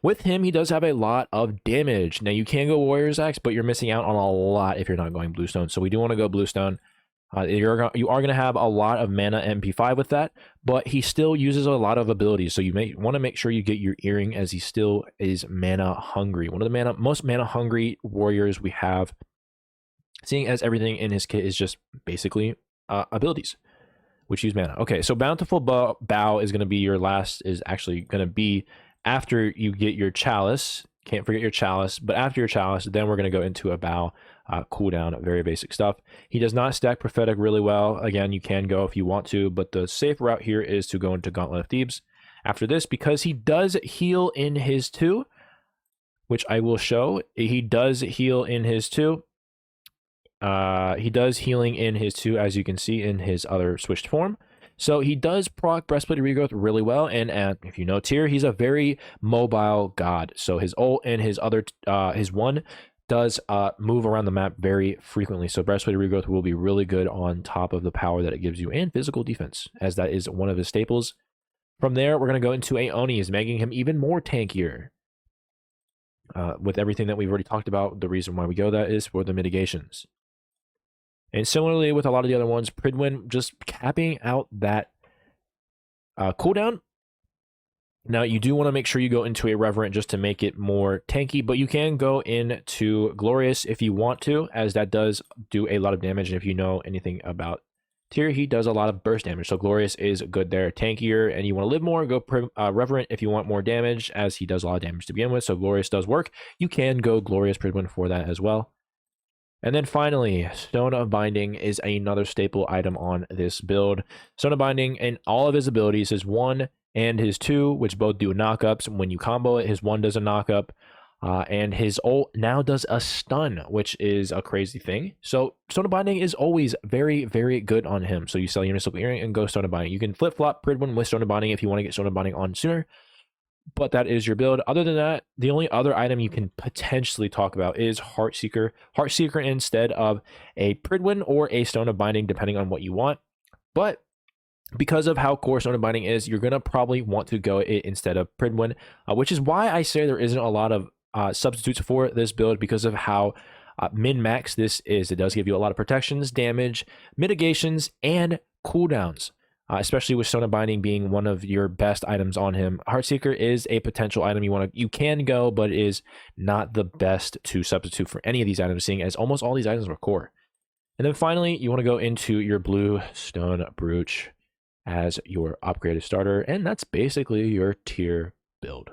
With him, he does have a lot of damage. Now, you can go Warrior's Axe, but you're missing out on a lot if you're not going Bluestone. So we do want to go Bluestone. You are going to have a lot of mana MP5 with that, but he still uses a lot of abilities. So you may want to make sure you get your Earring, as he still is mana hungry. One of the most mana hungry warriors we have, seeing as everything in his kit is just basically abilities, which use mana. Okay, so Bountiful Bow is going to be your last, is actually going to be after you get your Chalice. Can't forget your Chalice, but after your Chalice, then we're going to go into a Bow. Cooldown, very basic stuff. He does not stack Prophetic really well. Again, you can go if you want to, but the safe route here is to go into Gauntlet of Thebes. After this, because he does heal in his 2, which I will show, he does heal in his 2. He does healing in his 2, as you can see in his other switched form. So he does proc Breastplate Regrowth really well, and if you know Tyr, he's a very mobile god. So his ult and his other, his 1 does move around the map very frequently. So Breastplate Regrowth will be really good on top of the power that it gives you, and physical defense, as that is one of his staples. From there, we're going to go into Aoni's, making him even more tankier. With everything that we've already talked about, the reason why we go that is for the mitigations. And similarly with a lot of the other ones, Pridwin just capping out that cooldown. Now, you do want to make sure you go into a Reverent just to make it more tanky, but you can go into Glorious if you want to, as that does do a lot of damage. And if you know anything about Tyr, he does a lot of burst damage. So Glorious is good there. Tankier, and you want to live more, go Reverent if you want more damage, as he does a lot of damage to begin with. So Glorious does work. You can go Glorious Pridwin for that as well. And then finally, Stone of Binding is another staple item on this build. Stone of Binding in all of his abilities, his 1 and his 2, which both do knockups. When you combo it, his 1 does a knockup, and his ult now does a stun, which is a crazy thing. So Stone of Binding is always very, very good on him. So you sell your Mystical Earring and go Stone of Binding. You can flip-flop Pridwin with Stone of Binding if you want to get Stone of Binding on sooner, but that is your build. Other than that, the only other item you can potentially talk about is Heartseeker. Heartseeker instead of a Pridwin or a Stone of Binding, depending on what you want. But because of how core Stone of Binding is, you're going to probably want to go it instead of Pridwin, which is why I say there isn't a lot of substitutes for this build, because of how Min-max this is, it does give you a lot of protections, damage, mitigations, and cooldowns. Especially with Sona Binding being one of your best items on him. Heartseeker is a potential item you can go, but is not the best to substitute for any of these items, seeing as almost all these items are core. And then finally, you want to go into your blue stone brooch as your upgraded starter, and that's basically your tier build.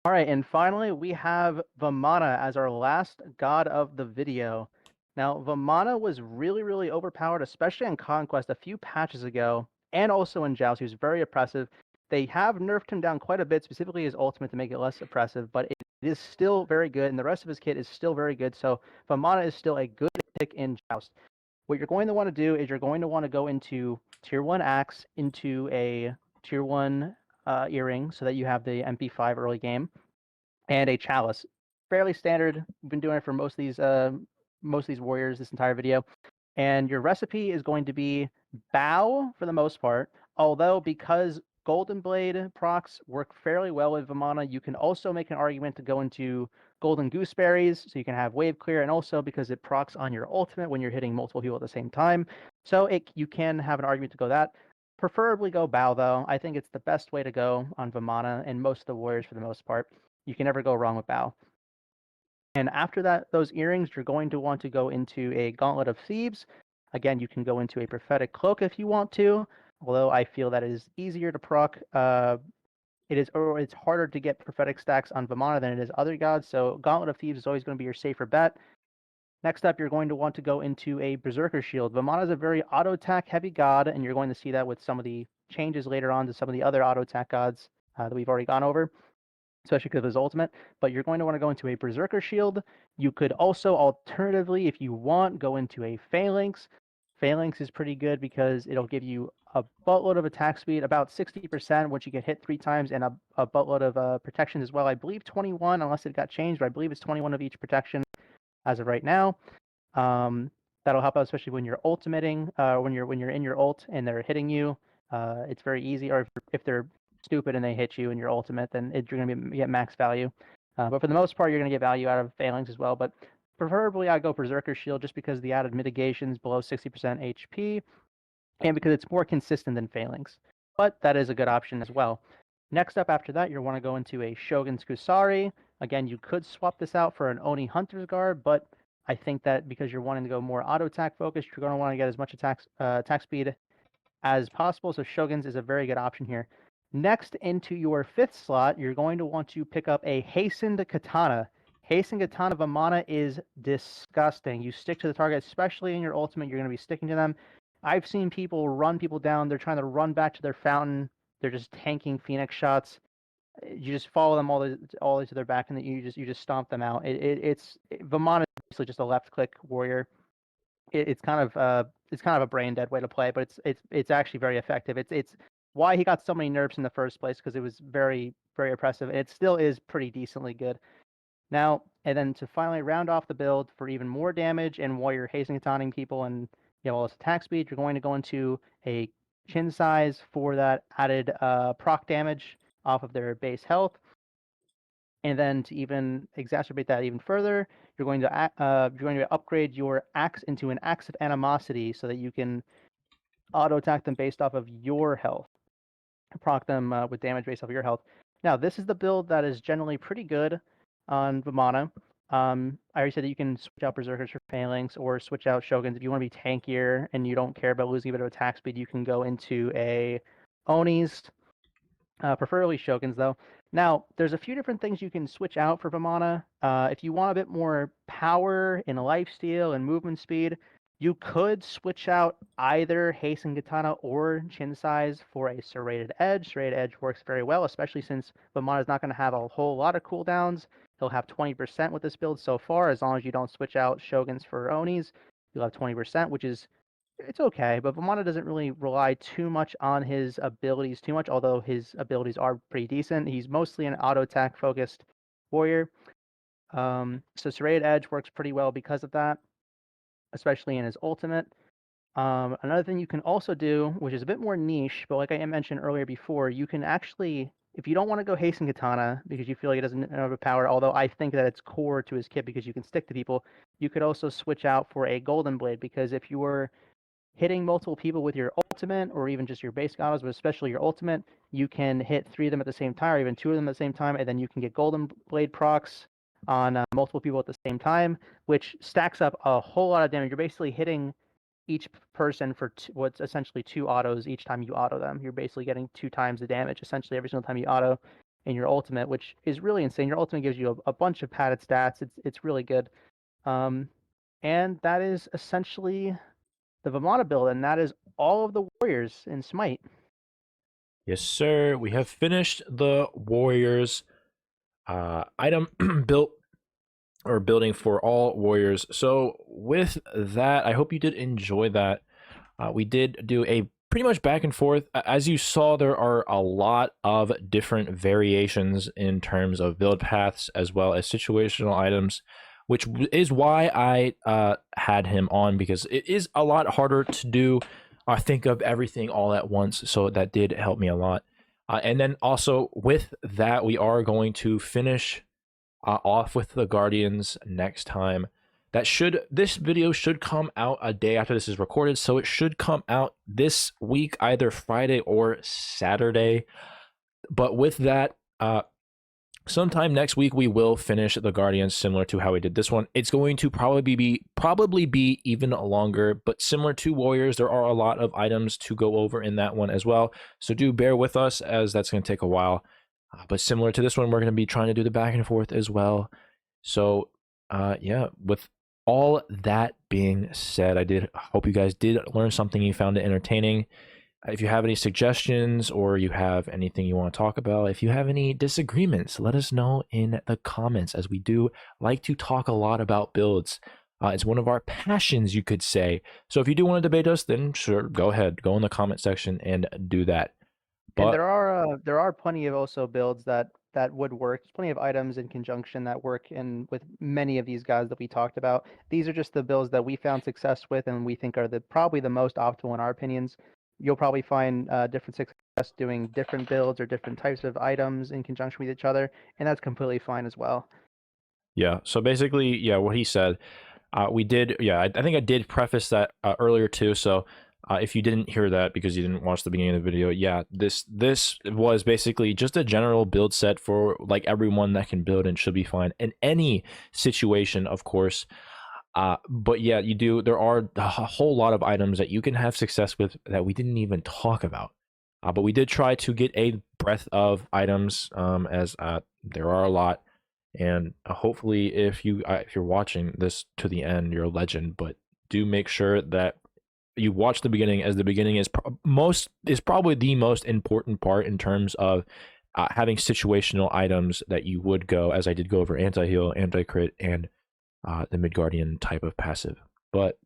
All right, and finally we have Vamana as our last god of the video. Now, Vamana was really, really overpowered, especially in Conquest a few patches ago, and also in Joust. He was very oppressive. They have nerfed him down quite a bit, specifically his ultimate to make it less oppressive, but it is still very good, and the rest of his kit is still very good, so Vamana is still a good pick in Joust. What you're going to want to do is you're going to want to go into Tier 1 Axe, into a Tier 1 earring, so that you have the MP5 early game, and a chalice. Fairly standard. We've been doing it for most of these warriors this entire video. And your recipe is going to be bow for the most part. Although because Golden Blade procs work fairly well with Vamana, you can also make an argument to go into Golden Gooseberries, so you can have wave clear, and also because it procs on your ultimate when you're hitting multiple people at the same time. So you can have an argument to go that. Preferably go bow though. I think it's the best way to go on Vamana and most of the warriors for the most part. You can never go wrong with bow. And after that, those earrings, you're going to want to go into a Gauntlet of Thieves. Again, you can go into a Prophetic Cloak if you want to, although I feel that it is easier to proc. It's harder to get prophetic stacks on Vamana than it is other gods, so Gauntlet of Thieves is always going to be your safer bet. Next up, you're going to want to go into a Berserker Shield. Vamana is a very auto-attack heavy god, and you're going to see that with some of the changes later on to some of the other auto-attack gods that we've already gone over, especially because of his ultimate. But you're going to want to go into a Berserker Shield. You could also, alternatively, if you want, go into a Phalanx. Phalanx is pretty good because it'll give you a buttload of attack speed, about 60%, once you get hit 3 times, and a buttload of protection as well. I believe 21, unless it got changed, but I believe it's 21 of each protection as of right now. That'll help out, especially when you're ultimating, when you're in your ult and they're hitting you. It's very easy, or if they're stupid and they hit you in your ultimate, then you're going to get max value. But for the most part, you're going to get value out of Phalanx as well. But preferably, I go Berserker Shield just because the added mitigations below 60% HP, and because it's more consistent than Phalanx. But that is a good option as well. Next up after that, you'll want to go into a Shogun's Kusari. Again, you could swap this out for an Oni Hunter's Guard, but I think that because you're wanting to go more auto attack focused, you're going to want to get as much attack speed as possible. So Shogun's is a very good option here. Next, into your 5th slot, you're going to want to pick up a Hastened Katana. Hastened Katana Vamana is disgusting. You stick to the target, especially in your ultimate, you're going to be sticking to them. I've seen people run people down. They're trying to run back to their fountain. They're just tanking Phoenix shots. You just follow them all the way to their back, and then you just stomp them out. Vamana is basically just a left click warrior. It's kind of a brain dead way to play, but it's actually very effective. It's why he got so many nerfs in the first place, because it was very, very oppressive, and it still is pretty decently good. Now, and then to finally round off the build for even more damage, and while you're hastening kataning people and all this attack speed, you're going to go into a chin size for that added proc damage off of their base health. And then to even exacerbate that even further, you're going to upgrade your axe into an Axe of Animosity, so that you can auto attack them based off of your health, proc them with damage based off of your health. Now, this is the build that is generally pretty good on Vamana. I already said that you can switch out Berserkers for Phalanx, or switch out Shoguns. If you want to be tankier and you don't care about losing a bit of attack speed, you can go into a Onis, preferably Shoguns though. Now, there's a few different things you can switch out for Vamana. If you want a bit more power and lifesteal and movement speed, you could switch out either Hasten Katana or Chin Size for a Serrated Edge. Serrated Edge works very well, especially since Vamana is not going to have a whole lot of cooldowns. He'll have 20% with this build so far, as long as you don't switch out Shoguns for Onis. You'll have 20%, which is it's okay, but Vamana doesn't really rely too much on his abilities too much, although his abilities are pretty decent. He's mostly an auto attack focused warrior. So Serrated Edge works pretty well because of that, especially in his ultimate. Another thing you can also do, which is a bit more niche, but like I mentioned earlier before, you can actually, if you don't want to go hasten katana because you feel like it doesn't have a power, although I think that it's core to his kit because you can stick to people, you could also switch out for a golden blade, because if you were hitting multiple people with your ultimate or even just your basic autos, but especially your ultimate, you can hit 3 of them at the same time or even 2 of them at the same time, and then you can get golden blade procs on multiple people at the same time, which stacks up a whole lot of damage. You're basically hitting each person for what's essentially 2 autos each time you auto them. You're basically getting 2 times the damage essentially every single time you auto in your ultimate, which is really insane. Your ultimate gives you a bunch of padded stats. It's really good. And that is essentially the Vamana build, and that is all of the warriors in Smite. Yes, sir. We have finished the warriors item built or building for all warriors. So with that, I hope you did enjoy that. We did do a pretty much back and forth. As you saw, there are a lot of different variations in terms of build paths as well as situational items, which is why I had him on, because it is a lot harder to do think of everything all at once. So that did help me a lot. And then also with that, we are going to finish off with the Guardians next time. This video should come out a day after this is recorded, so it should come out this week, either Friday or Saturday. But with that, sometime next week we will finish the Guardians, similar to how we did this one. It's going to probably be even longer, but similar to Warriors, there are a lot of items to go over in that one as well. So do bear with us, as that's going to take a while. But similar to this one, we're going to be trying to do the back and forth as well. So yeah, with all that being said, I did hope you guys did learn something, you found it entertaining. If you have any suggestions or you have anything you want to talk about, if you have any disagreements, let us know in the comments, as we do like to talk a lot about builds. It's one of our passions, you could say. So if you do want to debate us, then sure, go ahead, go in the comment section and do that. And But there are plenty of also builds that would work. There's plenty of items in conjunction that work in with many of these guys that we talked about. These are just the builds that we found success with and we think are probably the most optimal in our opinions. You'll probably find different success doing different builds or different types of items in conjunction with each other, and that's completely fine as well. yeah, so basically, yeah, what he said, we did, yeah, I think I did preface that earlier too. So if you didn't hear that because you didn't watch the beginning of the video, yeah, this was basically just a general build set for like everyone that can build and should be fine in any situation, of course. But yeah, there are a whole lot of items that you can have success with that we didn't even talk about. But we did try to get a breadth of items, as there are a lot. And hopefully if you're watching this to the end, you're a legend. But do make sure that you watch the beginning, as the beginning is probably the most important part in terms of having situational items that you would go, as I did go over anti-heal, anti-crit, and the mid-guardian type of passive. But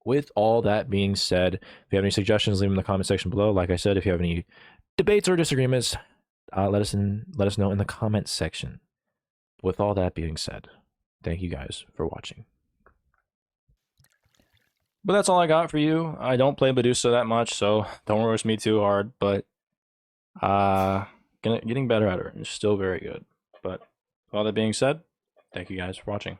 with all that being said, if you have any suggestions, leave them in the comment section below. Like I said, if you have any debates or disagreements, let us know in the comments section. With all that being said, thank you guys for watching. But that's all I got for you. I don't play Medusa that much, so don't roast me too hard. But getting better at her. It's still very good. But all that being said, thank you guys for watching.